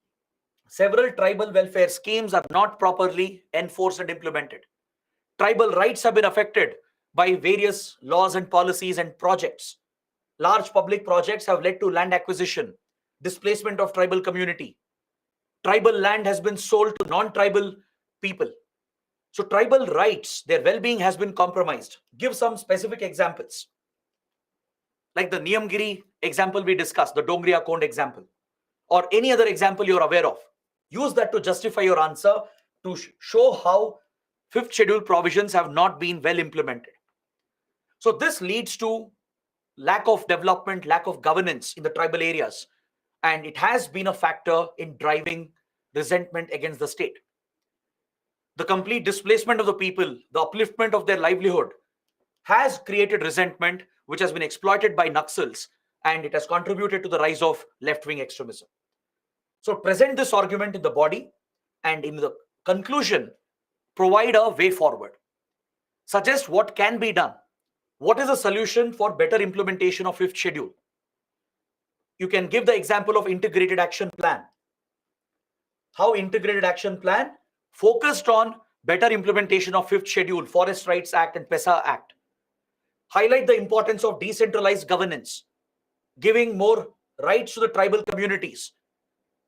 several tribal welfare schemes are not properly enforced and implemented. Tribal rights have been affected by various laws and policies and projects. Large public projects have led to land acquisition, displacement of tribal community. Tribal land has been sold to non-tribal people. So tribal rights, their well-being has been compromised. Give some specific examples. Like the Niyamgiri example we discussed, the Dongriya Kond example, or any other example you're aware of. Use that to justify your answer, to show how 5th schedule provisions have not been well implemented. So this leads to lack of development, lack of governance in the tribal areas, and it has been a factor in driving resentment against the state. The complete displacement of the people, the upliftment of their livelihood has created resentment, which has been exploited by Naxals, and it has contributed to the rise of left-wing extremism. So present this argument in the body, and in the conclusion, provide a way forward. Suggest what can be done. What is a solution for better implementation of 5th schedule? You can give the example of integrated action plan. How integrated action plan focused on better implementation of 5th schedule, Forest Rights Act and PESA Act. Highlight the importance of decentralized governance, giving more rights to the tribal communities.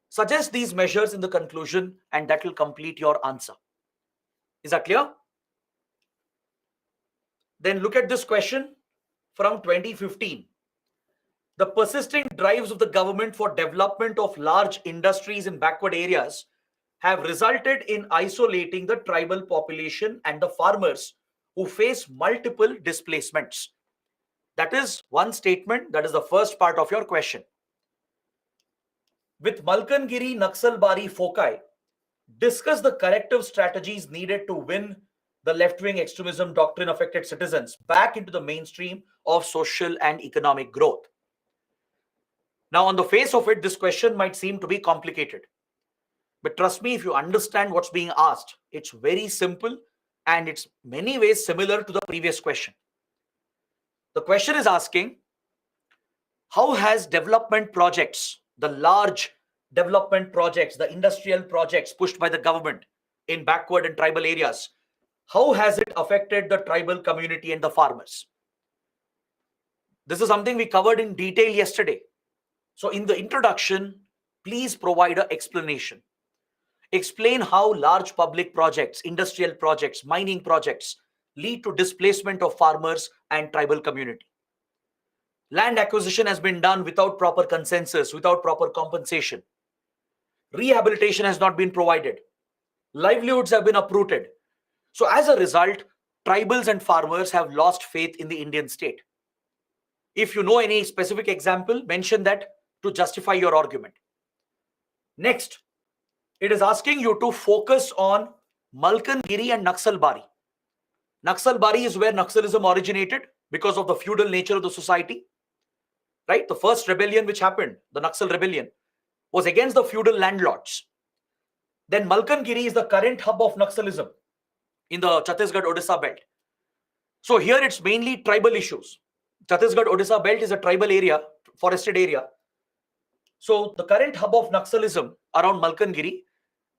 Suggest these measures in the conclusion, and that will complete your answer. Is that clear? Then look at this question from 2015. The persisting drives of the government for development of large industries in backward areas have resulted in isolating the tribal population and the farmers who face multiple displacements. That is one statement. That is the first part of your question. With Malkangiri Naxalbari foci, discuss the corrective strategies needed to win the left-wing extremism doctrine affected citizens back into the mainstream of social and economic growth. Now, on the face of it, this question might seem to be complicated. But trust me, if you understand what's being asked, it's very simple and it's many ways similar to the previous question. The question is asking, how has development projects, the large development projects, the industrial projects pushed by the government in backward and tribal areas, how has it affected the tribal community and the farmers? This is something we covered in detail yesterday. So in the introduction, please provide an explanation. Explain how large public projects, industrial projects, mining projects lead to displacement of farmers and tribal community. Land acquisition has been done without proper consensus, without proper compensation. Rehabilitation has not been provided. Livelihoods have been uprooted. So as a result, tribals and farmers have lost faith in the Indian state. If you know any specific example, mention that to justify your argument. Next, it is asking you to focus on Malkangiri and Naxalbari. Naxalbari is where Naxalism originated because of the feudal nature of the society. Right? The first rebellion which happened, the Naxal rebellion, was against the feudal landlords. Then Malkangiri is the current hub of Naxalism in the Chhattisgarh-Odisha belt. So here it's mainly tribal issues. Chhattisgarh-Odisha belt is a tribal area, forested area. So the current hub of Naxalism around Malkangiri,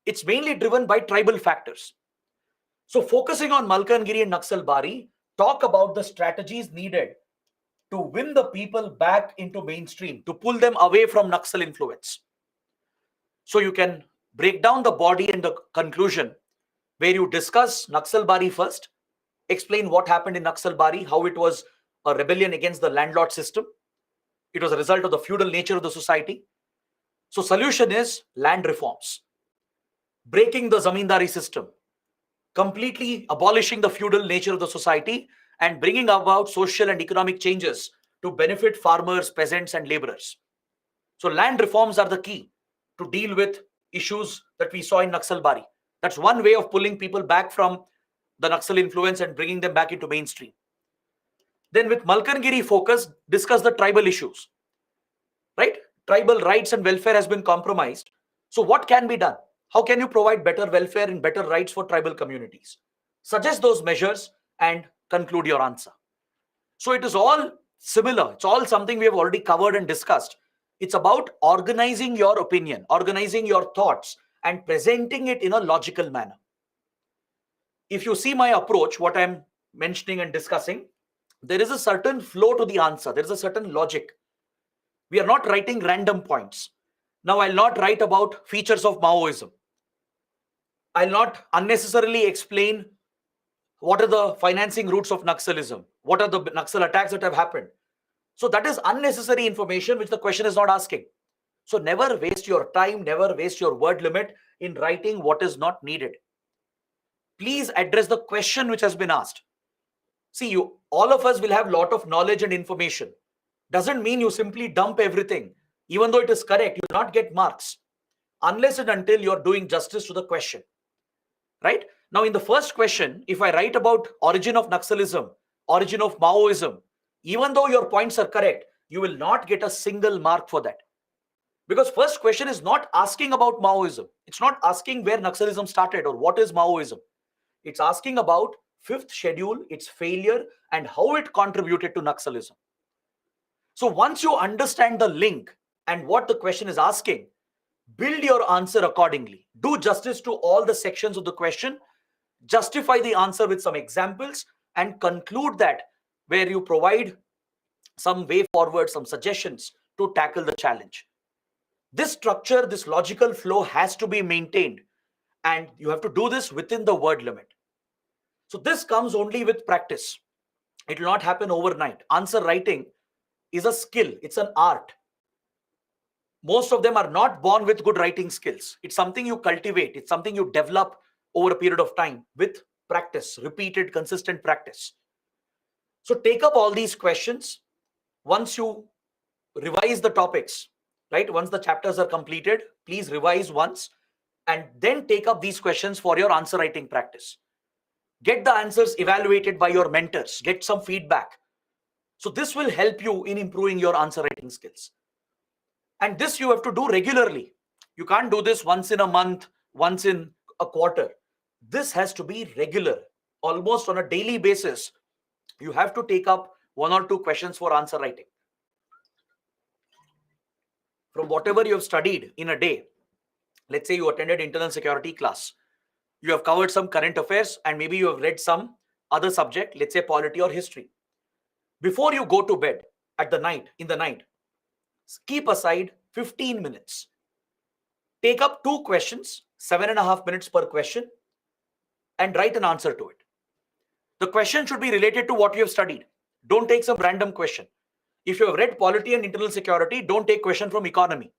it's mainly driven by tribal factors. So focusing on Malkangiri and Naxalbari, talk about the strategies needed to win the people back into mainstream, to pull them away from Naxal influence. So you can break down the body and the conclusion where you discuss Naxalbari first, explain what happened in Naxalbari, how it was a rebellion against the landlord system. It was a result of the feudal nature of the society. So solution is land reforms, breaking the zamindari system, completely abolishing the feudal nature of the society and bringing about social and economic changes to benefit farmers, peasants and laborers. So land reforms are the key to deal with issues that we saw in Naxalbari. That's one way of pulling people back from the Naxal influence and bringing them back into mainstream. Then with Malkangiri focus, discuss the tribal issues, right? Tribal rights and welfare has been compromised. So what can be done? How can you provide better welfare and better rights for tribal communities? Suggest those measures and conclude your answer. So it is all similar. It's all something we have already covered and discussed. It's about organizing your opinion, organizing your thoughts and presenting it in a logical manner. If you see my approach, what I'm mentioning and discussing, there is a certain flow to the answer. There is a certain logic. We are not writing random points. Now, I'll not write about features of Maoism. I'll not unnecessarily explain what are the financing routes of Naxalism, what are the Naxal attacks that have happened. So that is unnecessary information which the question is not asking. So never waste your time, never waste your word limit in writing what is not needed. Please address the question which has been asked. See, all of us will have a lot of knowledge and information. Doesn't mean you simply dump everything. Even though it is correct, you will not get marks unless and until you are doing justice to the question. Right? Now, in the first question, if I write about origin of Naxalism, origin of Maoism, even though your points are correct, you will not get a single mark for that. Because first question is not asking about Maoism. It's not asking where Naxalism started or what is Maoism. It's asking about fifth schedule, its failure, and how it contributed to Naxalism. So once you understand the link and what the question is asking, build your answer accordingly. Do justice to all the sections of the question, justify the answer with some examples, and conclude that where you provide some way forward, some suggestions to tackle the challenge. This structure, this logical flow has to be maintained, and you have to do this within the word limit. So this comes only with practice. It will not happen overnight. Answer writing is a skill. It's an art. Most of them are not born with good writing skills. It's something you cultivate. It's something you develop over a period of time with practice, repeated, consistent practice. So take up all these questions. Once you revise the topics, right? Once the chapters are completed, please revise once and then take up these questions for your answer writing practice. Get the answers evaluated by your mentors. Get some feedback. So this will help you in improving your answer writing skills. And this you have to do regularly. You can't do this once in a month, once in a quarter. This has to be regular, almost on a daily basis. You have to take up 1 or 2 questions for answer writing. From whatever you have studied in a day, let's say you attended internal security class, you have covered some current affairs, and maybe you have read some other subject, let's say polity or history. Before you go to bed in the night, keep aside 15 minutes. Take up 2 questions, 7.5 minutes per question, and write an answer to it. The question should be related to what you have studied. Don't take some random question. If you have read polity and internal security, don't take question from economy.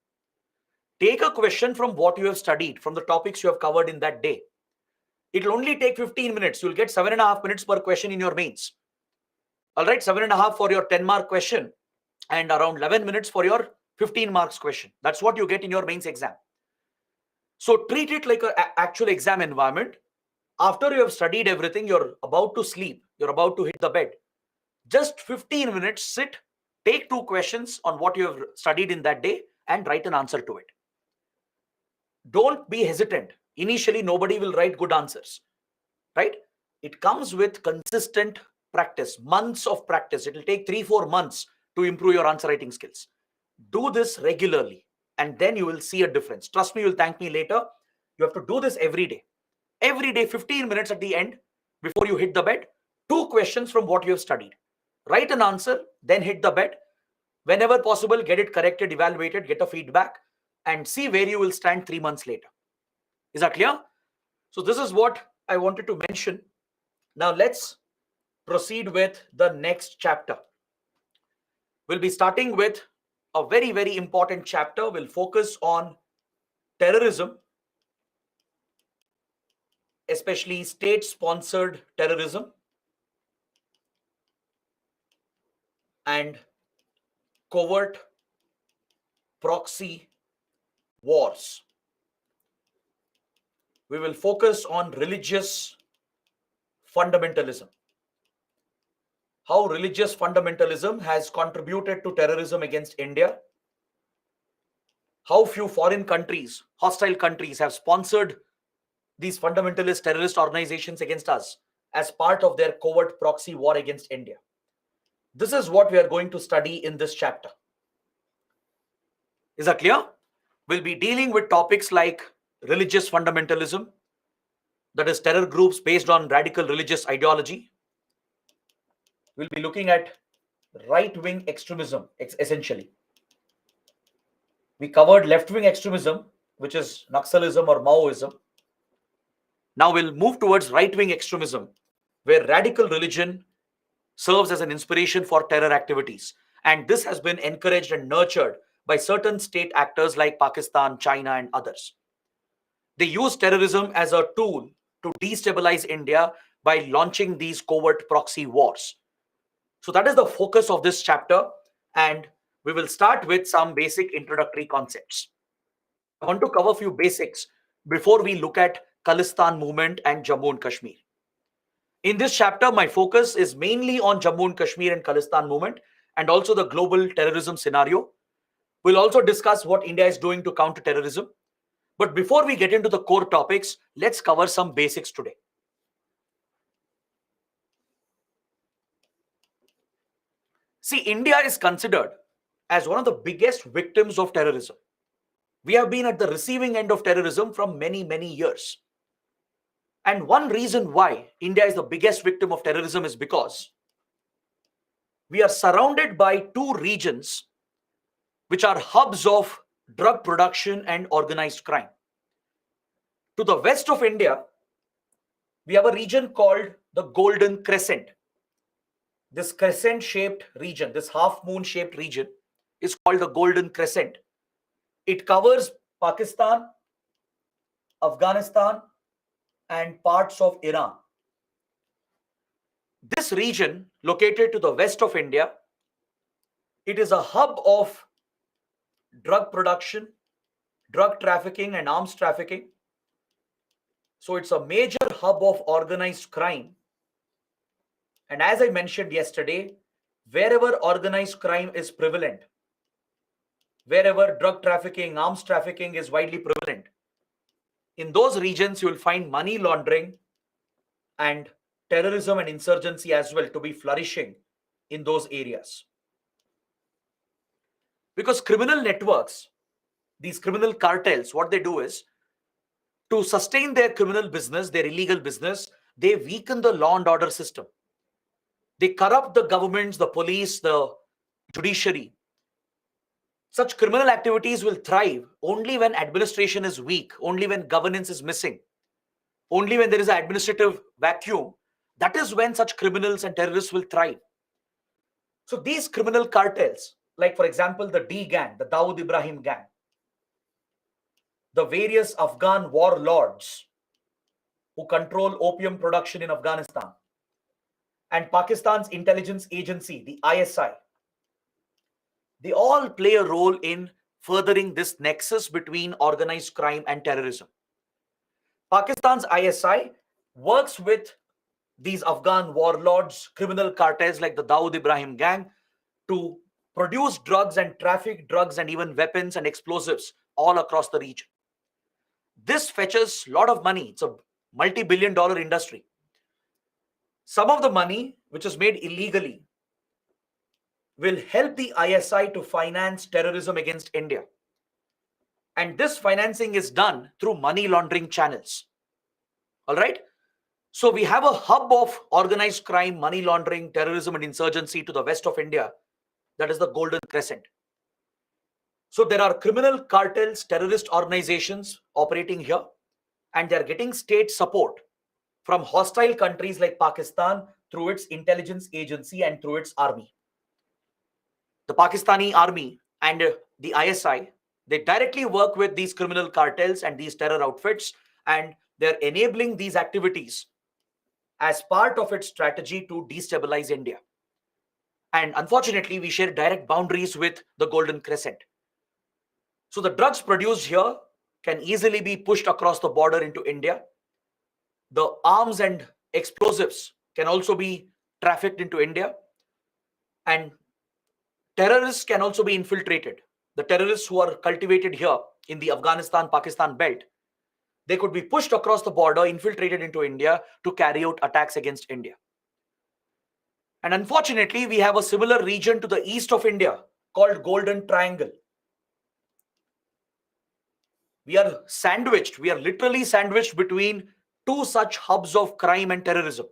Take a question from what you have studied, from the topics you have covered in that day. It will only take 15 minutes. You'll get 7.5 minutes per question in your mains. All right, 7.5 for your 10-mark question and around 11 minutes for your 15 marks question. That's what you get in your mains exam. So treat it like an actual exam environment. After you have studied everything, you're about to sleep, you're about to hit the bed. Just 15 minutes, sit, take 2 questions on what you have studied in that day and write an answer to it. Don't be hesitant. Initially, nobody will write good answers, right? It comes with consistent practice, months of practice. It will take 3-4 months to improve your answer writing skills. Do this regularly, and then you will see a difference. Trust me, you'll thank me later. You have to do this every day. Every day, 15 minutes at the end, before you hit the bed, 2 questions from what you have studied. Write an answer, then hit the bed. Whenever possible, get it corrected, evaluated, get a feedback, and see where you will stand 3 months later. Is that clear? So this is what I wanted to mention. Now let's proceed with the next chapter. We'll be starting with a very, very important chapter. We'll focus on terrorism, especially state-sponsored terrorism and covert proxy wars. We will focus on religious fundamentalism. How religious fundamentalism has contributed to terrorism against India. How few foreign countries, hostile countries, have sponsored these fundamentalist terrorist organizations against us as part of their covert proxy war against India. This is what we are going to study in this chapter. Is that clear? We'll be dealing with topics like religious fundamentalism, that is terror groups based on radical religious ideology. We'll be looking at right-wing extremism, essentially. We covered left-wing extremism, which is Naxalism or Maoism. Now we'll move towards right-wing extremism, where radical religion serves as an inspiration for terror activities. And this has been encouraged and nurtured by certain state actors like Pakistan, China, and others. They use terrorism as a tool to destabilize India by launching these covert proxy wars. So that is the focus of this chapter, and we will start with some basic introductory concepts. I want to cover a few basics before we look at Khalistan movement and Jammu and Kashmir. In this chapter, my focus is mainly on Jammu and Kashmir and Khalistan movement and also the global terrorism scenario. We'll also discuss what India is doing to counter terrorism. But before we get into the core topics, let's cover some basics today. See, India is considered as one of the biggest victims of terrorism. We have been at the receiving end of terrorism from many, many years. And one reason why India is the biggest victim of terrorism is because we are surrounded by 2 regions which are hubs of drug production and organized crime. To the west of India, we have a region called the Golden Crescent. This crescent-shaped region, this half-moon-shaped region is called the Golden Crescent. It covers Pakistan, Afghanistan, and parts of Iran. This region, located to the west of India, it is a hub of drug production, drug trafficking, and arms trafficking. So it's a major hub of organized crime. And as I mentioned yesterday, wherever organized crime is prevalent, wherever drug trafficking, arms trafficking is widely prevalent, in those regions you will find money laundering and terrorism and insurgency as well to be flourishing in those areas. Because criminal networks, these criminal cartels, what they do is to sustain their criminal business, their illegal business, they weaken the law and order system. They corrupt the governments, the police, the judiciary. Such criminal activities will thrive only when administration is weak, only when governance is missing, only when there is an administrative vacuum. That is when such criminals and terrorists will thrive. So these criminal cartels, like for example, the D gang, the Dawood Ibrahim gang, the various Afghan warlords who control opium production in Afghanistan, and Pakistan's intelligence agency, the ISI, they all play a role in furthering this nexus between organized crime and terrorism. Pakistan's ISI works with these Afghan warlords, criminal cartels like the Dawood Ibrahim gang to produce drugs and traffic drugs and even weapons and explosives all across the region. This fetches a lot of money. It's a multi-billion-dollar industry. Some of the money which is made illegally will help the ISI to finance terrorism against India. And this financing is done through money laundering channels. All right? So we have a hub of organized crime, money laundering, terrorism, and insurgency to the west of India. That is the Golden Crescent. So there are criminal cartels, terrorist organizations operating here, and they're getting state support from hostile countries like Pakistan through its intelligence agency and through its army. The Pakistani army and the ISI, they directly work with these criminal cartels and these terror outfits, and they're enabling these activities as part of its strategy to destabilize India. And unfortunately, we share direct boundaries with the Golden Crescent. So the drugs produced here can easily be pushed across the border into India. The arms and explosives can also be trafficked into India. And terrorists can also be infiltrated. The terrorists who are cultivated here in the Afghanistan-Pakistan belt, they could be pushed across the border, infiltrated into India to carry out attacks against India. And unfortunately, we have a similar region to the east of India called Golden Triangle. We are sandwiched. We are literally sandwiched between two such hubs of crime and terrorism.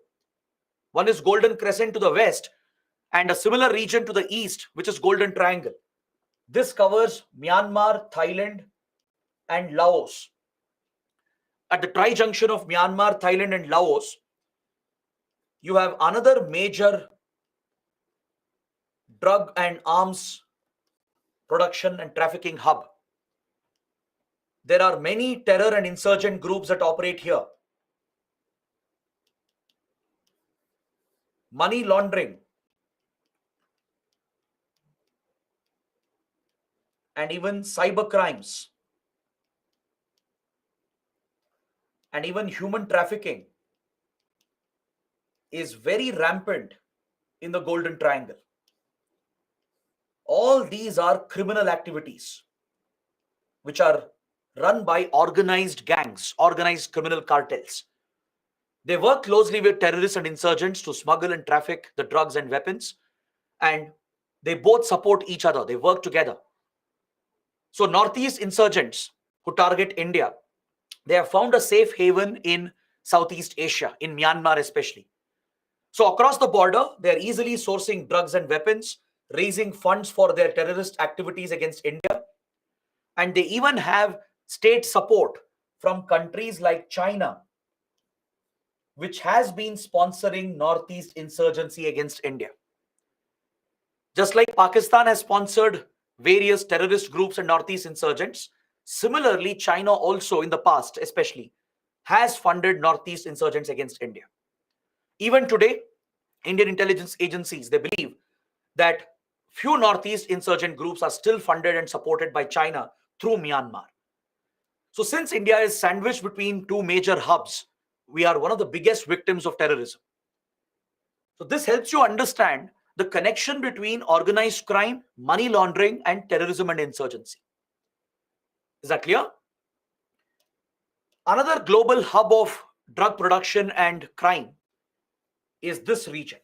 One is Golden Crescent to the west, and a similar region to the east, which is Golden Triangle. This covers Myanmar, Thailand, and Laos. At the tri-junction of Myanmar, Thailand, and Laos, you have another major drug and arms production and trafficking hub. There are many terror and insurgent groups that operate here. Money laundering and even cyber crimes and even human trafficking is very rampant in the Golden Triangle. All these are criminal activities which are run by organized gangs, organized criminal cartels. They work closely with terrorists and insurgents to smuggle and traffic the drugs and weapons, and they both support each other. They work together. So Northeast insurgents who target India, they have found a safe haven in Southeast Asia, in Myanmar especially. So across the border, they are easily sourcing drugs and weapons, raising funds for their terrorist activities against India. And they even have state support from countries like China, which has been sponsoring Northeast insurgency against India. Just like Pakistan has sponsored various terrorist groups and Northeast insurgents, similarly, China also in the past especially has funded Northeast insurgents against India. Even today, Indian intelligence agencies, they believe that few Northeast insurgent groups are still funded and supported by China through Myanmar. So since India is sandwiched between two major hubs, we are one of the biggest victims of terrorism. So this helps you understand the connection between organized crime, money laundering, and terrorism and insurgency. Is that clear? Another global hub of drug production and crime is this region: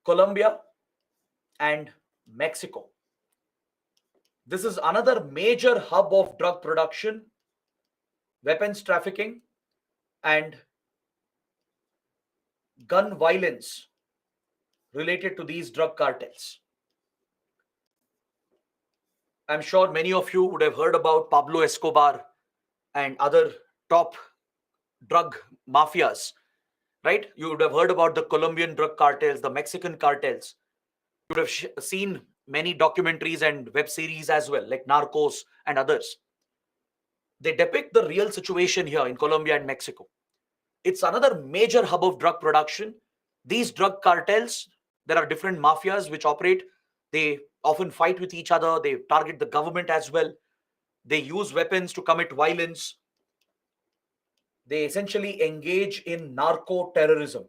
Colombia and Mexico. This is another major hub of drug production, weapons trafficking, and gun violence related to these drug cartels. I'm sure many of you would have heard about Pablo Escobar and other top drug mafias, right? You would have heard about the Colombian drug cartels, the Mexican cartels. You would have seen many documentaries and web series as well, like Narcos and others. They depict the real situation here in Colombia and Mexico. It's another major hub of drug production. These drug cartels, there are different mafias which operate. They often fight with each other. They target the government as well. They use weapons to commit violence. They essentially engage in narco terrorism.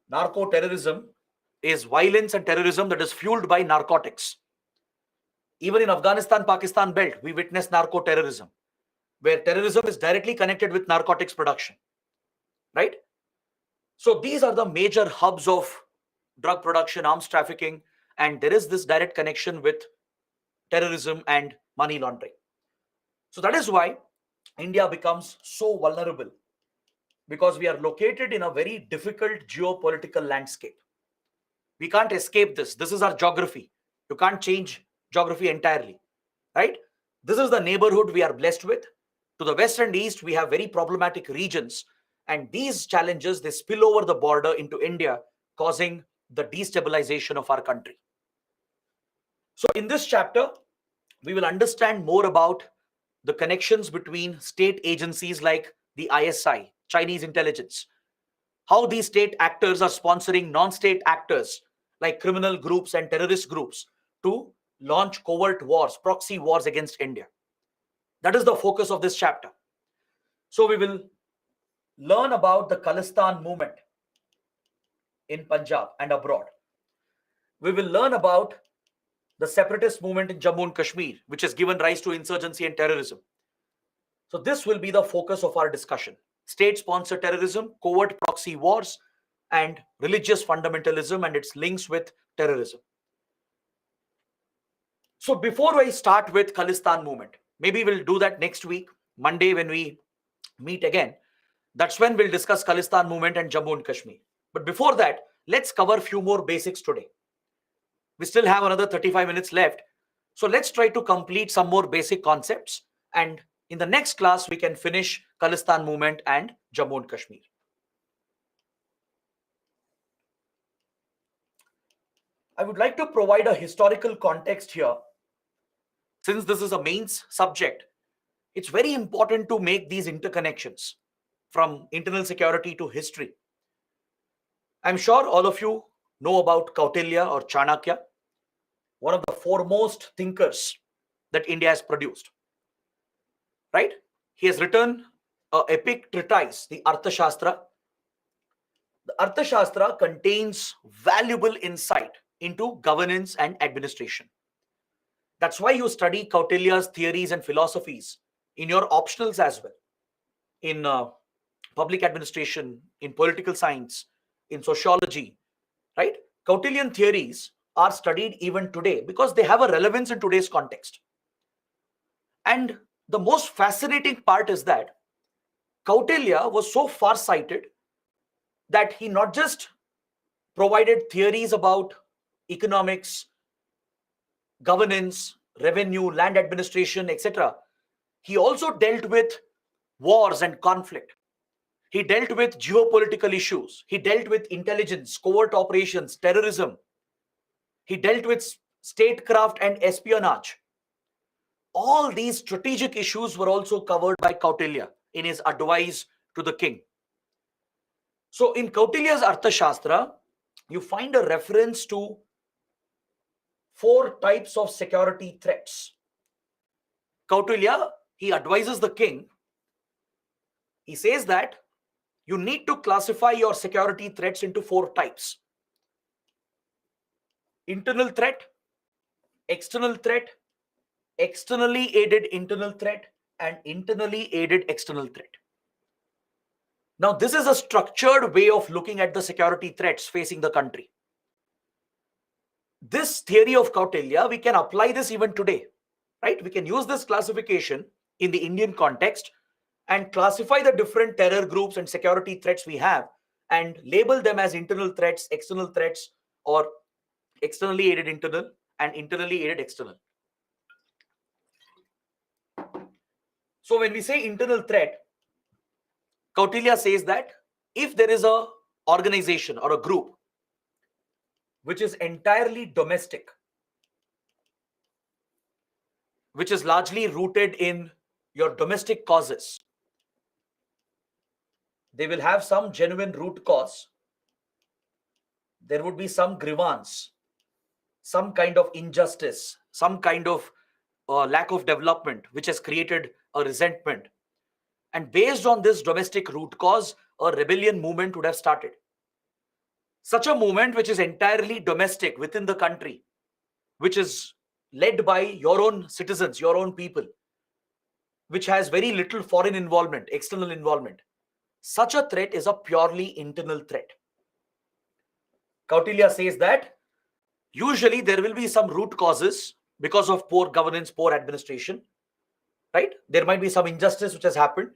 Narco terrorism is violence and terrorism that is fueled by narcotics. Even in Afghanistan-Pakistan belt, we witness narco terrorism, where terrorism is directly connected with narcotics production, right? So these are the major hubs of drug production, arms trafficking, and there is this direct connection with terrorism and money laundering. So that is why India becomes so vulnerable, because we are located in a very difficult geopolitical landscape. We can't escape this. This is our geography. You can't change geography entirely, right? This is the neighborhood we are blessed with. To the west and east, we have very problematic regions, and these challenges, they spill over the border into India, causing the destabilization of our country. So in this chapter, we will understand more about the connections between state agencies like the ISI, Chinese intelligence, how these state actors are sponsoring non-state actors like criminal groups and terrorist groups to launch covert wars, proxy wars against India. That is the focus of this chapter. So we will learn about the Khalistan movement in Punjab and abroad. We will learn about the separatist movement in Jammu and Kashmir, which has given rise to insurgency and terrorism. So this will be the focus of our discussion: state-sponsored terrorism, covert proxy wars, and religious fundamentalism and its links with terrorism. So before I start with Khalistan movement, maybe we'll do that next week, Monday, when we meet again. That's when we'll discuss Khalistan movement and Jammu and Kashmir. But before that, let's cover a few more basics today. We still have another 35 minutes left. So let's try to complete some more basic concepts. And in the next class, we can finish Khalistan movement and Jammu and Kashmir. I would like to provide a historical context here. Since this is a mains subject, it's very important to make these interconnections from internal security to history. I'm sure all of you know about Kautilya or Chanakya, one of the foremost thinkers that India has produced, right? He has written an epic treatise, the Arthashastra. The Arthashastra contains valuable insight into governance and administration. That's why you study Kautilya's theories and philosophies in your optionals as well, in public administration, in political science, in sociology, right? Kautilyan theories are studied even today because they have a relevance in today's context. And the most fascinating part is that Kautilya was so far-sighted that he not just provided theories about economics, governance, revenue, land administration, etc. He also dealt with wars and conflict. He dealt with geopolitical issues. He dealt with intelligence, covert operations, terrorism. He dealt with statecraft and espionage. All these strategic issues were also covered by Kautilya in his advice to the king. So in Kautilya's Arthashastra, you find a reference to 4 types of security threats. Kautilya, he advises the king. He says that you need to classify your security threats into 4 types: internal threat, external threat, externally aided internal threat, and internally aided external threat. Now, this is a structured way of looking at the security threats facing the country. This theory of Kautilya, we can apply this even today, right? We can use this classification in the Indian context and classify the different terror groups and security threats we have and label them as internal threats, external threats, or externally aided internal and internally aided external. So when we say internal threat, Kautilya says that if there is a organization or a group which is entirely domestic, which is largely rooted in your domestic causes, they will have some genuine root cause. There would be some grievance, some kind of injustice, some kind of lack of development, which has created a resentment. And based on this domestic root cause, a rebellion movement would have started. Such a movement which is entirely domestic within the country, which is led by your own citizens, your own people, which has very little foreign involvement, external involvement. Such a threat is a purely internal threat. Kautilya says that usually there will be some root causes because of poor governance, poor administration, right? There might be some injustice which has happened.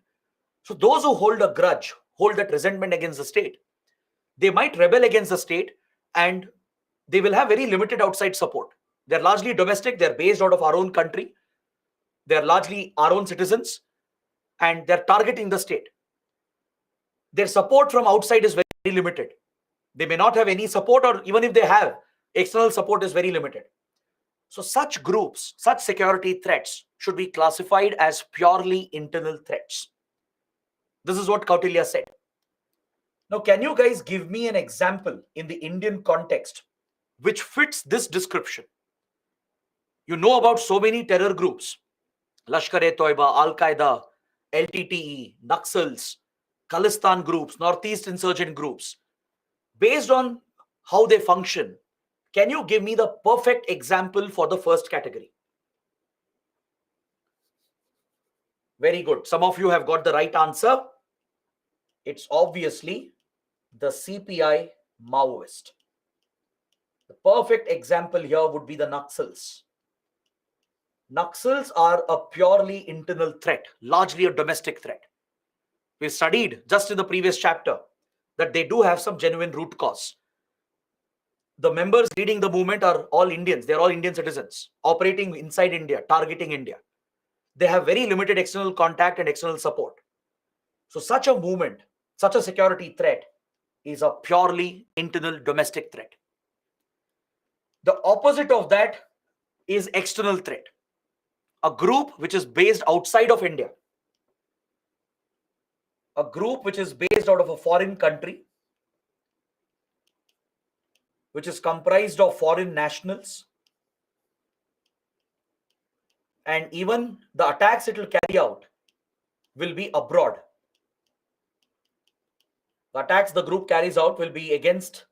So those who hold a grudge, hold that resentment against the state, they might rebel against the state and they will have very limited outside support. They're largely domestic. They're based out of our own country. They're largely our own citizens and they're targeting the state. Their support from outside is very limited. They may not have any support, or even if they have, external support is very limited. So such groups, such security threats should be classified as purely internal threats. This is what Kautilya said. Now, can you guys give me an example in the Indian context which fits this description? You know about so many terror groups: Lashkar-e-Toiba, Al-Qaeda, LTTE, Naxals, Khalistan groups, Northeast insurgent groups. Based on how they function, can you give me the perfect example for the first category? Very good. Some of you have got the right answer. It's obviously the CPI Maoist. The perfect example here would be the Naxals. Naxals are a purely internal threat, largely a domestic threat. We studied just in the previous chapter that they do have some genuine root cause. The members leading the movement are all Indians. They're all Indian citizens operating inside India, targeting India. They have very limited external contact and external support. So such a movement, such a security threat is a purely internal domestic threat. The opposite of that is external threat. A group which is based outside of India. A group which is based out of a foreign country, which is comprised of foreign nationals, and even the attacks it will carry out will be abroad. The attacks the group carries out will be against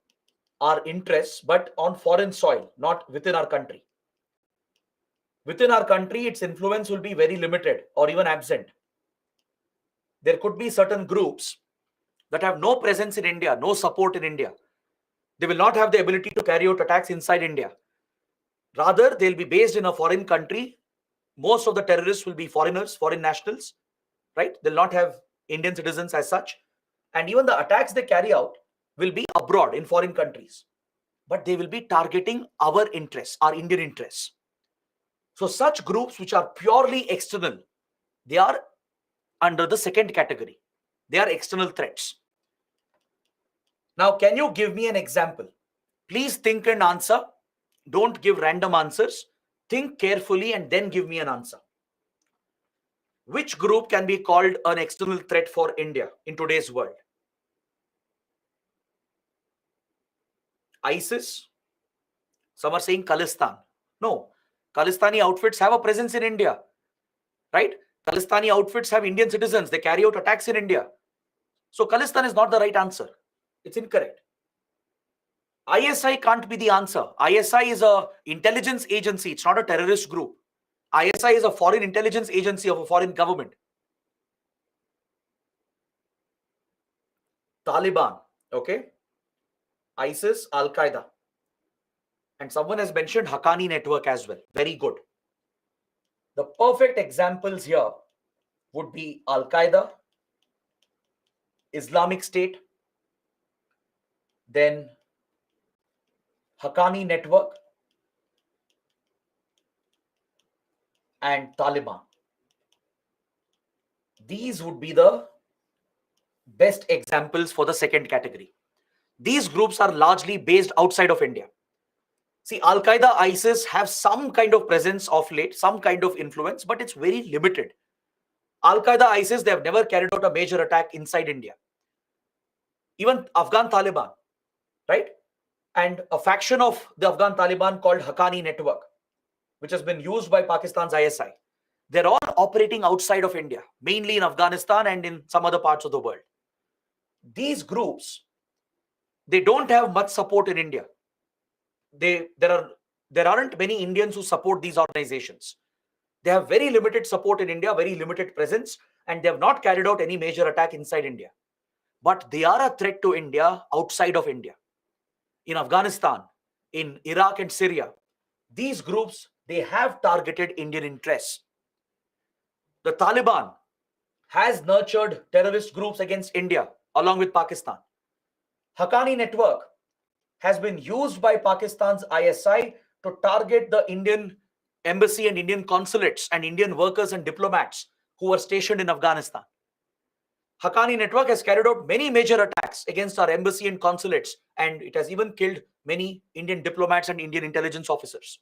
our interests, but on foreign soil, not within our country. Within our country, its influence will be very limited or even absent. There could be certain groups that have no presence in India, no support in India. They will not have the ability to carry out attacks inside India. Rather, they'll be based in a foreign country. Most of the terrorists will be foreigners, foreign nationals, right? They'll not have Indian citizens as such. And even the attacks they carry out will be abroad in foreign countries. But they will be targeting our interests, our Indian interests. So such groups which are purely external, they are under the second category. They are external threats. Now, can you give me an example? Please think and answer. Don't give random answers. Think carefully and then give me an answer. Which group can be called an external threat for India in today's world? ISIS? Some are saying Khalistan. No, Khalistani outfits have a presence in India, right? Khalistani outfits have Indian citizens. They carry out attacks in India. So Khalistan is not the right answer. It's incorrect. ISI can't be the answer. ISI is a intelligence agency. It's not a terrorist group. ISI is a foreign intelligence agency of a foreign government. Taliban, okay? ISIS, Al-Qaeda. And someone has mentioned Haqqani network as well. Very good. The perfect examples here would be Al-Qaeda, Islamic State, then Haqqani network, and Taliban. These would be the best examples for the second category. These groups are largely based outside of India. See, Al-Qaeda, ISIS have some kind of presence of late, some kind of influence, but it's very limited. Al-Qaeda, ISIS, they have never carried out a major attack inside India. Even Afghan Taliban, right? And a faction of the Afghan Taliban called Haqqani network, which has been used by Pakistan's ISI. They're all operating outside of India, mainly in Afghanistan and in some other parts of the world. These groups, they don't have much support in India. There aren't many Indians who support these organizations. They have very limited support in India, very limited presence, and they have not carried out any major attack inside India. But they are a threat to India outside of India. In Afghanistan, in Iraq and Syria, these groups, they have targeted Indian interests. The Taliban has nurtured terrorist groups against India along with Pakistan. Haqqani network has been used by Pakistan's ISI to target the Indian embassy and Indian consulates and Indian workers and diplomats who were stationed in Afghanistan. Haqqani network has carried out many major attacks against our embassy and consulates, and it has even killed many Indian diplomats and Indian intelligence officers.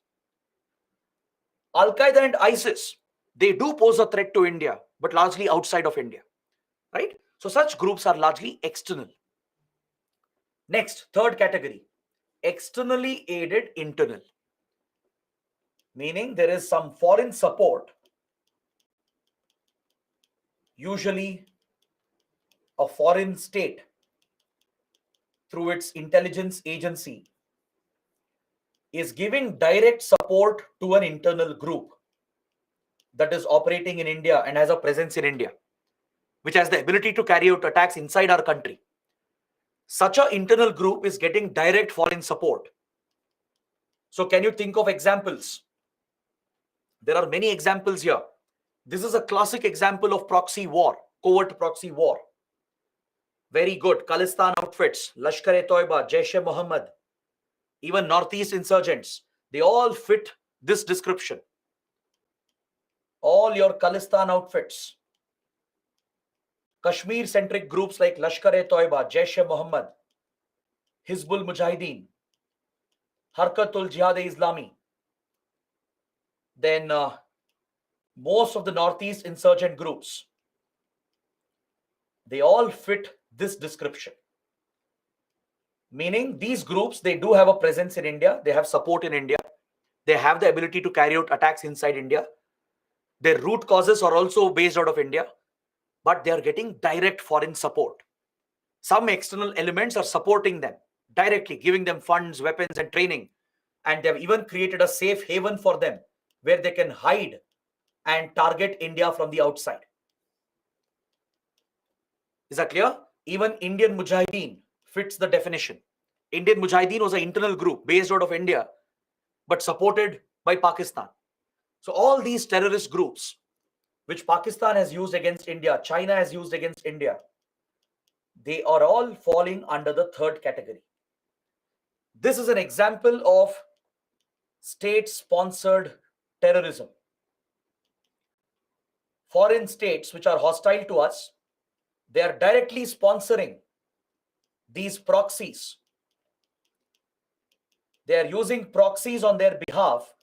Al-Qaeda and ISIS, they do pose a threat to India, but largely outside of India, right? So such groups are largely external. Next, third category, externally aided internal. Meaning there is some foreign support, usually a foreign state through its intelligence agency is giving direct support to an internal group that is operating in India and has a presence in India, which has the ability to carry out attacks inside our country. Such an internal group is getting direct foreign support. So can you think of examples? There are many examples here. This is a classic example of proxy war, covert proxy war. Very good. Khalistan outfits, Lashkar-e-Toiba, Jaish-e-Mohammed, even Northeast insurgents, they all fit this description. All your Khalistan outfits, Kashmir-centric groups like Lashkar-e-Toiba, Jaish-e-Mohammed, Hizbul Mujahideen, Harkatul Jihad-e-Islami, then most of the Northeast insurgent groups, they all fit this description. Meaning these groups, they do have a presence in India, they have support in India, they have the ability to carry out attacks inside India. Their root causes are also based out of India, but they are getting direct foreign support. Some external elements are supporting them directly, giving them funds, weapons, and training. And they have even created a safe haven for them where they can hide and target India from the outside. Is that clear? Even Indian Mujahideen fits the definition. Indian Mujahideen was an internal group based out of India, but supported by Pakistan. So all these terrorist groups, which Pakistan has used against India, China has used against India, they are all falling under the third category. This is an example of state-sponsored terrorism. Foreign states which are hostile to us, they are directly sponsoring these proxies. They are using proxies on their behalf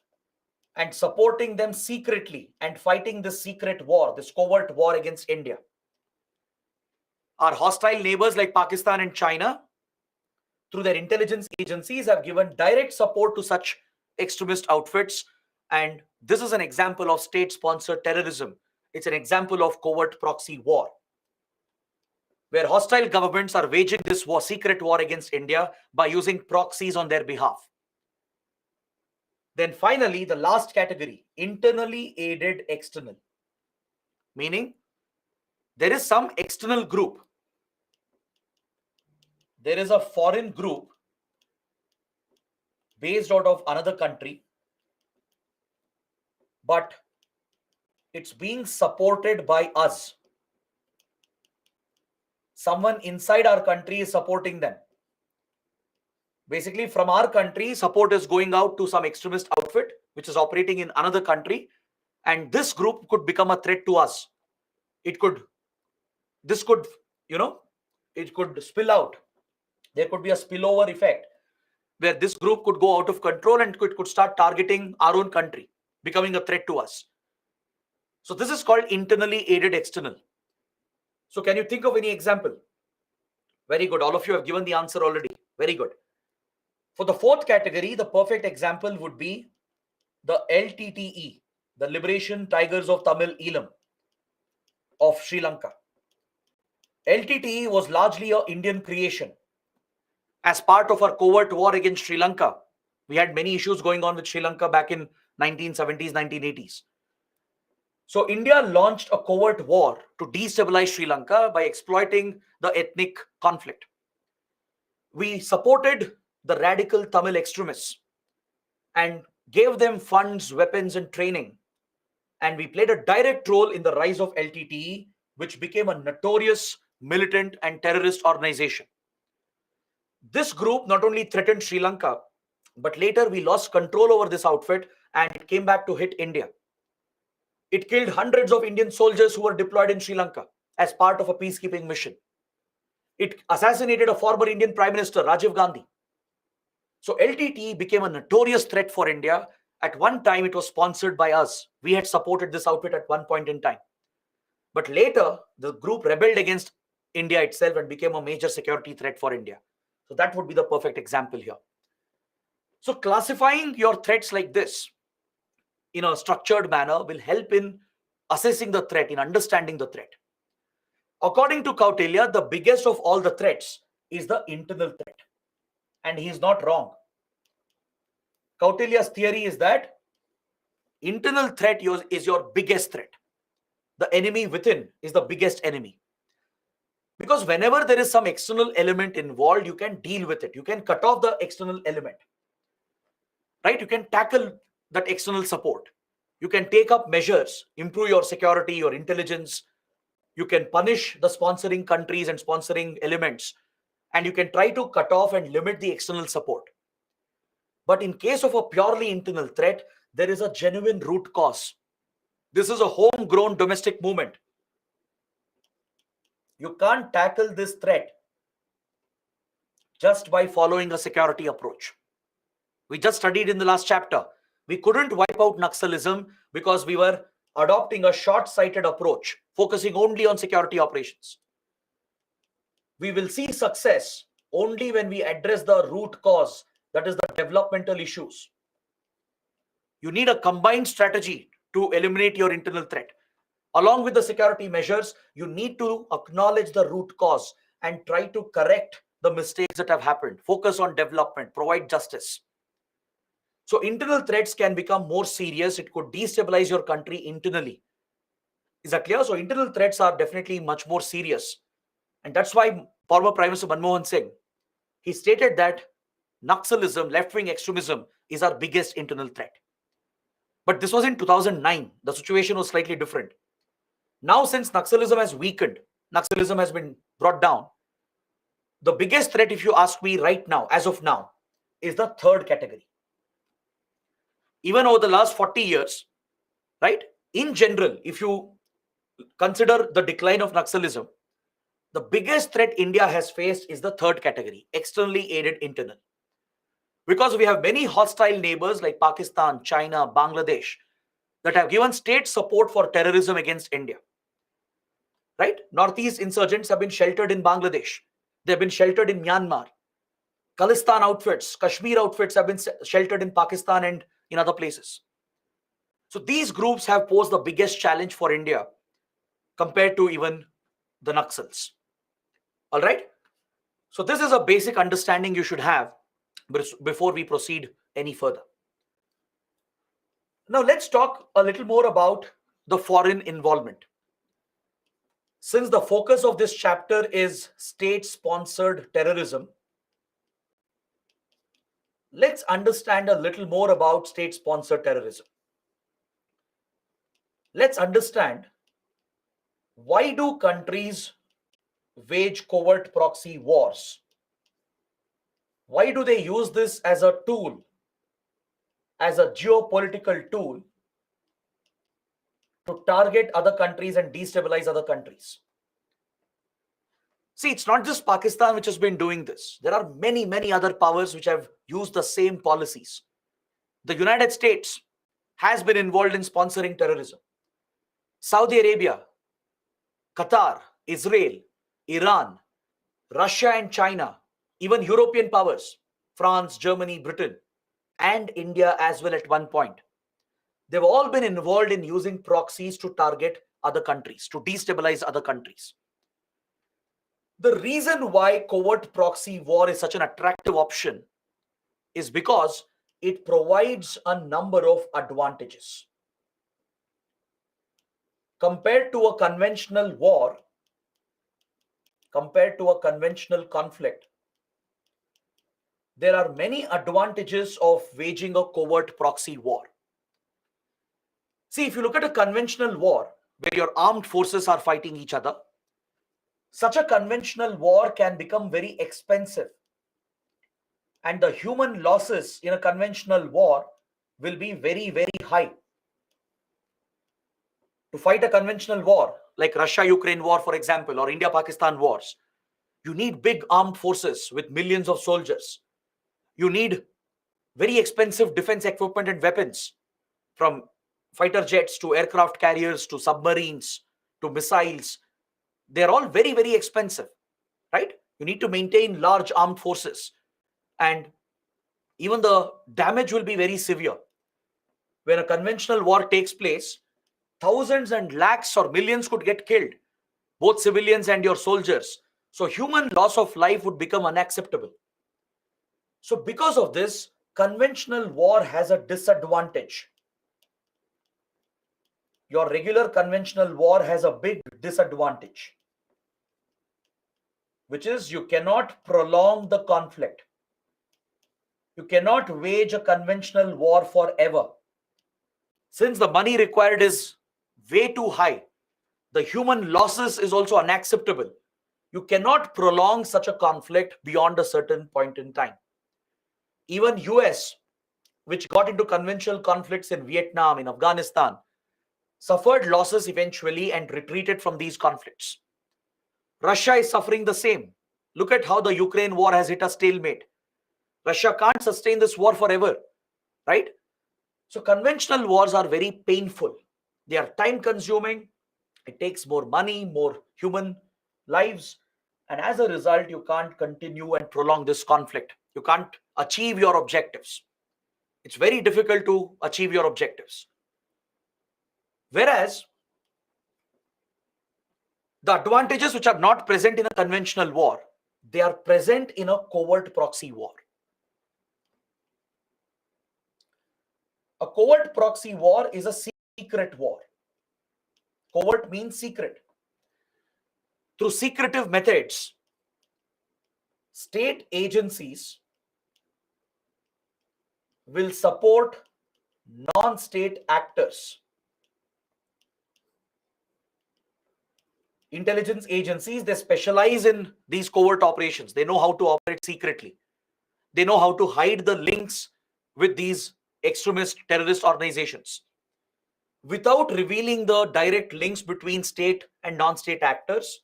and supporting them secretly and fighting this secret war, this covert war against India. Our hostile neighbors like Pakistan and China, through their intelligence agencies, have given direct support to such extremist outfits. And this is an example of state-sponsored terrorism. It's an example of covert proxy war. where hostile governments are waging this war, secret war against India by using proxies on their behalf. Then finally, the last category, internally aided external. Meaning, there is some external group. There is a foreign group based out of another country, but it's being supported by us. Someone inside our country is supporting them. Basically, from our country, support is going out to some extremist outfit which is operating in another country, and this group could become a threat to us. It could spill out. There could be a spillover effect where this group could go out of control and could start targeting our own country, becoming a threat to us. So this is called internally aided external. So can you think of any example? Very good. All of you have given the answer already. Very good. For the fourth category, the perfect example would be the LTTE, the Liberation Tigers of Tamil Eelam of Sri Lanka. LTTE was largely an Indian creation. As part of our covert war against Sri Lanka, we had many issues going on with Sri Lanka back in 1970s, 1980s. So India launched a covert war to destabilize Sri Lanka by exploiting the ethnic conflict. We supported the radical Tamil extremists and gave them funds, weapons, and training. And we played a direct role in the rise of LTTE, which became a notorious militant and terrorist organization. This group not only threatened Sri Lanka, but later we lost control over this outfit and it came back to hit India. It killed hundreds of Indian soldiers who were deployed in Sri Lanka as part of a peacekeeping mission. It assassinated a former Indian Prime Minister, Rajiv Gandhi. So LTTE became a notorious threat for India. At one time, it was sponsored by us. We had supported this outfit at one point in time. But later, the group rebelled against India itself and became a major security threat for India. So that would be the perfect example here. So classifying your threats like this in a structured manner will help in assessing the threat, in understanding the threat. According to Kautilya, the biggest of all the threats is the internal threat. And he is not wrong. Kautilya's theory is that internal threat is your biggest threat. The enemy within is the biggest enemy. Because whenever there is some external element involved, you can deal with it. You can cut off the external element. Right? You can tackle that external support. You can take up measures, improve your security, your intelligence. You can punish the sponsoring countries and sponsoring elements. And you can try to cut off and limit the external support. But in case of a purely internal threat, there is a genuine root cause. This is a homegrown domestic movement. You can't tackle this threat just by following a security approach. We just studied in the last chapter. We couldn't wipe out Naxalism because we were adopting a short-sighted approach, focusing only on security operations. We will see success only when we address the root cause, that is the developmental issues. You need a combined strategy to eliminate your internal threat. Along with the security measures, you need to acknowledge the root cause and try to correct the mistakes that have happened. Focus on development, provide justice. So internal threats can become more serious. It could destabilize your country internally. Is that clear? So internal threats are definitely much more serious. And that's why former Prime Minister Manmohan Singh, he stated that Naxalism, left-wing extremism, is our biggest internal threat. But this was in 2009. The situation was slightly different. Now, since Naxalism has weakened, Naxalism has been brought down, the biggest threat, if you ask me right now, as of now, is the third category. Even over the last 40 years, right, in general, if you consider the decline of Naxalism, the biggest threat India has faced is the third category, externally aided internal. Because we have many hostile neighbors like Pakistan, China, Bangladesh, that have given state support for terrorism against India. Right? Northeast insurgents have been sheltered in Bangladesh. They have been sheltered in Myanmar. Khalistan outfits, Kashmir outfits have been sheltered in Pakistan and in other places. So these groups have posed the biggest challenge for India compared to even the Naxals. All right. So this is a basic understanding you should have before we proceed any further. Now let's talk a little more about the foreign involvement. Since the focus of this chapter is state-sponsored terrorism, let's understand a little more about state-sponsored terrorism. Let's understand, why do countries wage covert proxy wars? Why do they use this as a tool, as a geopolitical tool to target other countries and destabilize other countries? See, it's not just Pakistan which has been doing this. There are many, many other powers which have used the same policies. The United States has been involved in sponsoring terrorism. Saudi Arabia, Qatar, Israel, Iran, Russia and China, even European powers, France, Germany, Britain, and India as well at one point. They've all been involved in using proxies to target other countries, to destabilize other countries. The reason why covert proxy war is such an attractive option is because it provides a number of advantages. Compared to a conventional war, compared to a conventional conflict, there are many advantages of waging a covert proxy war. See, if you look at a conventional war where your armed forces are fighting each other, such a conventional war can become very expensive. And the human losses in a conventional war will be very, very high. To fight a conventional war, like Russia-Ukraine war, for example, or India-Pakistan wars, you need big armed forces with millions of soldiers. You need very expensive defense equipment and weapons, from fighter jets to aircraft carriers to submarines to missiles. They're all very, very expensive, right? You need to maintain large armed forces, and even the damage will be very severe. When a conventional war takes place, thousands and lakhs or millions could get killed, both civilians and your soldiers. So human loss of life would become unacceptable. So because of this, conventional war has a disadvantage. Your regular conventional war has a big disadvantage, which is you cannot prolong the conflict. You cannot wage a conventional war forever. Since the money required is way too high, the human losses is also unacceptable. You cannot prolong such a conflict beyond a certain point in time. Even US, which got into conventional conflicts in Vietnam, in Afghanistan, suffered losses eventually and retreated from these conflicts. Russia is suffering the same. Look at how the Ukraine war has hit a stalemate. Russia can't sustain this war forever, right? So conventional wars are very painful. They are time consuming. It takes more money, more human lives. And as a result, you can't continue and prolong this conflict. You can't achieve your objectives. It's very difficult to achieve your objectives. Whereas the advantages which are not present in a conventional war, they are present in a covert proxy war. A covert proxy war is a secret war. Covert means secret. Through secretive methods, state agencies will support non-state actors. Intelligence agencies, they specialize in these covert operations. They know how to operate secretly. They know how to hide the links with these extremist terrorist organizations. Without revealing the direct links between state and non-state actors,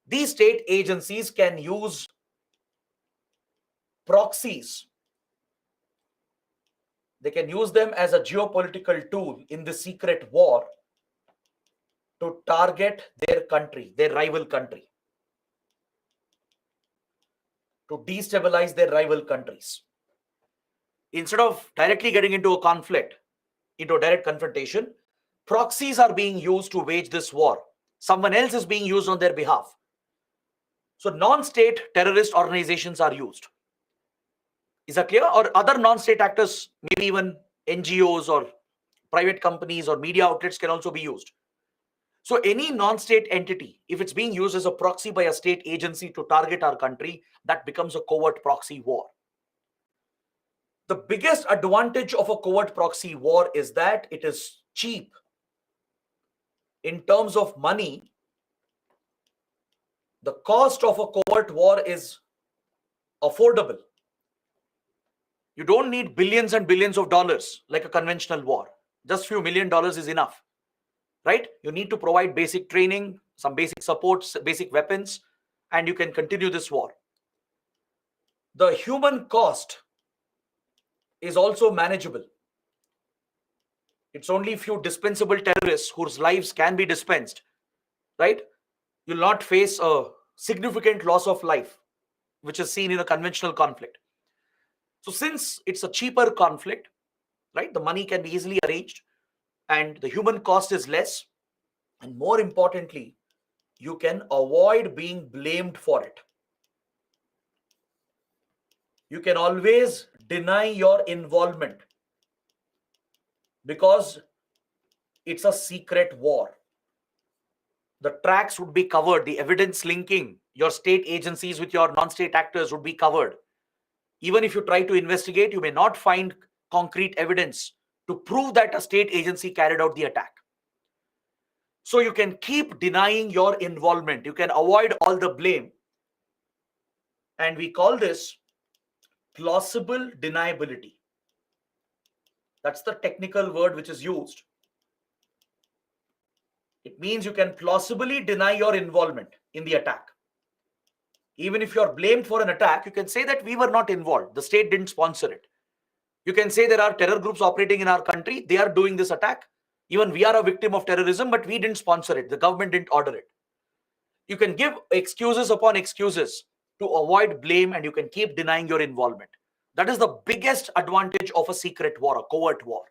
these state agencies can use proxies. They can use them as a geopolitical tool in the secret war to target their country, their rival country, to destabilize their rival countries. Instead of directly getting into a conflict, into a direct confrontation, proxies are being used to wage this war. Someone else is being used on their behalf. So non-state terrorist organizations are used. Is that clear? Or other non-state actors, maybe even NGOs or private companies or media outlets can also be used. So any non-state entity, if it's being used as a proxy by a state agency to target our country, that becomes a covert proxy war. The biggest advantage of a covert proxy war is that it is cheap. In terms of money, the cost of a covert war is affordable. You don't need billions and billions of dollars like a conventional war. Just few $1 million is enough, right? You need to provide basic training, some basic supports, basic weapons, and you can continue this war. The human cost is also manageable. It's only few dispensable terrorists whose lives can be dispensed, right? You'll not face a significant loss of life, which is seen in a conventional conflict. So since it's a cheaper conflict, right, the money can be easily arranged and the human cost is less, and more importantly, you can avoid being blamed for it. You can always deny your involvement because it's a secret war. The tracks would be covered, the evidence linking your state agencies with your non-state actors would be covered. Even if you try to investigate, you may not find concrete evidence to prove that a state agency carried out the attack. So you can keep denying your involvement. You can avoid all the blame. And we call this plausible deniability. That's the technical word which is used. It means you can plausibly deny your involvement in the attack. Even if you're blamed for an attack, you can say that we were not involved. The state didn't sponsor it. You can say there are terror groups operating in our country. They are doing this attack. Even we are a victim of terrorism, but we didn't sponsor it. The government didn't order it. You can give excuses upon excuses to avoid blame, and you can keep denying your involvement. That is the biggest advantage of a secret war, a covert war.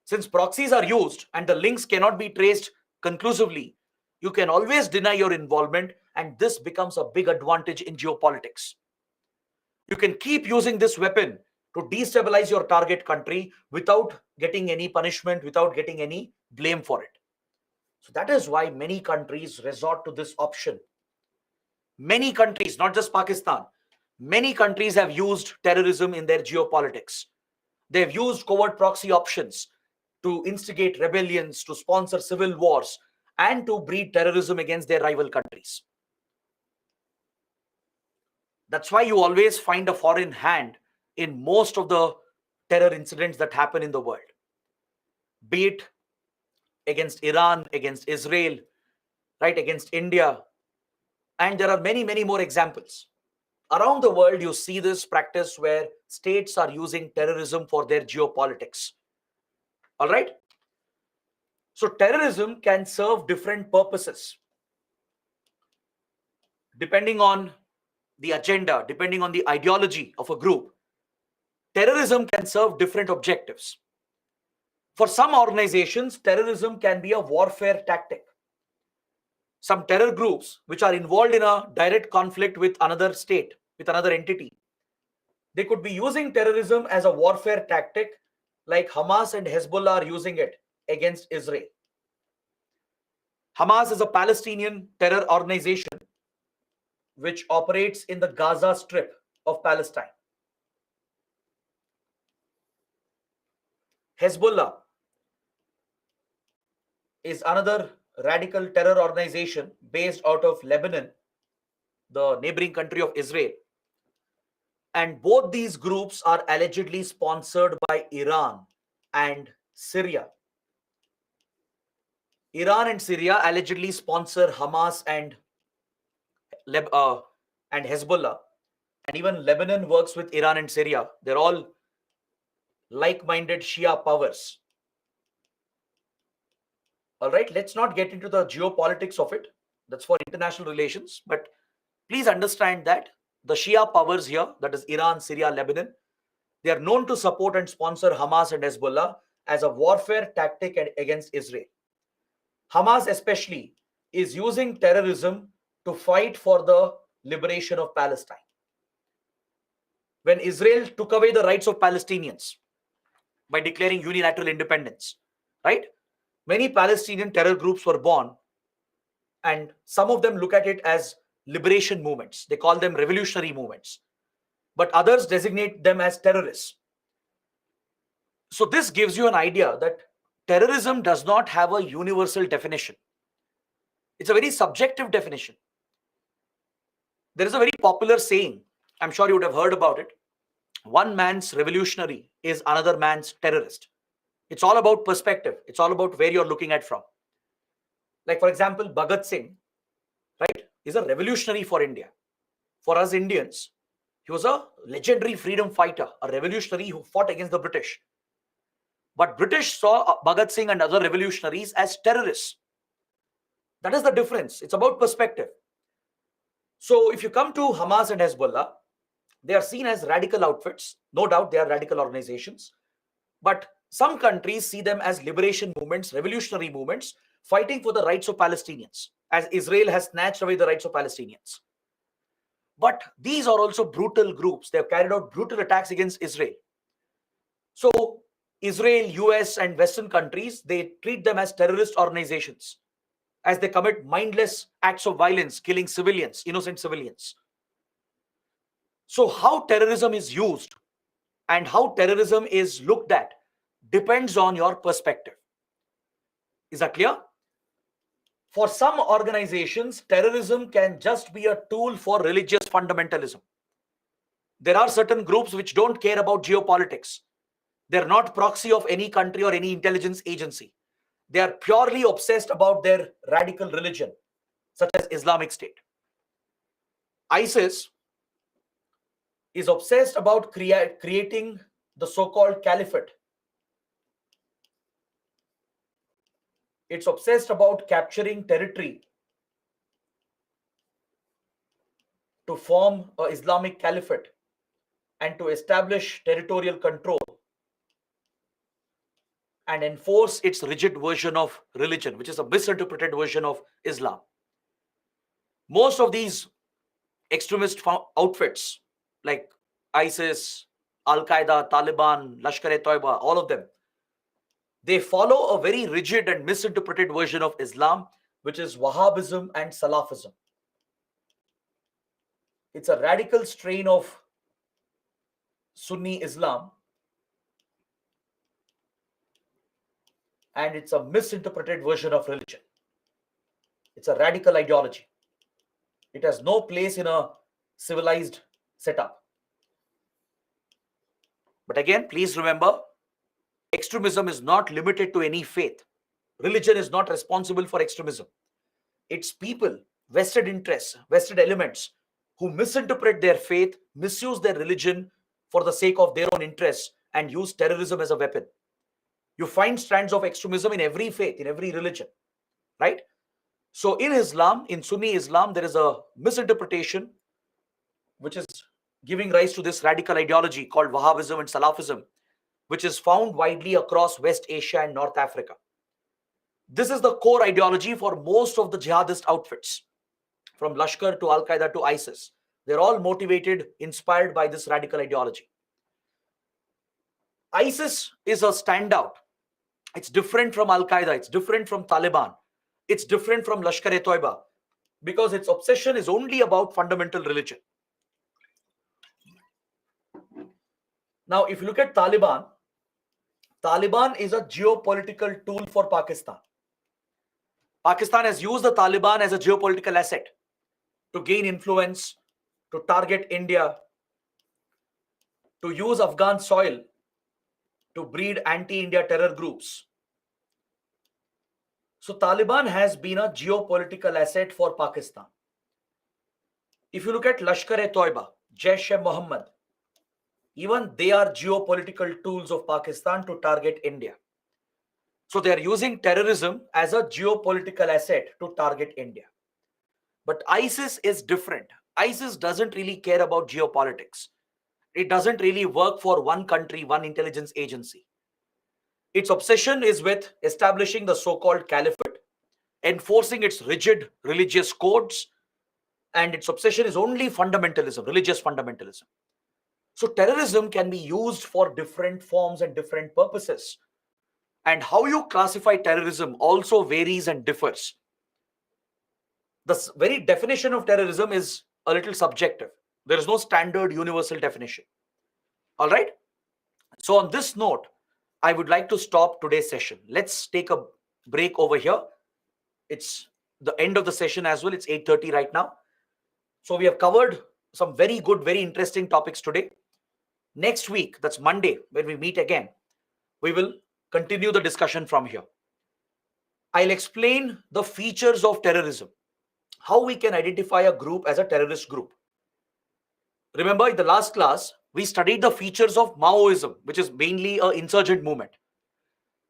Since proxies are used and the links cannot be traced conclusively, you can always deny your involvement, and this becomes a big advantage in geopolitics. You can keep using this weapon to destabilize your target country without getting any punishment, without getting any blame for it. So that is why many countries resort to this option. Many countries, not just Pakistan, many countries have used terrorism in their geopolitics. They've used covert proxy options to instigate rebellions, to sponsor civil wars, and to breed terrorism against their rival countries. That's why you always find a foreign hand in most of the terror incidents that happen in the world, be it against Iran, against Israel, right, against India, and there are many, many more examples. Around the world, you see this practice where states are using terrorism for their geopolitics. All right? So terrorism can serve different purposes depending on the agenda, depending on the ideology of a group. Terrorism can serve different objectives. For some organizations, terrorism can be a warfare tactic. Some terror groups which are involved in a direct conflict with another state, with another entity, they could be using terrorism as a warfare tactic, like Hamas and Hezbollah are using it against Israel. Hamas is a Palestinian terror organization which operates in the Gaza Strip of Palestine. Hezbollah is another radical terror organization based out of Lebanon, the neighboring country of Israel. And both these groups are allegedly sponsored by Iran and Syria. Iran and Syria allegedly sponsor Hamas and Hezbollah. And even Lebanon works with Iran and Syria. They're all like-minded Shia powers. All right, let's not get into the geopolitics of it. That's for international relations. But please understand that the Shia powers here, that is Iran, Syria, Lebanon, they are known to support and sponsor Hamas and Hezbollah as a warfare tactic against Israel. Hamas especially is using terrorism to fight for the liberation of Palestine. When Israel took away the rights of Palestinians by declaring unilateral independence, right? Many Palestinian terror groups were born, and some of them look at it as liberation movements. They call them revolutionary movements, but others designate them as terrorists. So this gives you an idea that terrorism does not have a universal definition. It's a very subjective definition. There is a very popular saying, I'm sure you would have heard about it. One man's revolutionary is another man's terrorist. It's all about perspective. It's all about where you're looking at from. Like, for example, Bhagat Singh, right, is a revolutionary for India. For us Indians, he was a legendary freedom fighter, a revolutionary who fought against the British. But British saw Bhagat Singh and other revolutionaries as terrorists. That is the difference. It's about perspective. So if you come to Hamas and Hezbollah, they are seen as radical outfits. No doubt they are radical organizations. But some countries see them as liberation movements, revolutionary movements, fighting for the rights of Palestinians, as Israel has snatched away the rights of Palestinians. But these are also brutal groups. They have carried out brutal attacks against Israel. So Israel, US, and Western countries, they treat them as terrorist organizations, as they commit mindless acts of violence, killing civilians, innocent civilians. So how terrorism is used and how terrorism is looked at depends on your perspective. Is that clear? For some organizations, terrorism can just be a tool for religious fundamentalism. There are certain groups which don't care about geopolitics. They're not proxy of any country or any intelligence agency. They are purely obsessed about their radical religion, such as Islamic State. ISIS is obsessed about creating the so-called caliphate. It's obsessed about capturing territory to form an Islamic caliphate and to establish territorial control and enforce its rigid version of religion, which is a misinterpreted version of Islam. Most of these extremist outfits like ISIS, Al-Qaeda, Taliban, Lashkar-e-Toiba, all of them, they follow a very rigid and misinterpreted version of Islam, which is Wahhabism and Salafism. It's a radical strain of Sunni Islam, and it's a misinterpreted version of religion. It's a radical ideology. It has no place in a civilized setup. But again, please remember, extremism is not limited to any faith. Religion is not responsible for extremism. It's people, vested interests, vested elements who misinterpret their faith, misuse their religion for the sake of their own interests, and use terrorism as a weapon. You find strands of extremism in every faith, in every religion, right? So in Islam, in Sunni Islam, there is a misinterpretation which is giving rise to this radical ideology called Wahhabism and Salafism, which is found widely across West Asia and North Africa. This is the core ideology for most of the jihadist outfits, from Lashkar to Al-Qaeda to ISIS. They're all motivated, inspired by this radical ideology. ISIS is a standout. It's different from Al-Qaeda. It's different from Taliban. It's different from Lashkar-e-Toiba because its obsession is only about fundamental religion. Now, if you look at Taliban, Taliban is a geopolitical tool for Pakistan. Pakistan has used the Taliban as a geopolitical asset to gain influence, to target India, to use Afghan soil to breed anti-India terror groups. So Taliban has been a geopolitical asset for Pakistan. If you look at Lashkar-e-Toiba, Jaish-e-Mohammed, even they are geopolitical tools of Pakistan to target India. So they are using terrorism as a geopolitical asset to target India. But ISIS is different. ISIS doesn't really care about geopolitics. It doesn't really work for one country, one intelligence agency. Its obsession is with establishing the so-called caliphate, enforcing its rigid religious codes, and its obsession is only fundamentalism, religious fundamentalism. So terrorism can be used for different forms and different purposes. And how you classify terrorism also varies and differs. The very definition of terrorism is a little subjective. There is no standard universal definition. All right. So on this note, I would like to stop today's session. Let's take a break over here. It's the end of the session as well. It's 8:30 right now. So we have covered some very good, very interesting topics today. Next week, that's Monday, when we meet again, we will continue the discussion from here. I'll explain the features of terrorism, how we can identify a group as a terrorist group. Remember, in the last class, we studied the features of Maoism, which is mainly an insurgent movement.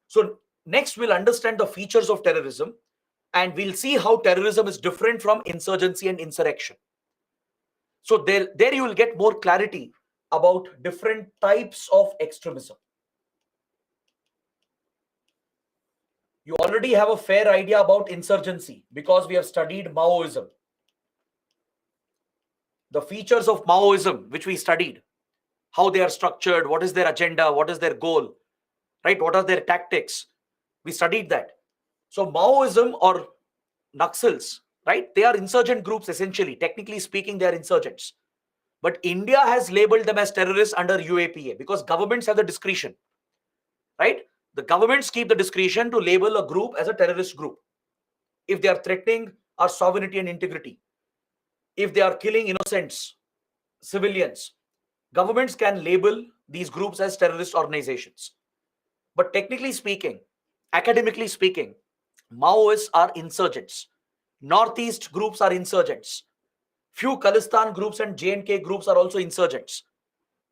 So next, we'll understand the features of terrorism, and we'll see how terrorism is different from insurgency and insurrection. So there you will get more clarity about different types of extremism. You already have a fair idea about insurgency because we have studied Maoism. The features of Maoism, which we studied, how they are structured, what is their agenda, what is their goal, right? What are their tactics? We studied that. So Maoism or Naxals, right? They are insurgent groups essentially. Technically speaking, they are insurgents. But India has labeled them as terrorists under UAPA because governments have the discretion, right? The governments keep the discretion to label a group as a terrorist group if they are threatening our sovereignty and integrity, if they are killing innocents, civilians. Governments can label these groups as terrorist organizations. But technically speaking, academically speaking, Maoists are insurgents. Northeast groups are insurgents. Few Khalistan groups and J&K groups are also insurgents.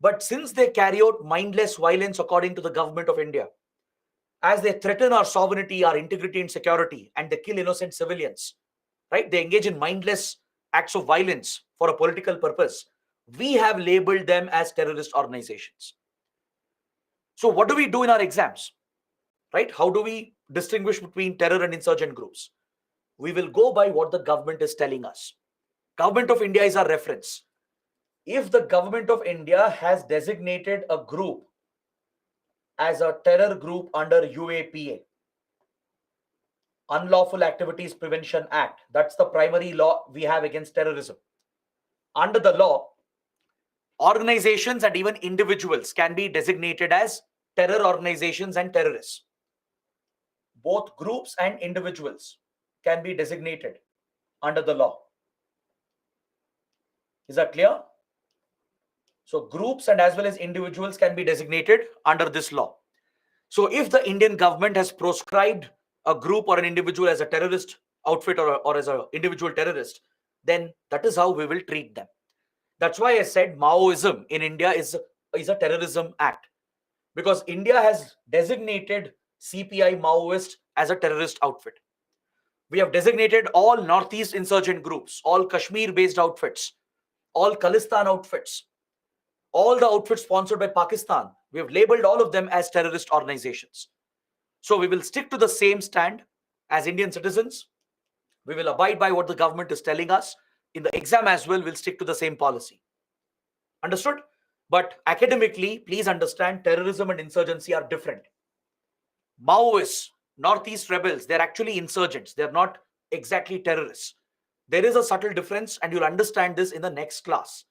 But since they carry out mindless violence according to the government of India, as they threaten our sovereignty, our integrity and security, and they kill innocent civilians, right? They engage in mindless acts of violence for a political purpose. We have labeled them as terrorist organizations. So what do we do in our exams, right? How do we distinguish between terror and insurgent groups? We will go by what the government is telling us. Government of India is our reference. If the government of India has designated a group as a terror group under UAPA, Unlawful Activities Prevention Act, that's the primary law we have against terrorism. Under the law, organizations and even individuals can be designated as terror organizations and terrorists. Both groups and individuals can be designated under the law. Is that clear? So groups and as well as individuals can be designated under this law. So if the Indian government has proscribed a group or an individual as a terrorist outfit or as an individual terrorist, then that is how we will treat them. That's why I said Maoism in India is a terrorism act, because India has designated CPI Maoist as a terrorist outfit. We have designated all Northeast insurgent groups, all Kashmir-based outfits, all Khalistan outfits, all the outfits sponsored by Pakistan. We have labeled all of them as terrorist organizations. So we will stick to the same stand as Indian citizens. We will abide by what the government is telling us. In the exam as well, we'll stick to the same policy. Understood? But academically, please understand, terrorism and insurgency are different. Maoists, Northeast rebels, they're actually insurgents. They're not exactly terrorists. There is a subtle difference, and you'll understand this in the next class.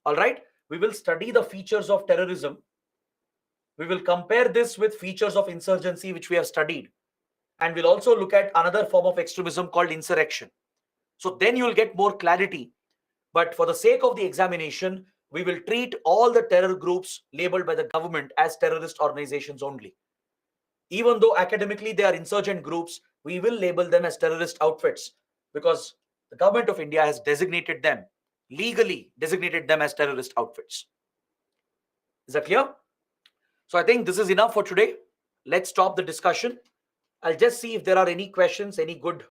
All right? We will study the features of terrorism. We will compare this with features of insurgency, which we have studied. And we'll also look at another form of extremism called insurrection. So then you'll get more clarity. But for the sake of the examination, we will treat all the terror groups labeled by the government as terrorist organizations only. Even though academically they are insurgent groups, we will label them as terrorist outfits because the government of India has designated them, legally designated them as terrorist outfits. Is that clear? So I think this is enough for today. Let's stop the discussion. I'll just see if there are any questions, any good